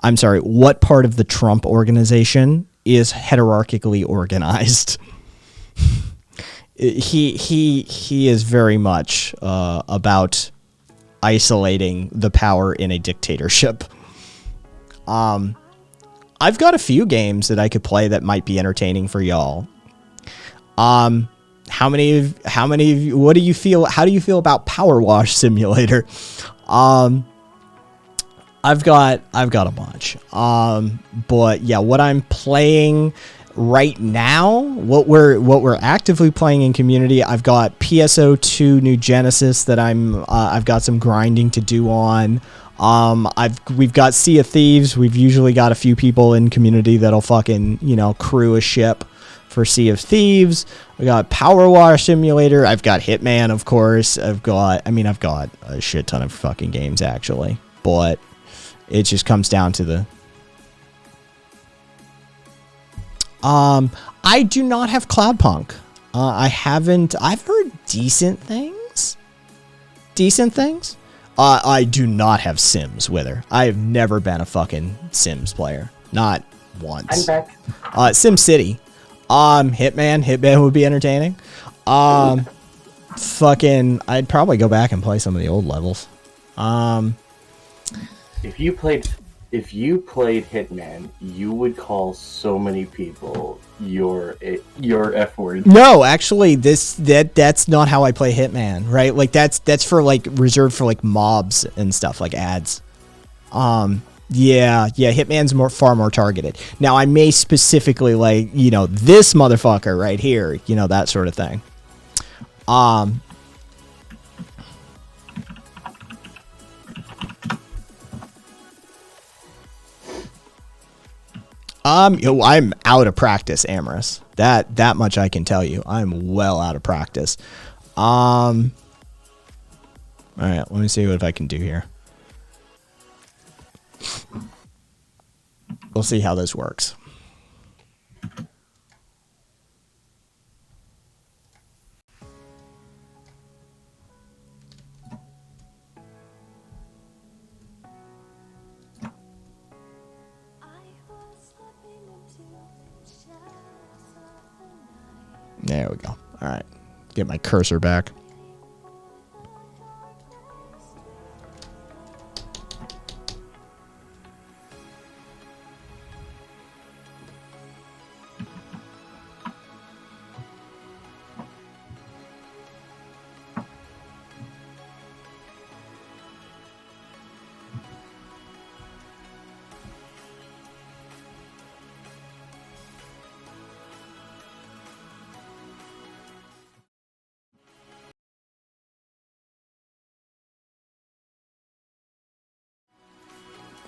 I'm sorry. What part of the Trump organization is hierarchically organized? He is very much about isolating the power in a dictatorship. I've got a few games that I could play that might be entertaining for y'all. How many of you, what do you feel? How do you feel about Power Wash Simulator? I've got a bunch. But yeah, what I'm playing right now, what we're actively playing in community, I've got PSO2 New Genesis that I've got some grinding to do on. We've got Sea of Thieves. We've usually got a few people in community that'll fucking, crew a ship for Sea of Thieves. I got Power Wash Simulator. I've got Hitman, of course. I've got a shit ton of fucking games actually, but it just comes down to the I do not have Cloudpunk. I've heard decent things. I do not have Sims with her. I have never been a fucking Sims player. Not once. I'm back. SimCity. Hitman would be entertaining. Fucking, I'd probably go back and play some of the old levels. If you played Hitman, you would call so many people your F word. No, actually, that's not how I play Hitman, right? Like that's for like reserved for like mobs and stuff, like ads. Yeah, Hitman's far more targeted. Now I may specifically like, this motherfucker right here, that sort of thing. I'm out of practice, Amorous. That much I can tell you. I'm well out of practice. All right, let me see what I can do here. We'll see how this works. There we go. All right. Get my cursor back.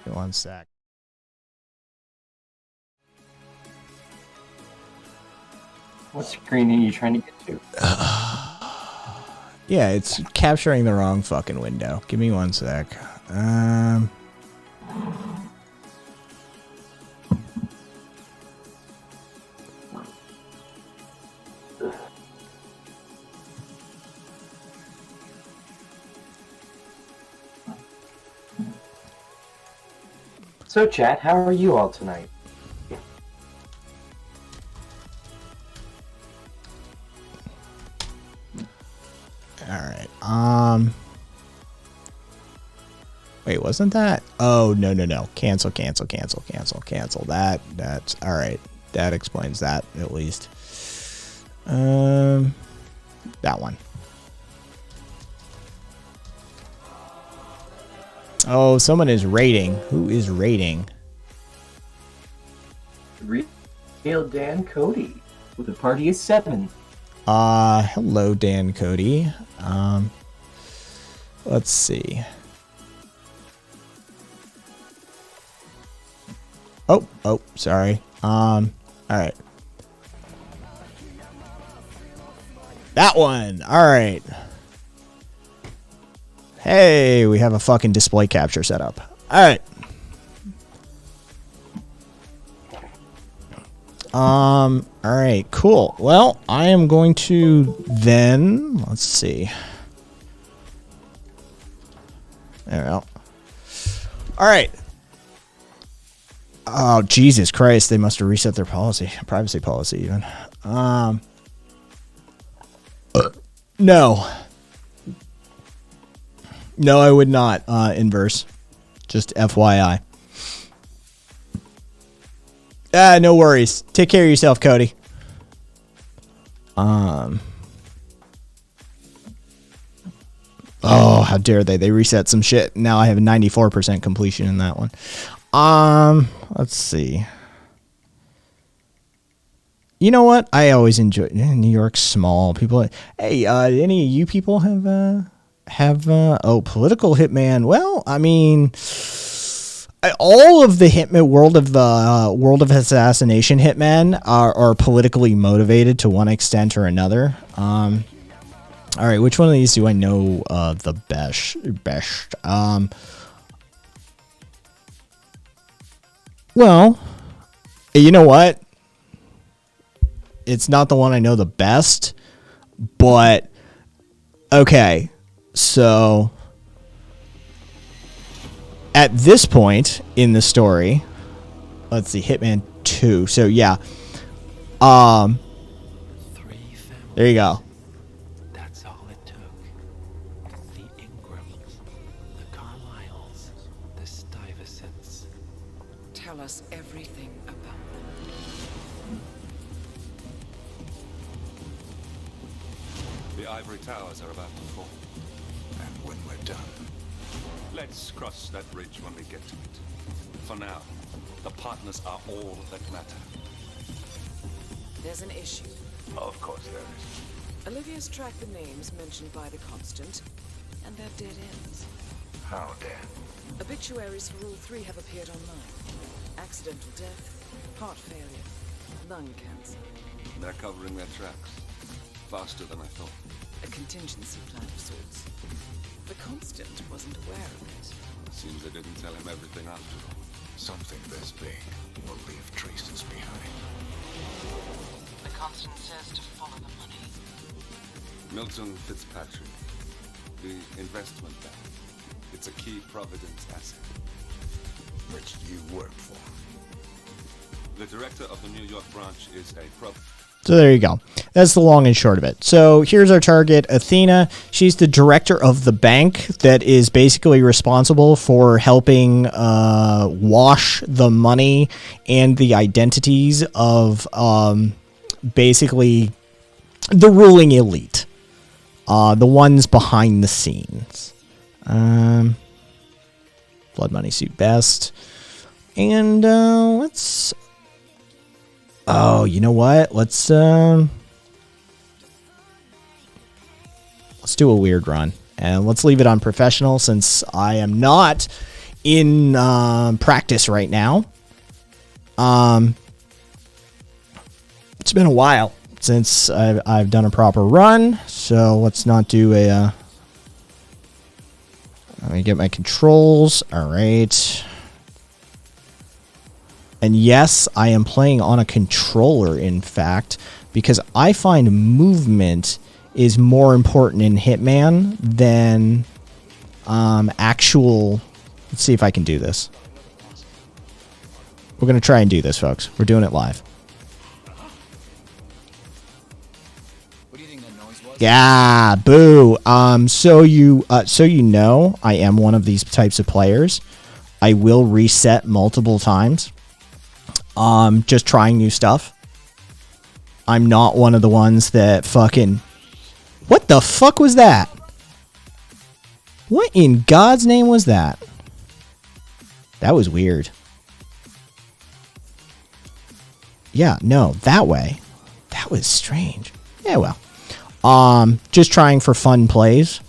One sec. What screen are you trying to get to? Yeah, it's capturing the wrong fucking window. Give me one sec. So, chat, how are you all tonight? Alright, wait, wasn't that? Oh, no. Cancel. That's, alright. That explains that, at least. That one. Oh, someone is raiding. Who is raiding? Real Dan Cody with a party of 7. Hello, Dan Cody. Let's see. Oh, sorry. All right. That one. All right. Hey, we have a fucking display capture set up. All right. All right, cool. Well, I am going to then, let's see. There we go. All right. Oh, Jesus Christ. They must have reset their privacy policy even. No. No, I would not inverse. Just FYI. No worries. Take care of yourself, Cody. Oh, how dare they? They reset some shit. Now I have 94% completion in that one. Let's see. You know what? I always enjoy New York's small. People. Hey, any of you people have political hitman? Well, I mean, all of the hitman world of assassination hitmen are politically motivated to one extent or another. All right, which one of these do I know the best? Well, you know what? It's not the one I know the best, but okay. So at this point in the story, let's see, Hitman 2. So yeah. There you go. That's all it took. The Ingrams, the Carlyles, the Stuyvesants. Tell us everything about them. The ivory towers are about to fall. And when we're done, let's cross that bridge when we get to it. For now, the partners are all that matter. There's an issue. Of course there is. Olivia's tracked the names mentioned by the Constant, and they're dead ends. How dead? Obituaries for all three have appeared online. Accidental death, heart failure, lung cancer. They're covering their tracks. Faster than I thought. A contingency plan of sorts. The Constant wasn't aware of it. Seems I didn't tell him everything after all. Something this big will leave traces behind. The Constant says to follow the money. Milton Fitzpatrick. The investment bank. It's a key Providence asset. Which you work for. The director of the New York branch is a So there you go. That's the long and short of it. So here's our target, Athena. She's the director of the bank that is basically responsible for helping wash the money and the identities of basically the ruling elite. The ones behind the scenes. Blood money suit best. And let's... Oh, you know what? Let's do a weird run. And let's leave it on professional since I am not in practice right now. It's been a while since I've done a proper run, so let's not do a... let me get my controls. All right. And yes, I am playing on a controller, in fact, because I find movement is more important in Hitman than actual... Let's see if I can do this. We're going to try and do this, folks. We're doing it live. Yeah, boo. So you know, I am one of these types of players. I will reset multiple times. Just trying new stuff. I'm not one of the ones that fucking... What the fuck was that? What in God's name was that? That was weird. Yeah, no, that way. That was strange. Yeah, well. Just trying for fun plays.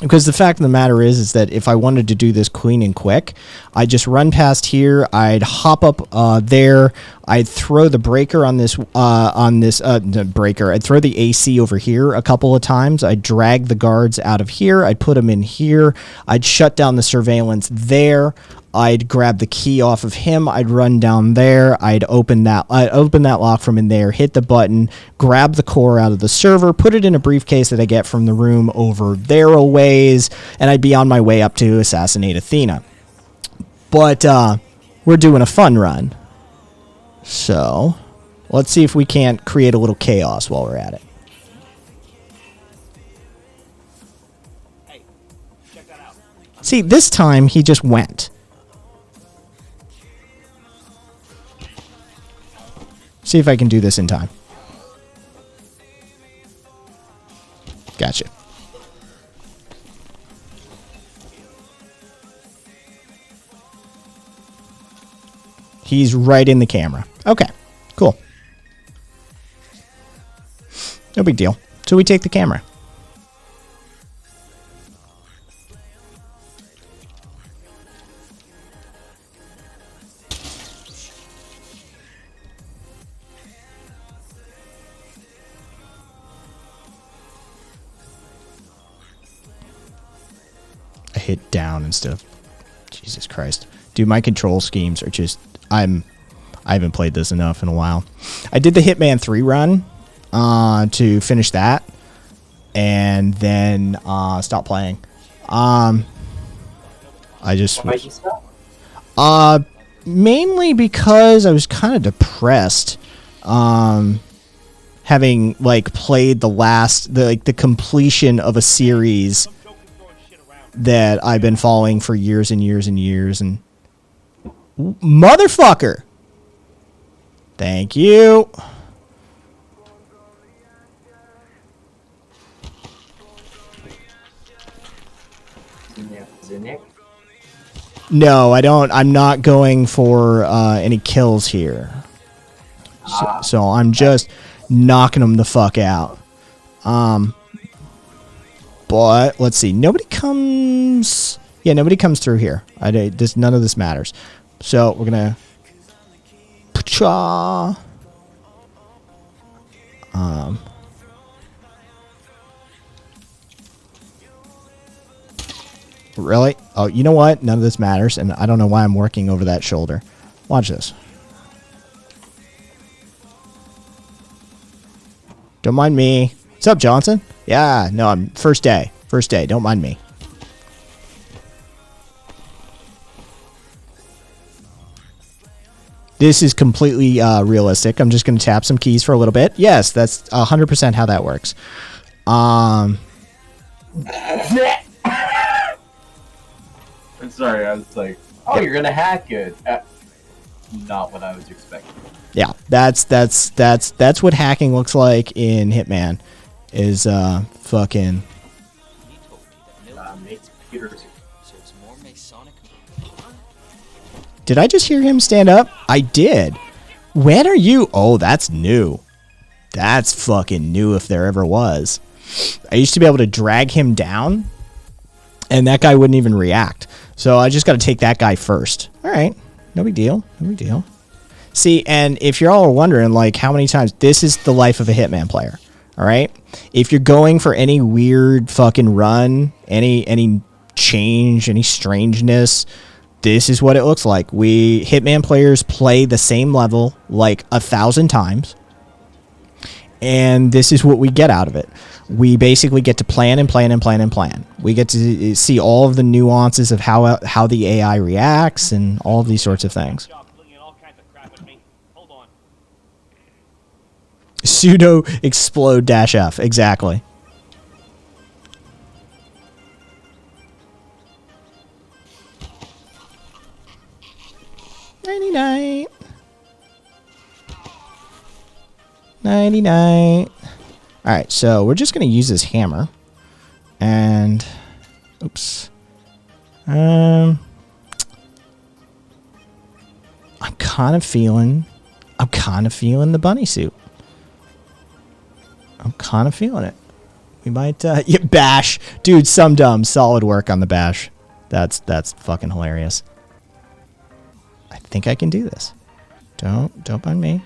Because the fact of the matter is that if I wanted to do this clean and quick, I'd just run past here. I'd hop up there. I'd throw the breaker on this breaker. I'd throw the AC over here a couple of times. I'd drag the guards out of here. I'd put them in here. I'd shut down the surveillance there. I'd grab the key off of him. I'd run down there. I'd open that lock from in there, hit the button, grab the core out of the server, put it in a briefcase that I get from the room over there a ways, and I'd be on my way up to assassinate Athena. But we're doing a fun run. So let's see if we can't create a little chaos while we're at it. See, this time he just went. See if I can do this in time. Gotcha. He's right in the camera. Okay, cool. No big deal. So we take the camera. I hit down instead of... Jesus Christ. Dude, my control schemes are just... I haven't played this enough in a while. I did the Hitman 3 run to finish that. And then stop playing. I just... Why'd you stop? Mainly because I was kind of depressed. Having, like, played the completion of a series that I've been following for years and years and years, and motherfucker. Thank you. No, I don't. I'm not going for any kills here. So I'm just knocking them the fuck out. But let's see. Nobody comes. Yeah, nobody comes through here. None of this matters. So we're gonna. Really? Oh, you know what? None of this matters, and I don't know why I'm working over that shoulder. Watch this. Don't mind me. What's up, Johnson? Yeah, no, I'm first day. First day. Don't mind me. This is completely realistic. I'm just going to tap some keys for a little bit. Yes, that's 100% how that works. I'm sorry, I was like, oh, you're gonna hack it. Not what I was expecting. Yeah, that's what hacking looks like in Hitman. Is fucking. Did I just hear him stand up? I did. When are you? Oh, that's new. That's fucking new if there ever was. I used to be able to drag him down, and that guy wouldn't even react. So I just got to take that guy first. All right. No big deal. No big deal. See, and if you're all wondering, like, how many times... This is the life of a Hitman player. All right? If you're going for any weird fucking run, any change, any strangeness... This is what it looks like. We Hitman players play the same level like 1,000 times. And this is what we get out of it. We basically get to plan and plan and plan and plan. We get to see all of the nuances of how the AI reacts and all of these sorts of things. Sudo explode -F. Exactly. Night. 99. Alright, so we're just going to use this hammer. And... Oops. I'm kind of feeling the bunny suit. I'm kind of feeling it. We might... yeah, bash. Dude, some dumb. Solid work on the bash. That's fucking hilarious. I think I can do this. Don't mind me.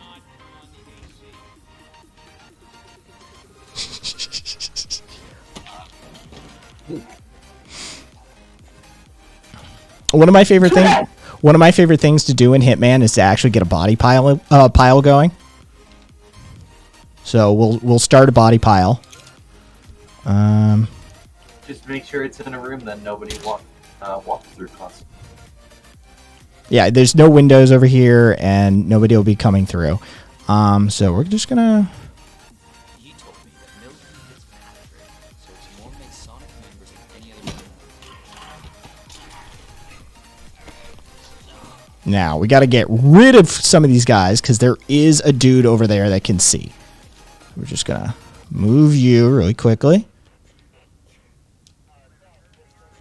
One of my favorite things to do in Hitman is to actually get a body pile going. So we'll start a body pile. Just make sure it's in a room that nobody walks through constantly. Yeah, there's no windows over here, and nobody will be coming through. So we're just gonna... Now, we got to get rid of some of these guys, because there is a dude over there that can see. We're just gonna move you really quickly.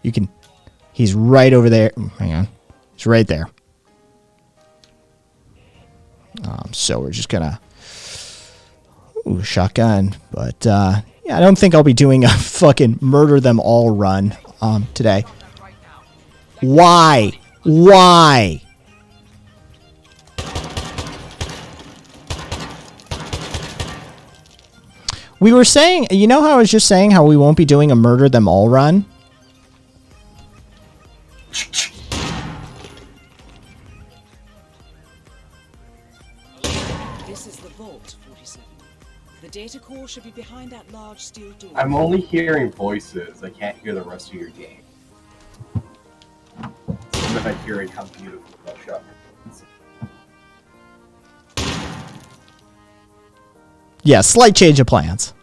You can... He's right over there. Hang on. He's right there. So we're just gonna shotgun. But yeah, I don't think I'll be doing a fucking murder them all run today. Why? Why? We were saying, you know how I was just saying how we won't be doing a murder them all run? This is the vault, 47. The data core should be behind that large steel door. I'm only hearing voices. I can't hear the rest of your game. Even if I hear it, how beautiful that shot. Yeah, slight change of plans.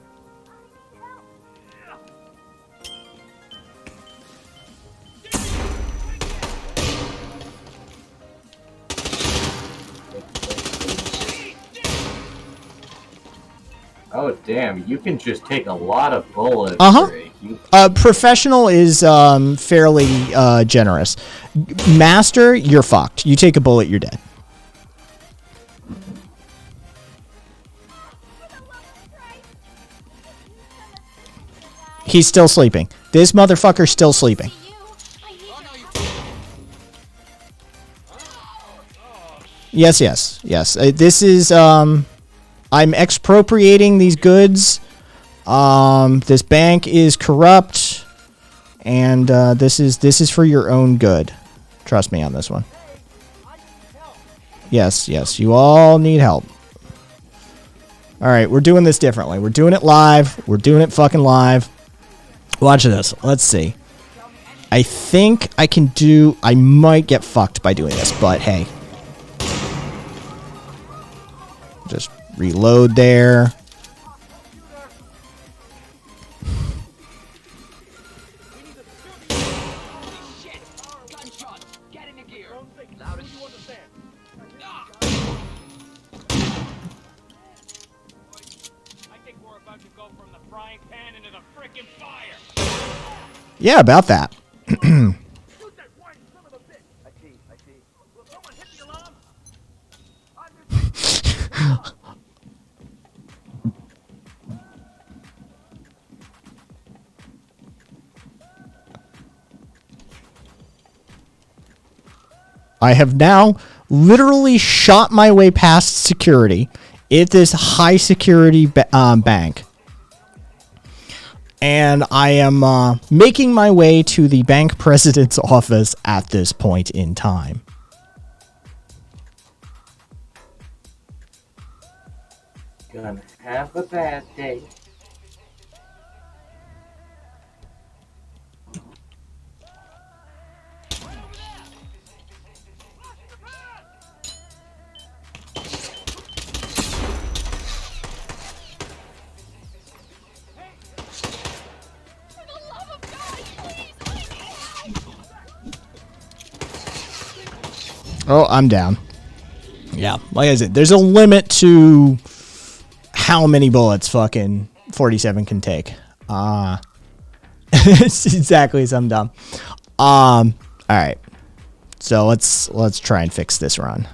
Oh damn! You can just take a lot of bullets. Professional is fairly generous. Master, you're fucked. You take a bullet, you're dead. He's still sleeping. This motherfucker's still sleeping. Yes, yes, yes. This is I'm expropriating these goods. This bank is corrupt, and this is for your own good. Trust me on this one. Yes, yes, you all need help. All right, we're doing this differently. We're doing it live. We're doing it fucking live. Watch this. Let's see. I think I can do... I might get fucked by doing this, but hey. Just reload there. Yeah, about that. I have now literally shot my way past security at this high security bank. And I am making my way to the bank president's office at this point in time. Gonna have a bad day. Oh, I'm down. Yeah, like I said, there's a limit to how many bullets fucking 47 can take. It's exactly as I'm dumb. All right. So let's try and fix this run.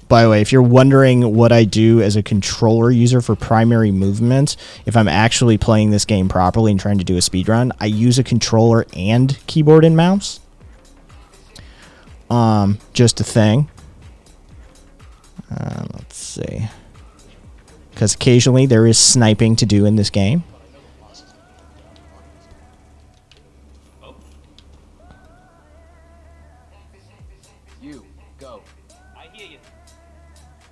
By the way, if you're wondering what I do as a controller user for primary movement, if I'm actually playing this game properly and trying to do a speedrun, I use a controller and keyboard and mouse. Just a thing. Let's see. Because occasionally there is sniping to do in this game. You go. I hear you.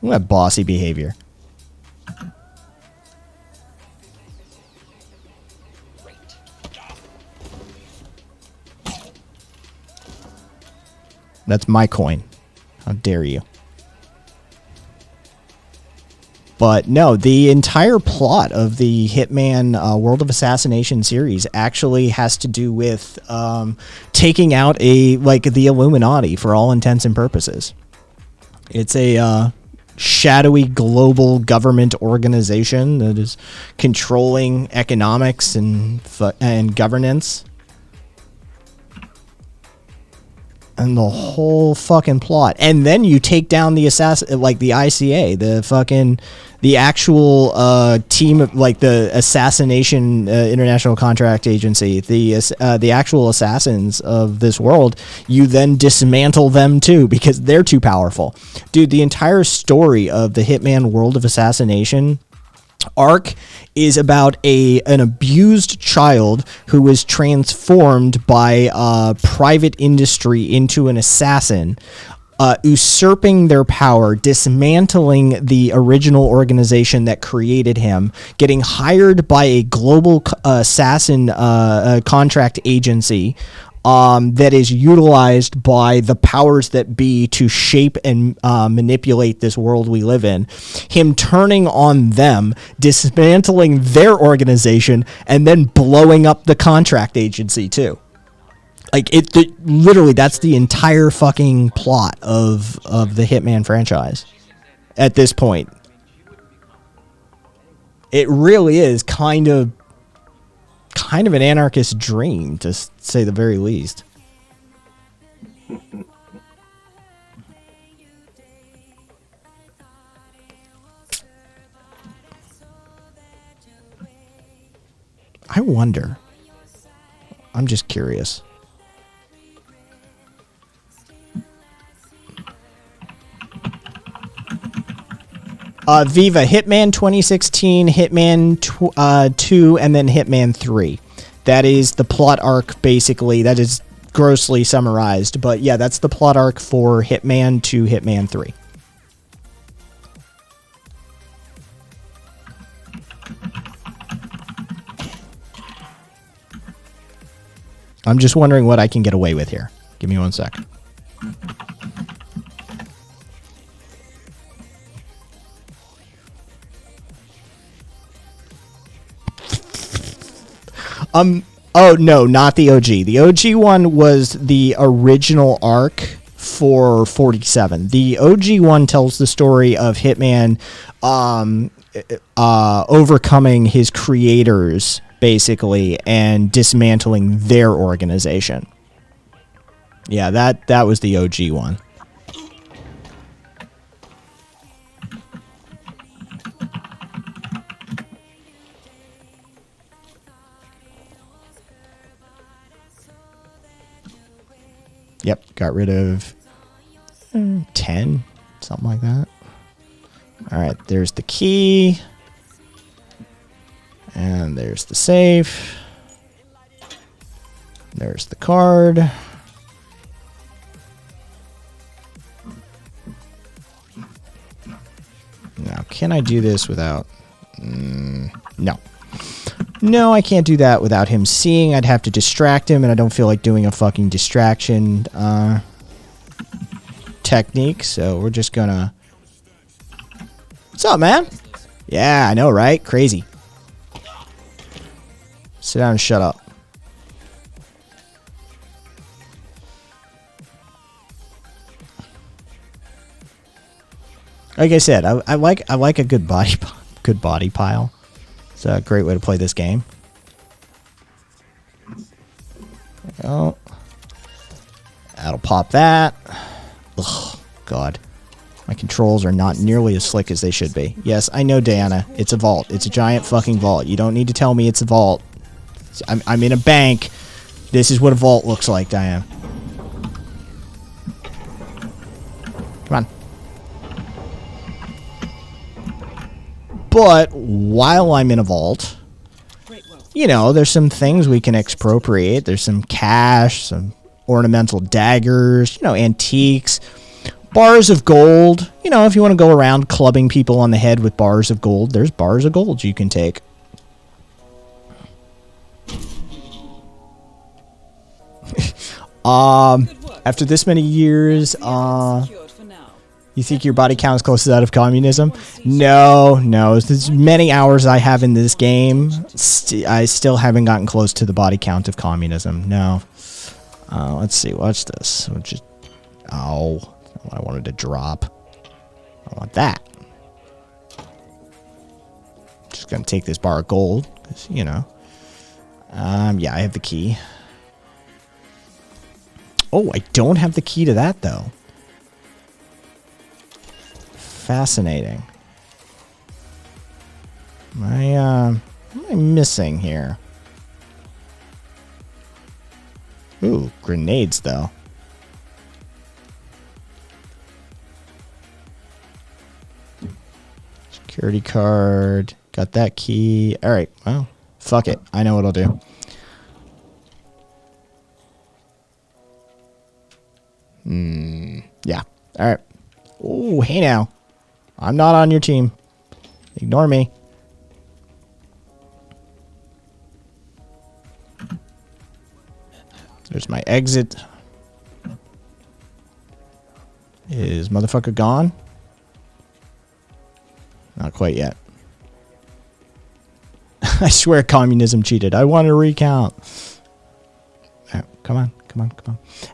What bossy behavior. That's my coin. How dare you? But no, the entire plot of the Hitman World of Assassination series actually has to do with taking out the Illuminati for all intents and purposes. It's a shadowy global government organization that is controlling economics and governance. And the whole fucking plot. And then you take down the assassin, like the ICA, the actual team of, like, the Assassination International Contract Agency, the actual assassins of this world. You then dismantle them too because they're too powerful. Dude, the entire story of the Hitman World of Assassination arc is about an abused child who was transformed by private industry into an assassin, usurping their power, dismantling the original organization that created him, getting hired by a global assassin contract agency that is utilized by the powers that be to shape and manipulate this world we live in. Him turning on them, dismantling their organization, and then blowing up the contract agency too. Like literally, that's the entire fucking plot of the Hitman franchise at this point. It really is kind of an anarchist dream, to say the very least. I wonder. I'm just curious. Viva, Hitman 2016, Hitman 2, and then Hitman 3. That is the plot arc, basically. That is grossly summarized. But yeah, that's the plot arc for Hitman 2, Hitman 3. I'm just wondering what I can get away with here. Give me 1 sec. Oh no, not the OG. The OG one was the original arc for 47. The OG one tells the story of Hitman overcoming his creators, basically, and dismantling their organization. Yeah, that was the OG one. Yep, got rid of 10, something like that. All right, there's the key. And there's the safe. There's the card. Now, can I do this without... no. No, I can't do that without him seeing. I'd have to distract him, and I don't feel like doing a fucking distraction technique, so we're just gonna... What's up, man? Yeah, I know, right? Crazy. Sit down and shut up. Like I said, I like a good body pile. It's a great way to play this game. Oh, that'll pop that. Ugh, God, my controls are not nearly as slick as they should be. Yes, I know, Diana. It's a vault. It's a giant fucking vault. You don't need to tell me it's a vault. I'm in a bank. This is what a vault looks like, Diana. Come on. But while I'm in a vault, you know, there's some things we can expropriate. There's some cash, some ornamental daggers, you know, antiques, bars of gold. You know, if you want to go around clubbing people on the head with bars of gold, there's bars of gold you can take. After this many years, you think your body count is close to that of communism? No. There's many hours I have in this game. I still haven't gotten close to the body count of communism. No. Let's see. Watch this. Oh, I wanted to drop. I want that. Just gonna take this bar of gold, 'cause, you know. Yeah, I have the key. Oh, I don't have the key to that, though. Fascinating. What am I missing here? Ooh, grenades, though. Security card. Got that key. All right, well, fuck it. I know what I'll do. Yeah. All right. Oh, hey now. I'm not on your team. Ignore me. There's my exit. Is motherfucker gone? Not quite yet. I swear communism cheated. I want to recount. Come on.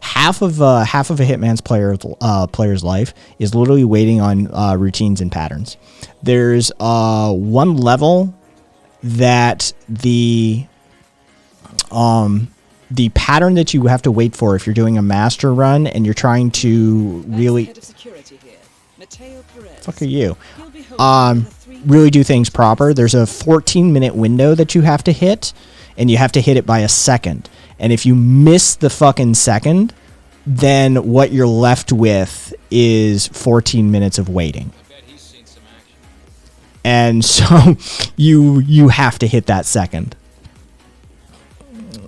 Half of a Hitman's player's life is literally waiting on routines and patterns. There's one level that the pattern that you have to wait for if you're doing a master run and you're trying to really fuck are you really do things proper. There's a 14-minute window that you have to hit, and you have to hit it by a second. And if you miss the fucking second, then what you're left with is 14 minutes of waiting. And so you have to hit that second.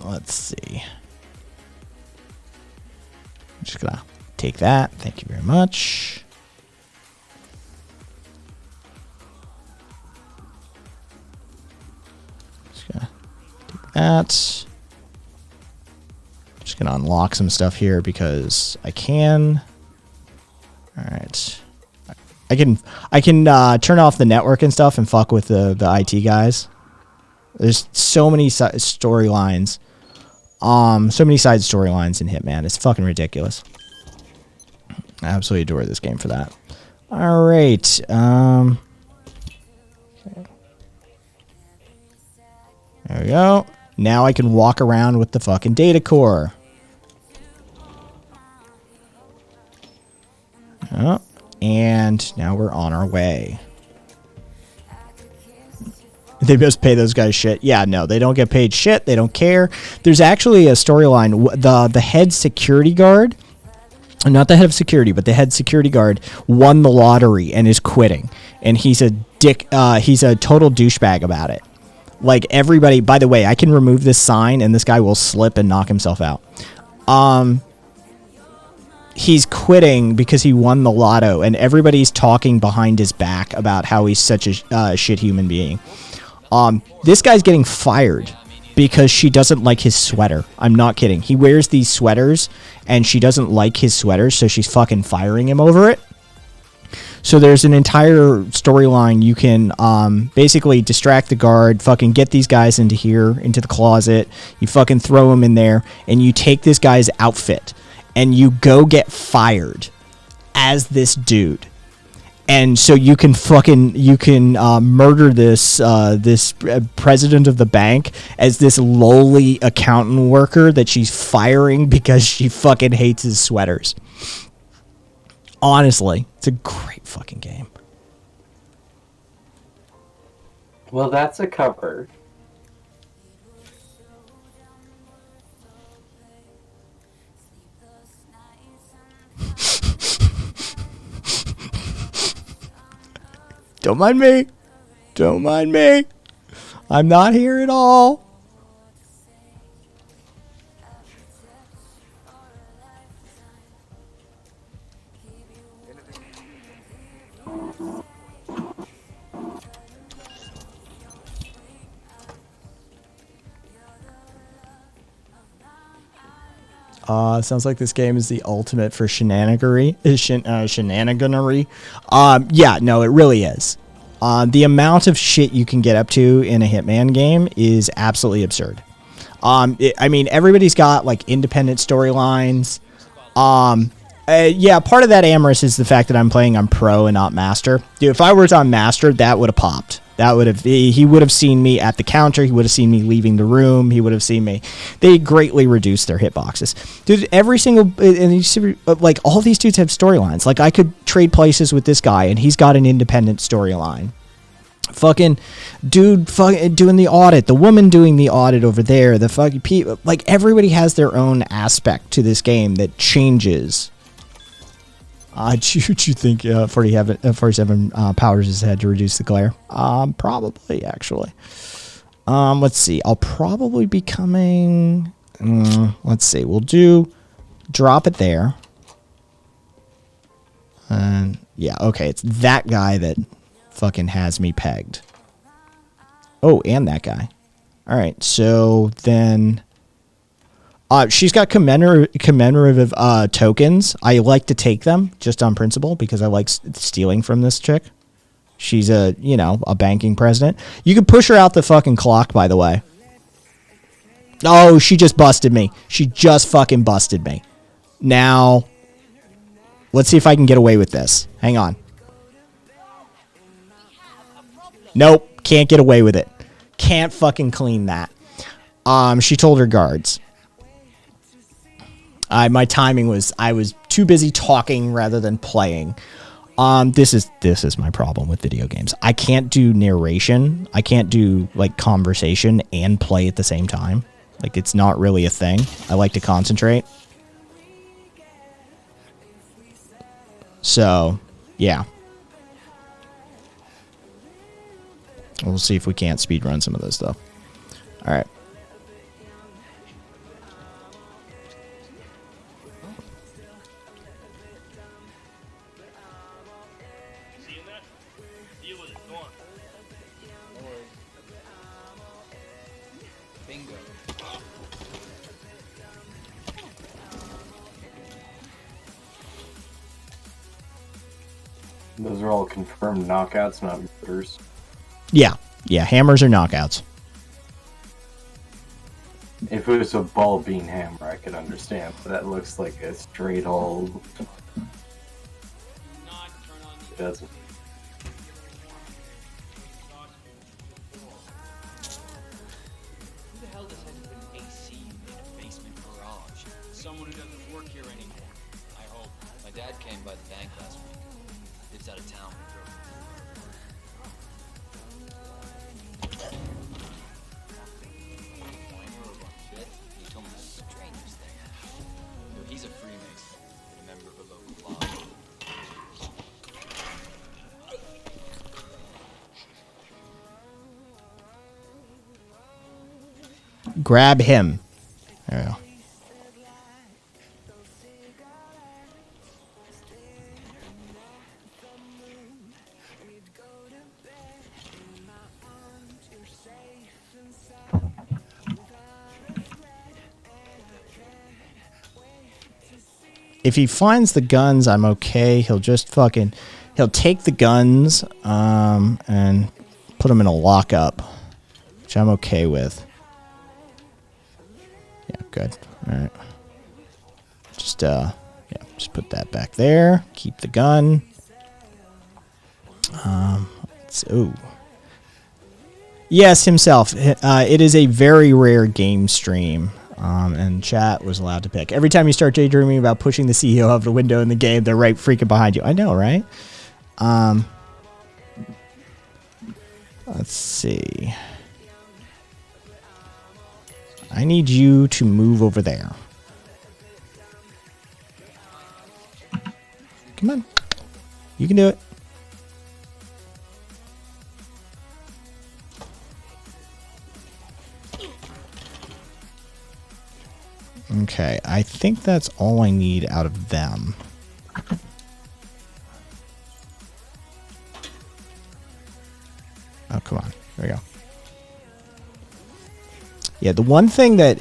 Let's see. I'm just gonna take that. Thank you very much. Just gonna take that. Just gonna unlock some stuff here because I can. All right, I can turn off the network and stuff and fuck with the IT guys. There's so many storylines, so many side storylines in Hitman. It's fucking ridiculous. I absolutely adore this game for that. All right, okay. There we go. Now I can walk around with the fucking data core. Oh, and now we're on our way. They must pay those guys shit. Yeah, no, they don't get paid shit. They don't care. There's actually a storyline. The head security guard, not the head of security, but the head security guard won the lottery and is quitting. And he's a dick. He's a total douchebag about it. Like everybody, by the way, I can remove this sign and this guy will slip and knock himself out. He's quitting because he won the lotto and everybody's talking behind his back about how he's such a shit human being. This guy's getting fired because she doesn't like his sweater. I'm not kidding. He wears these sweaters and she doesn't like his sweaters, so she's fucking firing him over it. So there's an entire storyline. You can basically distract the guard, fucking get these guys into here, into the closet. You fucking throw them in there, and you take this guy's outfit, and you go get fired as this dude. And so you can murder this president of the bank as this lowly accountant worker that she's firing because she fucking hates his sweaters. Honestly, it's a great fucking game. Well, that's a cover. Don't mind me. Don't mind me. I'm not here at all. Sounds like this game is the ultimate for shenaniganery. Yeah, no, it really is. The amount of shit you can get up to in a Hitman game is absolutely absurd. I mean, everybody's got like independent storylines. Yeah, part of that, Amorous, is the fact that I'm playing on Pro and not Master. Dude, if I was on Master, that would have popped. He would have seen me at the counter. He would have seen me leaving the room. He would have seen me. They greatly reduced their hitboxes. Dude, every single, like, all these dudes have storylines. Like, I could trade places with this guy, and he's got an independent storyline. Fucking dude doing the audit. The woman doing the audit over there. The fucking people. Like, everybody has their own aspect to this game that changes. Do you think 47 powers his head to reduce the glare? Probably, actually. Let's see. I'll probably be coming... let's see. We'll drop it there. And, yeah, okay. It's that guy that fucking has me pegged. Oh, and that guy. All right, so then... she's got commemorative tokens. I like to take them just on principle because I like stealing from this chick. She's a banking president. You can push her out the fucking clock, by the way. Oh, she just busted me. She just fucking busted me. Now, let's see if I can get away with this. Hang on. Nope, can't get away with it. Can't fucking clean that. She told her guards. My timing was, I was too busy talking rather than playing. This is my problem with video games. I can't do narration. I can't do like conversation and play at the same time. Like, it's not really a thing. I like to concentrate. So, yeah. We'll see if we can't speedrun some of this stuff. All right. Those are all confirmed knockouts, not murders. Yeah, hammers are knockouts. If it was a ball bean hammer, I could understand, but that looks like a straight all. It doesn't. Who the hell does have to put an AC in a basement garage? Someone who doesn't work here anymore. I hope. My dad came by the bank last week. Lives out of town. He told me the strangest thing. He's a Freemason and a member of a local lodge. Grab him. There we go. If he finds the guns, I'm okay. He'll just he'll take the guns and put them in a lockup, which I'm okay with. Yeah, good. All right. Just put that back there. Keep the gun. Yes, himself. It is a very rare game stream. And chat was allowed to pick. Every time you start daydreaming about pushing the CEO out of the window in the game, they're right freaking behind you. I know, right? Let's see. I need you to move over there. Come on. You can do it. Okay, I think that's all I need out of them. Oh, come on. There we go. Yeah, the one thing that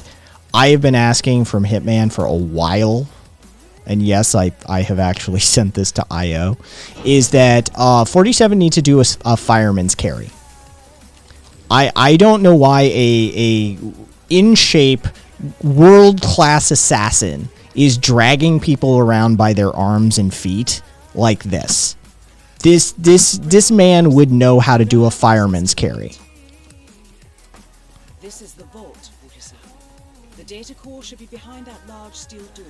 I have been asking from Hitman for a while, and yes, I have actually sent this to IO, is that 47 needs to do a fireman's carry. I don't know why a in-shape world-class assassin is dragging people around by their arms and feet like this. This man would know how to do a fireman's carry. This is the vault, 47. The data core should be behind that large steel door.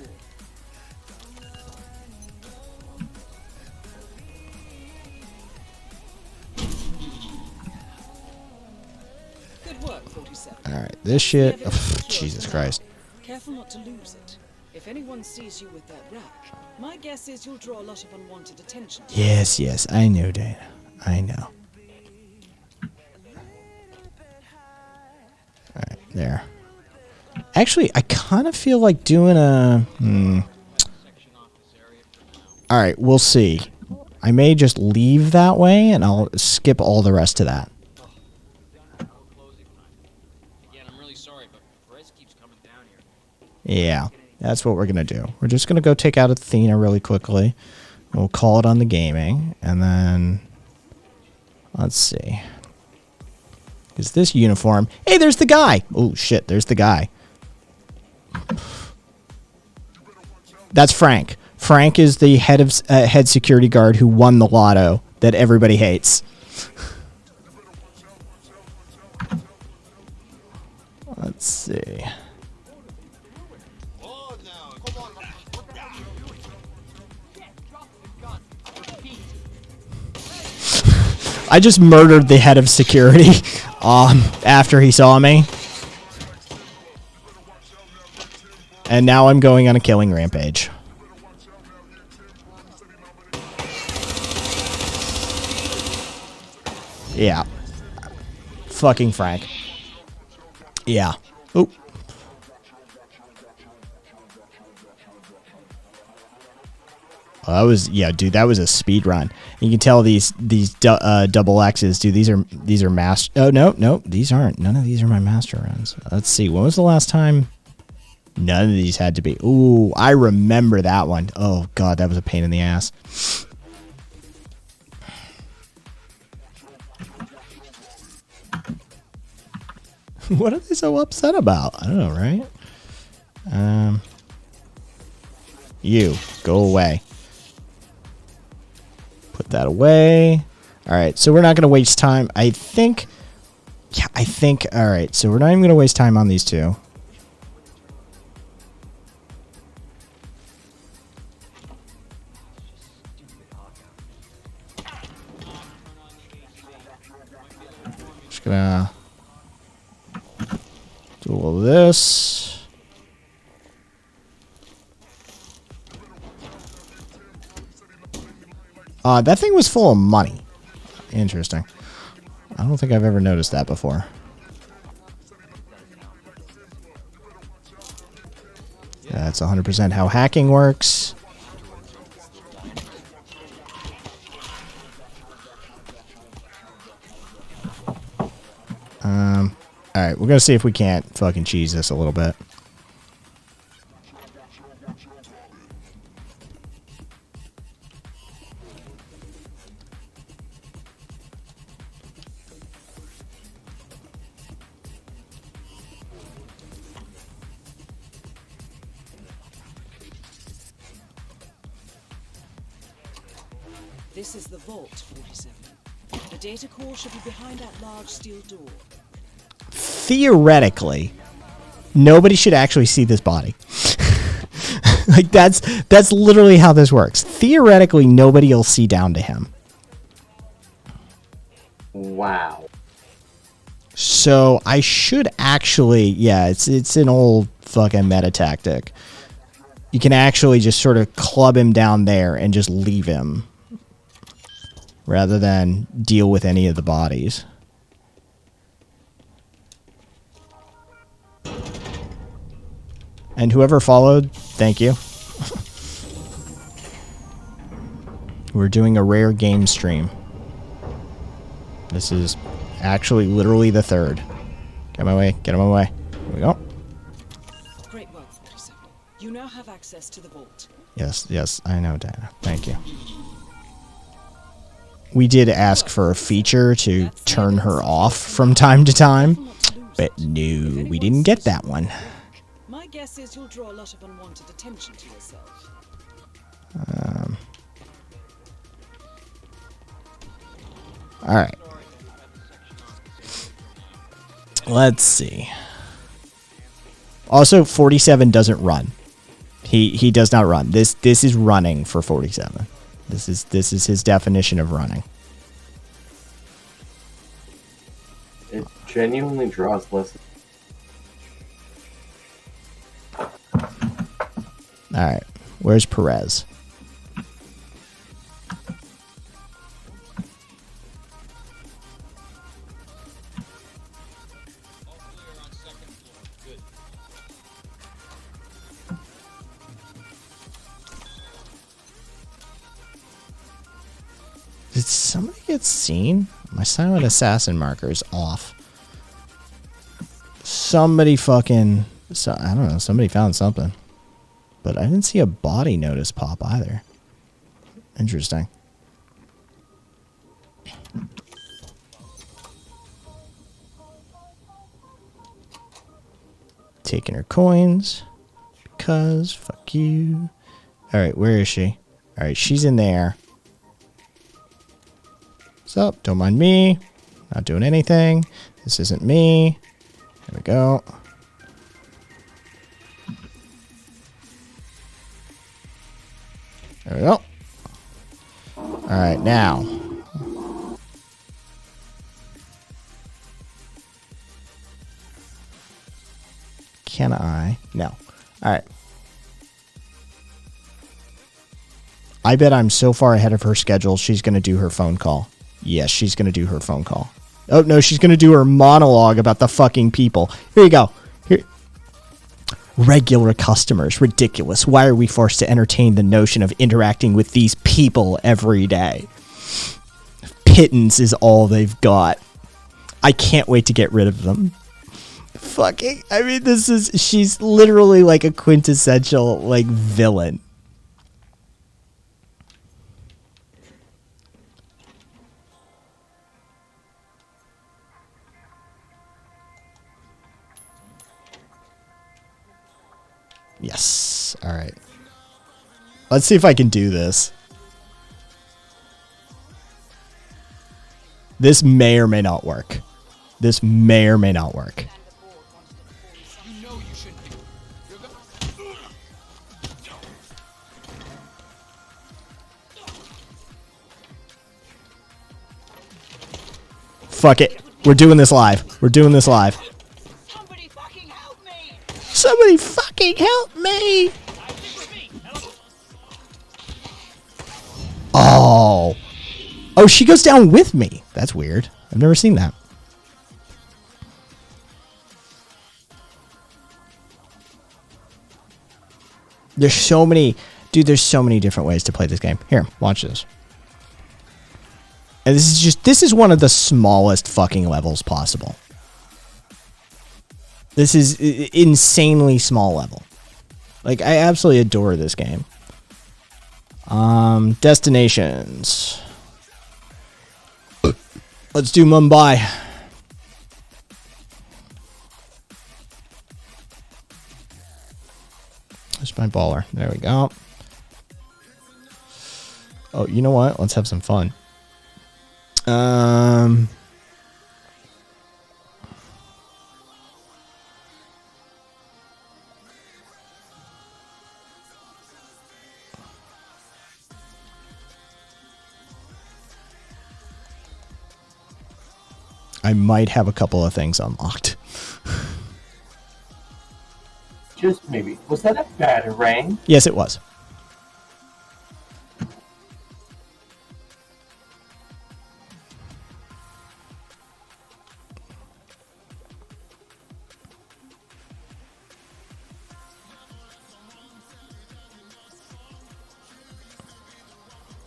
Good work, 47. All right, this shit. Oh, Jesus Christ. Careful not to lose it. If anyone sees you with that rack, my guess is you'll draw a lot of unwanted attention. Yes, I know, Dana. I know. All right, there. Actually, I kind of feel like doing a... All right, we'll see. I may just leave that way, and I'll skip all the rest of that. Yeah, that's what we're going to do. We're just going to go take out Athena really quickly. We'll call it on the gaming, and then... Let's see. Is this uniform? Hey, there's the guy! Oh, shit, there's the guy. That's Frank. Frank is the head security guard who won the lotto that everybody hates. Let's see. I just murdered the head of security after he saw me. And now I'm going on a killing rampage. Yeah. Fucking Frank. Yeah. Oh. That was, yeah, dude, that was a speed run. You can tell these double X's, dude. These are master. Oh no, these aren't. None of these are my master runs. Let's see. When was the last time? None of these had to be. Ooh, I remember that one. Oh god, that was a pain in the ass. What are they so upset about? I don't know, right? You go away. Put that away. All right, so we're not going to waste time. I think. All right, so we're not even going to waste time on these two. Just gonna do all this. That thing was full of money. Interesting. I don't think I've ever noticed that before. That's 100% how hacking works. Alright, we're gonna see if we can't fucking cheese this a little bit. This is the vault, 47. The data core should be behind that large steel door. Theoretically, nobody should actually see this body. Like that's literally how this works. Theoretically, nobody will see down to him. Wow. So I should actually, yeah, it's an old fucking meta tactic. You can actually just sort of club him down there and just leave him, rather than deal with any of the bodies. And whoever followed, thank you. We're doing a rare game stream. This is actually literally the third. Get my way, get him away. Here we go. Great work, 47. You now have access to the vault. Yes, I know, Dana. Thank you. We did ask for a feature to turn her off from time to time, but no, we didn't get that one. My guess is you'll draw a lot of unwanted attention to yourself. All right. Let's see. Also, 47 doesn't run. He does not run. This is running for 47. This is his definition of running. It genuinely draws less. All right. Where's Perez? Did somebody get seen? My silent assassin marker is off. Somebody fucking... I don't know. Somebody found something. But I didn't see a body notice pop either. Interesting. Taking her coins. Because, fuck you. Alright, where is she? Alright, she's in there. What's up? Don't mind me. Not doing anything. This isn't me. There we go. There we go. Alright, now. Can I? No. Alright. I bet I'm so far ahead of her schedule, she's going to do her phone call. Yes, she's going to do her phone call. Oh, no, she's going to do her monologue about the fucking people. Here you go. Here. Regular customers. Ridiculous. Why are we forced to entertain the notion of interacting with these people every day? Pittance is all they've got. I can't wait to get rid of them. Fucking, I mean, she's literally like a quintessential, like, villain. Yes. All right. Let's see if I can do this. This may or may not work. This may or may not work. Fuck it. We're doing this live. We're doing this live. Somebody fucking help me! Oh. Oh, she goes down with me. That's weird. I've never seen that. There's so many... Dude, there's so many different ways to play this game. Here, watch this. And this is one of the smallest fucking levels possible. This is insanely small level. Like, I absolutely adore this game. Destinations. Let's do Mumbai. There's my baller. There we go. Oh, you know what? Let's have some fun. I might have a couple of things unlocked. Just maybe. Was that a batarang? Yes, it was.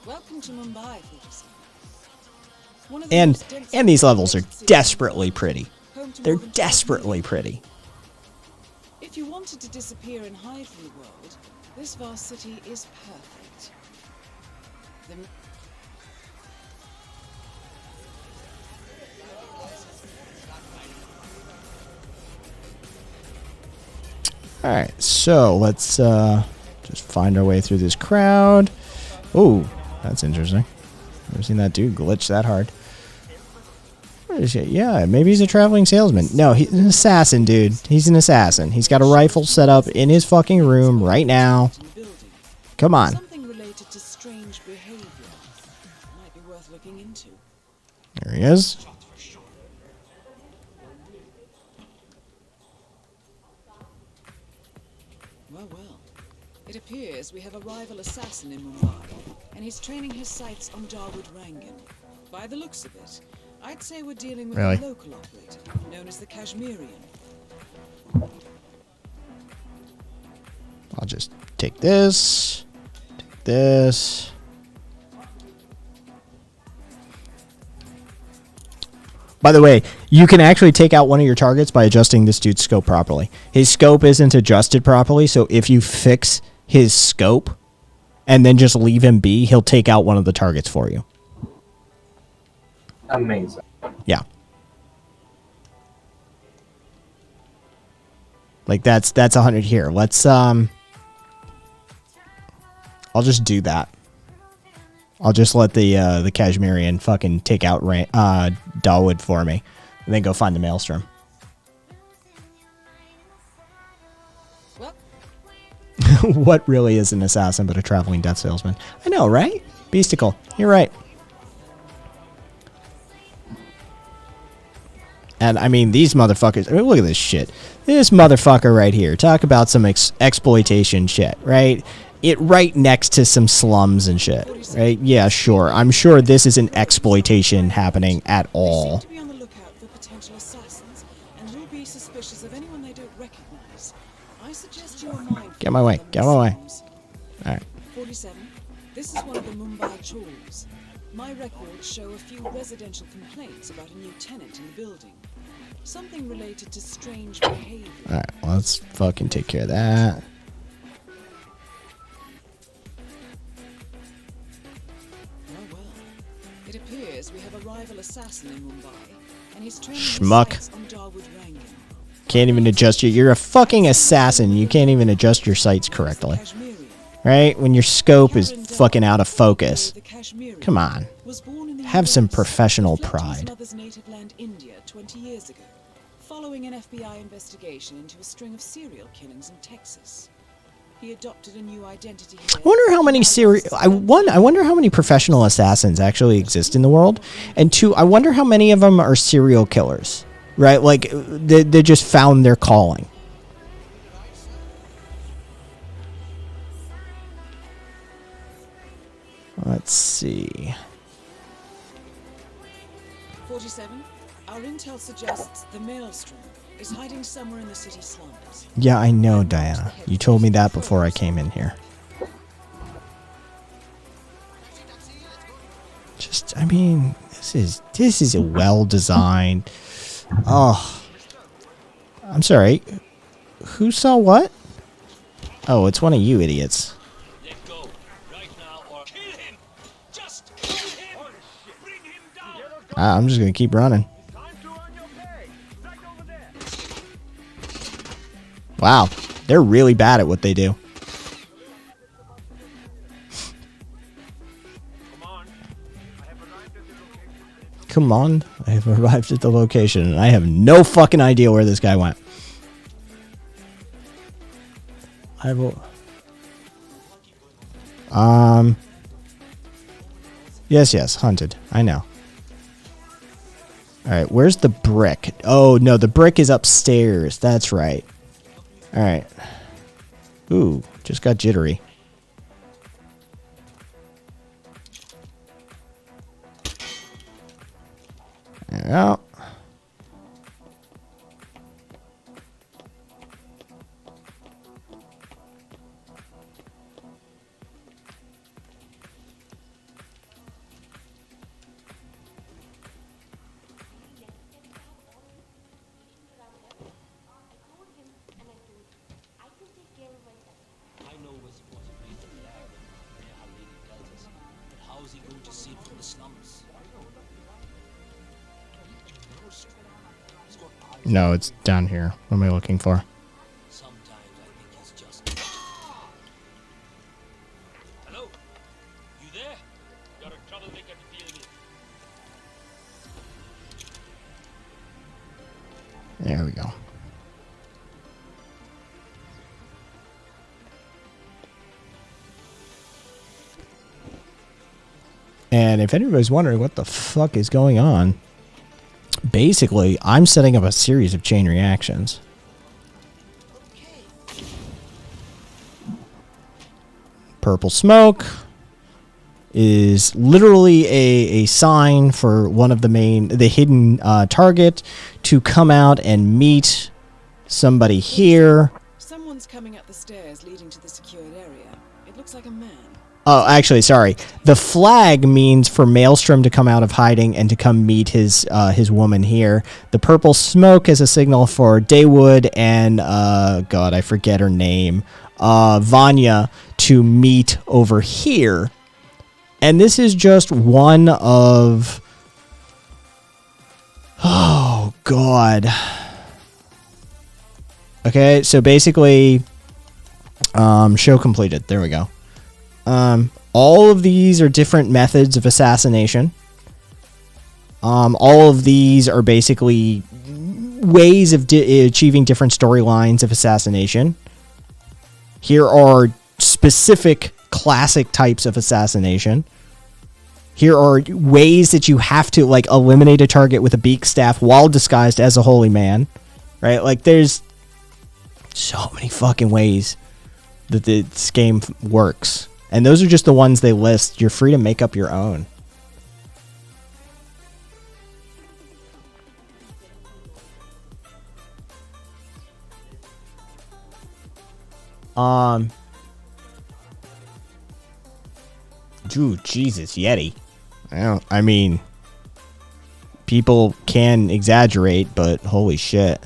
Welcome to Mumbai, And these levels are desperately pretty. They're desperately pretty. If you wanted to disappear and hide from the world, this vast city is perfect. Alright, so let's just find our way through this crowd. Oh, that's interesting. Never seen that dude glitch that hard. Yeah, maybe he's a traveling salesman. No, he's an assassin, dude. He's an assassin. He's got a rifle set up in his fucking room right now. Come on. Something related to strange behavior. Might be worth looking into. There he is. Well. It appears we have a rival assassin in Mumbai, and he's training his sights on Dawood Rangan. By the looks of it, I'd say we're dealing with Really? a local operator, known as the Kashmirian. I'll just take this. Take this. By the way, you can actually take out one of your targets by adjusting this dude's scope properly. His scope isn't adjusted properly, so if you fix his scope and then just leave him be, he'll take out one of the targets for you. Amazing. Yeah. Like that's 100 here. Let's I'll just do that. I'll just let the Kashmirian fucking take out Dawood for me, and then go find the Maelstrom. What really is an assassin but a traveling death salesman? I know, right? Beasticle, you're right. And I mean, these motherfuckers. I mean, look at this shit. This motherfucker right here. Talk about some exploitation shit, right? It right next to some slums and shit, right? Yeah, sure. I'm sure this isn't exploitation happening at all. Be on the lookout for potential assassins, and will be suspicious of anyone they don't recognize. I suggest you are mindful. Get my way. Get my way. All right. 47. This is one of the Mumbai chores. My records show a few residential complaints about a new tenant in the building. Something related to strange behavior. All right. Well, let's fucking take care of that. It appears we have a rival assassin in Mumbai, and he's training Schmuck. his sights on Dawood Rangan. Can't even adjust you. You're a fucking assassin. You can't even adjust your sights correctly. Right? When your scope is fucking out of focus. Come on. Have some professional pride. Mother's native land, India, 20 years ago, following an FBI investigation into a string of serial killings in Texas. He adopted a new identity here. I wonder how many I wonder how many professional assassins actually exist in the world. And two, I wonder how many of them are serial killers. Right? Like they just found their calling. Let's see. 47. Our intel suggests the Maelstrom is hiding somewhere in the city slums. Yeah, I know, Diana. You told me that before I came in here. Just, I mean, this is a well-designed. Oh, I'm sorry. Who saw what? Oh, it's one of you idiots. I'm just gonna keep running. Wow, they're really bad at what they do. Come on, I have arrived at the location, and I have no fucking idea where this guy went. I will. Yes, hunted. I know. All right, where's the brick? Oh no, the brick is upstairs. That's right. All right. Ooh, just got jittery. Yeah. No, it's down here. What am I looking for? Hello? You there? You're a troublemaker to deal with. There we go. And if anybody's wondering what the fuck is going on, basically, I'm setting up a series of chain reactions. Purple smoke is literally a sign for one of the hidden target to come out and meet somebody here. Someone's coming up the stairs leading to the secured area. It looks like a man. Oh, actually, sorry. The flag means for Maelstrom to come out of hiding and to come meet his woman here. The purple smoke is a signal for Daywood and God, I forget her name, Vanya, to meet over here. And this is just one of... Oh, God. Okay, so basically, show completed. There we go. All of these are different methods of assassination. All of these are basically ways of achieving different storylines of assassination. Here are specific classic types of assassination. Here are ways that you have to like eliminate a target with a beak staff while disguised as a holy man. Right? Like there's so many fucking ways that this game works. And those are just the ones they list. You're free to make up your own. Dude, Jesus, Yeti. I mean, people can exaggerate, but holy shit.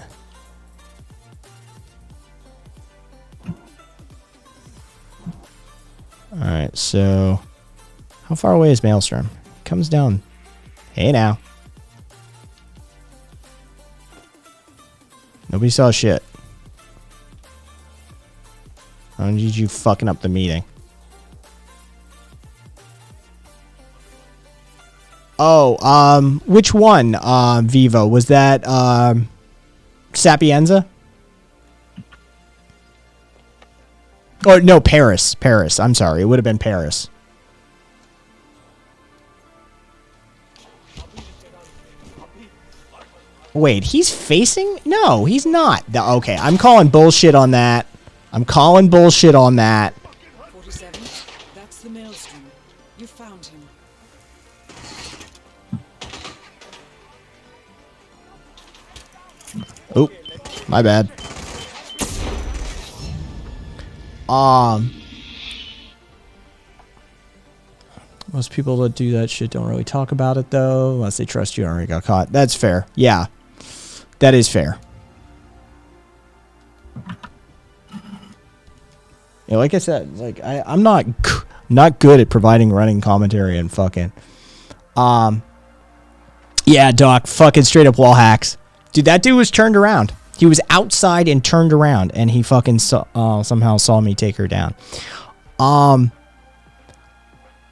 Alright, so how far away is Maelstrom? Comes down. Hey now. Nobody saw shit. I don't need you fucking up the meeting. Oh, which one, Vivo? Was that, Sapienza? Oh, no, Paris. Paris. I'm sorry. It would have been Paris. Wait, he's facing? No, he's not. Okay, I'm calling bullshit on that. I'm calling bullshit on that. 47. That's the Maelstrom. You found him. Oh, my bad. Most people that do that shit don't really talk about it, though, unless they trust you and already got caught. That's fair. Yeah, that is fair. Yeah, like I said, like I'm not good at providing running commentary and fucking. Yeah, Doc, fucking straight up wall hacks, dude. That dude was turned around. He was outside and turned around, and he fucking somehow saw me take her down. I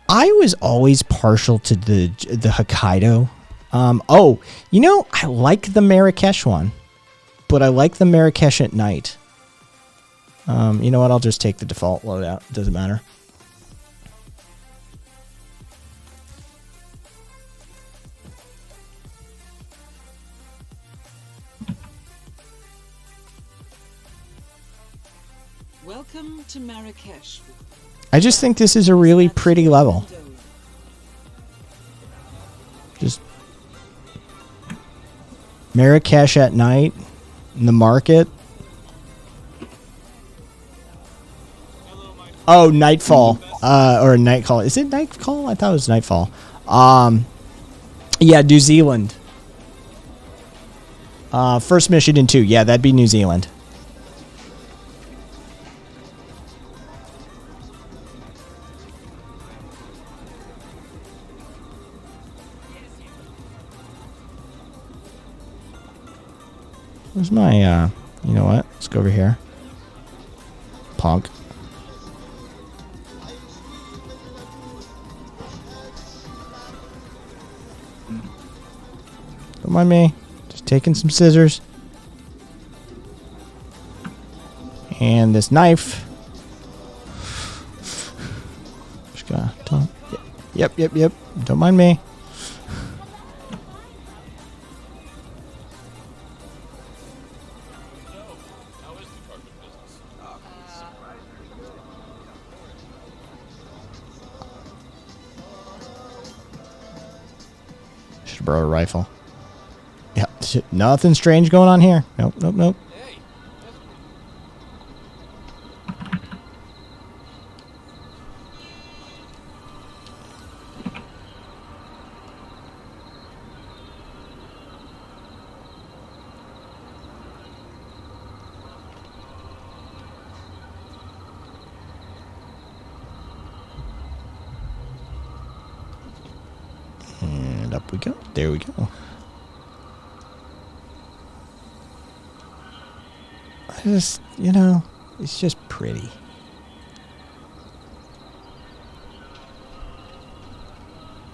was always partial to the Hokkaido. Oh, you know, I like the Marrakesh one, but I like the Marrakesh at night. You know what? I'll just take the default loadout. It doesn't matter. Welcome to Marrakesh. I just think this is a really pretty level. Just Marrakesh at night in the market. Oh, Nightfall. Or Nightcall. Is it Nightcall? I thought it was Nightfall. Yeah, New Zealand. First mission in 2. Yeah, that'd be New Zealand. Where's my, you know what? Let's go over here. Punk. Don't mind me. Just taking some scissors. hand this knife. Just gonna yep. Don't mind me. Should borrow a rifle. Yeah, nothing strange going on here. Nope. And up we go. There we go. I just, it's just pretty.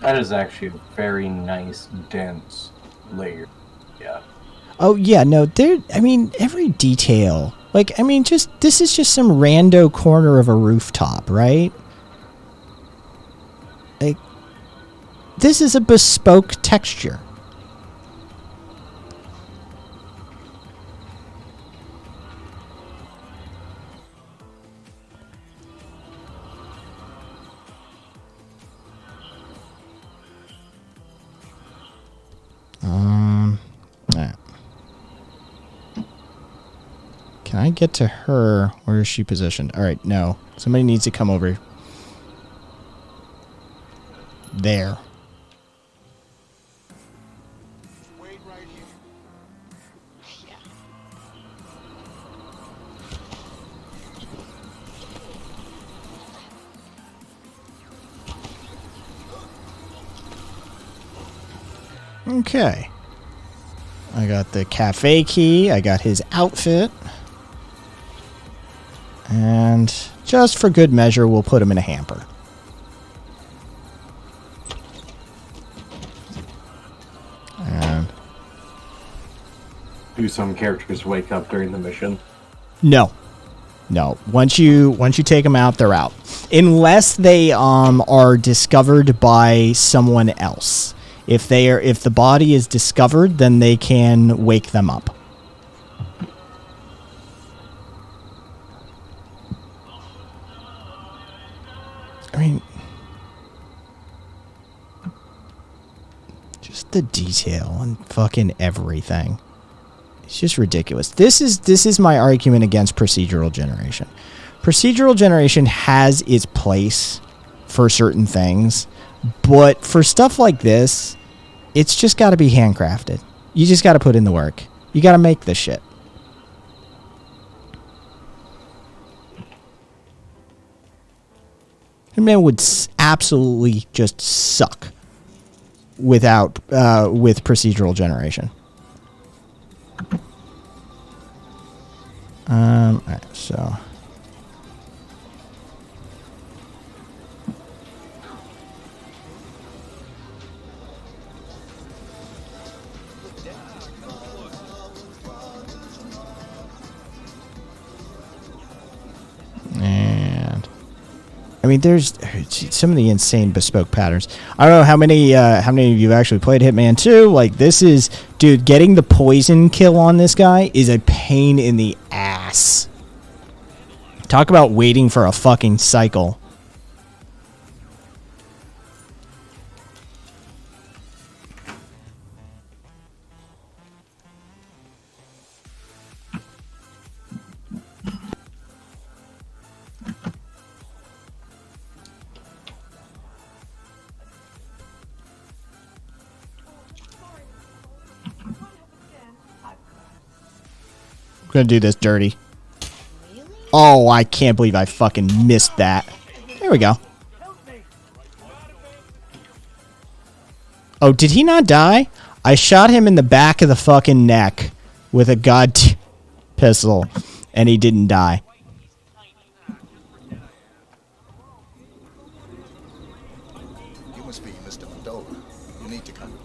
That is actually a very nice, dense layer. Yeah. Oh, yeah, no, every detail. This is just some rando corner of a rooftop, right? Like, this is a bespoke texture. Alright. Can I get to her? Where is she positioned? Alright, no. Somebody needs to come over. There. Okay. I got the cafe key. I got his outfit. And just for good measure, we'll put him in a hamper. And do some characters wake up during the mission? No. Once you take them out, they're out. Unless they are discovered by someone else. If the body is discovered, then they can wake them up. Just the detail on fucking everything. It's just ridiculous. This is my argument against procedural generation. Procedural generation has its place for certain things, but for stuff like this, it's just got to be handcrafted. You just got to put in the work. You got to make this shit. Hitman would absolutely just suck with procedural generation. Alright, so and there's some of the insane bespoke patterns. I don't know how many of you have actually played Hitman 2. Like, this is, dude, getting the poison kill on this guy is a pain in the ass. Talk about waiting for a fucking cycle. Gonna do this dirty. Oh, I can't believe I fucking missed that. There we go. Oh, did he not die? I shot him in the back of the fucking neck with a pistol, and he didn't die. You must be Mr. Mendola. You need to come.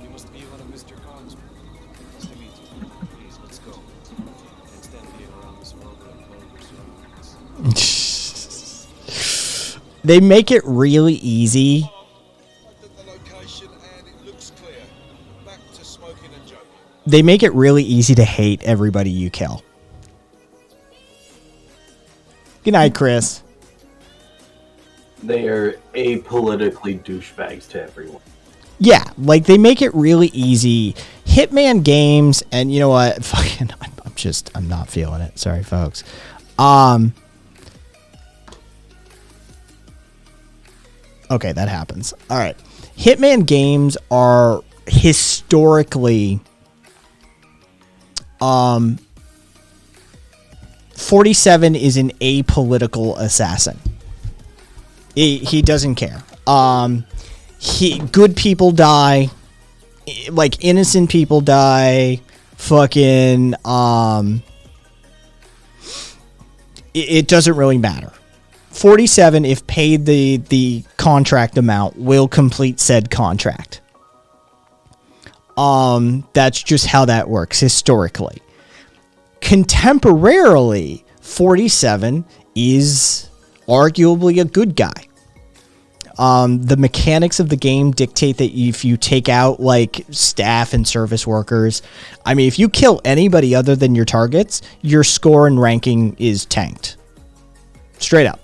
You must be one of Mr. Khan's men. Nice to meet you. Please, let's go. Can't stand being around this vulgar and vulgar. They make it really easy. They make it really easy to hate everybody you kill. Good night, Chris. They are apolitically douchebags to everyone. Yeah, like they make it really easy. Hitman games, and you know what? Fucking, I'm not feeling it. Sorry, folks. Okay, that happens. All right. Hitman games are historically 47 is an apolitical assassin. He doesn't care. Good people die, like innocent people die. Fucking it doesn't really matter. 47, if paid the contract amount, will complete said contract. That's just how that works historically. Contemporarily, 47 is arguably a good guy. The mechanics of the game dictate that if you take out like staff and service workers, I mean, if you kill anybody other than your targets, your score and ranking is tanked. Straight up.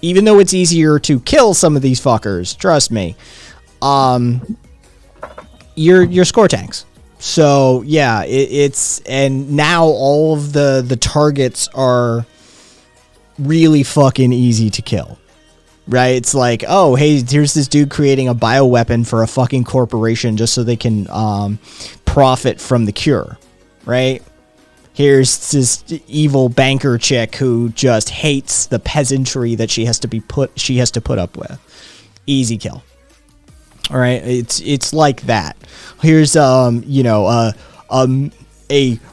Even though it's easier to kill some of these fuckers, trust me, your score tanks. So yeah, it's and now all of the targets are really fucking easy to kill. Right? It's like, oh, hey, here's this dude creating a bioweapon for a fucking corporation just so they can profit from the cure. Right? Here's this evil banker chick who just hates the peasantry that she has to put up with. Easy kill. All right, it's like that. Here's a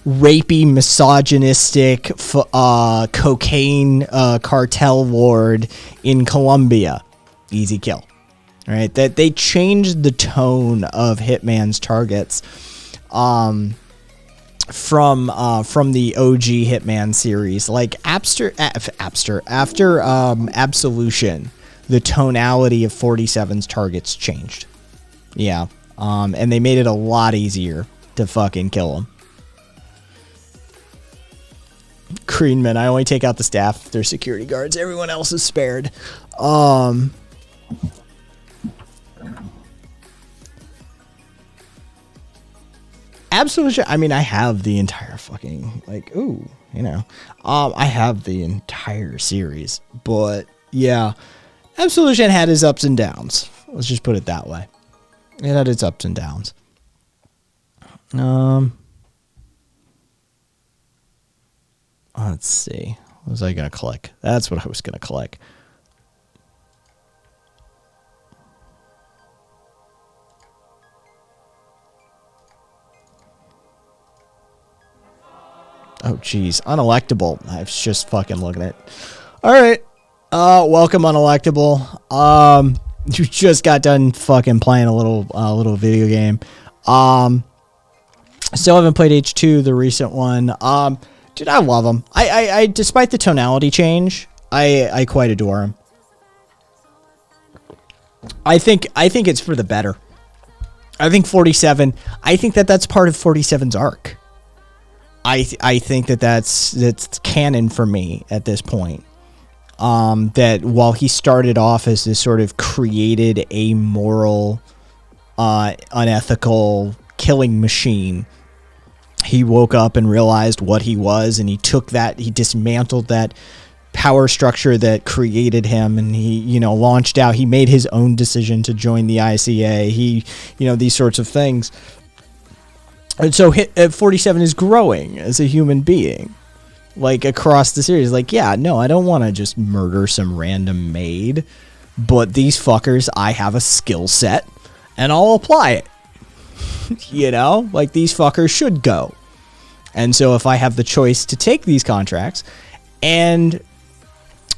rapey, misogynistic cocaine cartel lord in Colombia. Easy kill. All right, that they changed the tone of Hitman's targets from the OG Hitman series. Like after Absolution, the tonality of 47's targets changed. Yeah, and they made it a lot easier to fucking kill them. Greenman, I only take out the staff. They're security guards. Everyone else is spared. Absolution. I mean, I have the entire fucking I have the entire series, but yeah, Absolution had its ups and downs. Let's just put it that way. It had its ups and downs. Let's see. What was I gonna click? That's what I was gonna click. Oh, geez. Unelectable. I was just fucking looking at it. All right. Welcome, Unelectable. You just got done fucking playing a little video game. Still haven't played H2, the recent one. Dude, I love him. I despite the tonality change, I quite adore him. I think it's for the better. I think 47. I think that's part of 47's arc. I think that's canon for me at this point. That while he started off as this sort of created amoral, unethical killing machine, he woke up and realized what he was, and he dismantled that power structure that created him, and he, launched out. He made his own decision to join the ICA. He, these sorts of things. And so 47 is growing as a human being, like across the series. Like, yeah, no, I don't want to just murder some random maid, but these fuckers, I have a skill set and I'll apply it. Like these fuckers should go. And so if I have the choice to take these contracts, and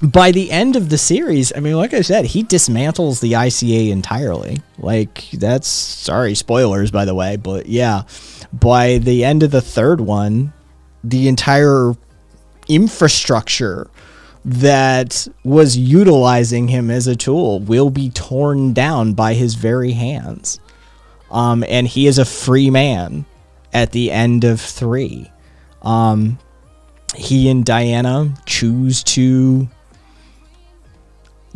by the end of the series, I mean, like I said, he dismantles the ICA entirely. Like, that's, sorry, spoilers, by the way, but yeah, by the end of the third one, the entire infrastructure that was utilizing him as a tool will be torn down by his very hands. And he is a free man at the end of 3. He and Diana choose to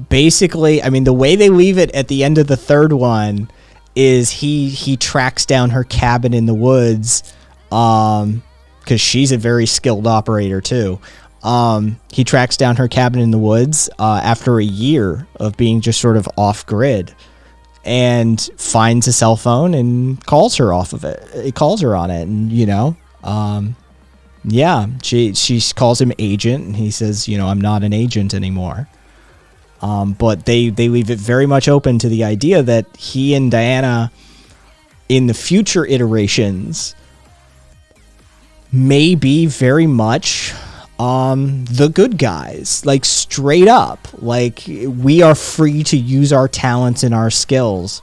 basically, I mean, the way they leave it at the end of the 3rd one is he tracks down her cabin in the woods, because she's a very skilled operator too. He tracks down her cabin in the woods after a year of being just sort of off grid, and finds a cell phone and calls her off of it. He calls her on it, and she calls him agent, and he says, I'm not an agent anymore. But they leave it very much open to the idea that he and Diana in the future iterations may be very much the good guys, like straight up, like we are free to use our talents and our skills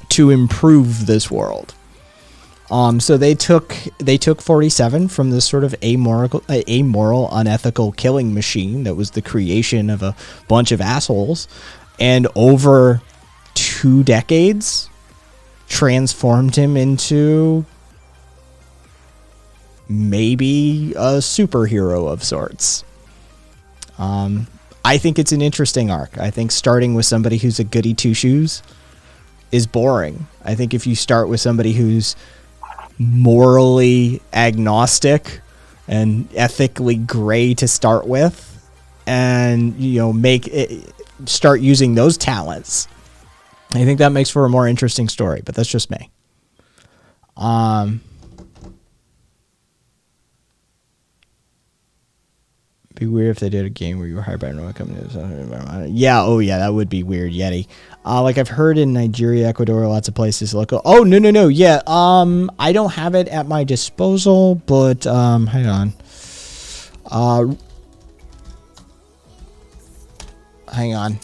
to improve this world. So they took 47 from this sort of amoral, unethical killing machine that was the creation of a bunch of assholes, and over 2 decades transformed him into maybe a superhero of sorts. I think it's an interesting arc. I think starting with somebody who's a goody two-shoes is boring. I think if you start with somebody who's morally agnostic and ethically gray to start with, and start using those talents, I think that makes for a more interesting story. But that's just me. Be weird if they did a game where you were hired by another company. Yeah, that would be weird, Yeti. Like I've heard in Nigeria, Ecuador, lots of places local. Oh, no, yeah. I don't have it at my disposal, but hang on. Hang on.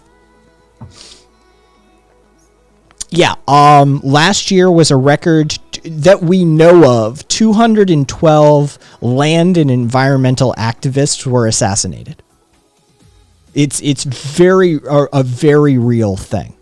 Yeah, last year was a record that we know of. 212 land and environmental activists were assassinated. It's a very real thing.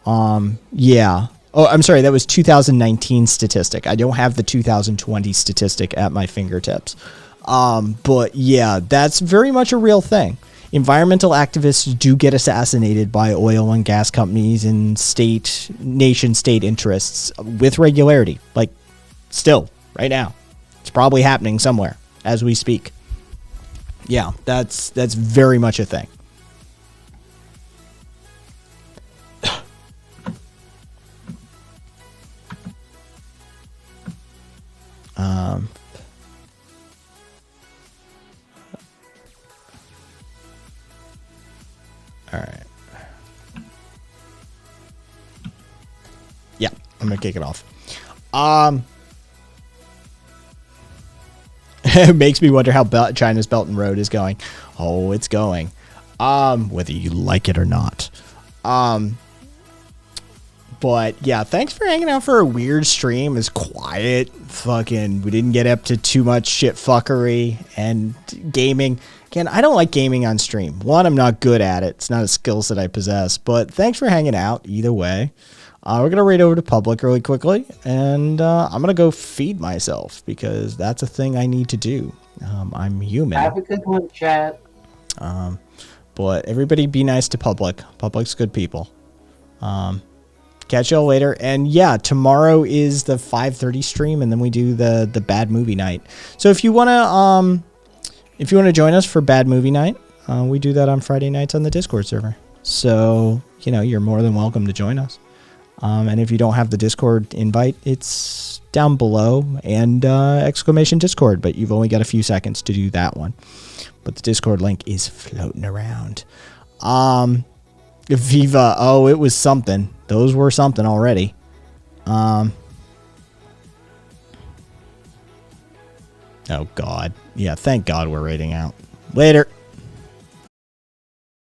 Yeah. Oh, I'm sorry. That was 2019 statistic. I don't have the 2020 statistic at my fingertips. But yeah, that's very much a real thing. Environmental activists do get assassinated by oil and gas companies and nation-state interests with regularity. Like, still, right now. It's probably happening somewhere as we speak. Yeah, that's very much a thing. All right. Yeah, I'm gonna kick it off. It makes me wonder how China's Belt and Road is going. Oh, it's going. Whether you like it or not. But yeah, thanks for hanging out for a weird stream. It's quiet. Fucking, we didn't get up to too much shit fuckery and gaming. Again, I don't like gaming on stream. One, I'm not good at it. It's not a skill set I possess. But thanks for hanging out either way. We're going to raid over to public really quickly. And I'm going to go feed myself because that's a thing I need to do. I'm human. Have a good one, chat. But everybody be nice to public. Public's good people. Catch y'all later. And yeah, tomorrow is the 5:30 stream, and then we do the bad movie night. So if you wanna join us for bad movie night, we do that on Friday nights on the Discord server. So you're more than welcome to join us. And if you don't have the Discord invite, it's down below and exclamation Discord, but you've only got a few seconds to do that one. But the Discord link is floating around. Viva, oh, it was something. Those were something already. Oh God. Yeah, thank God we're raiding out. Later.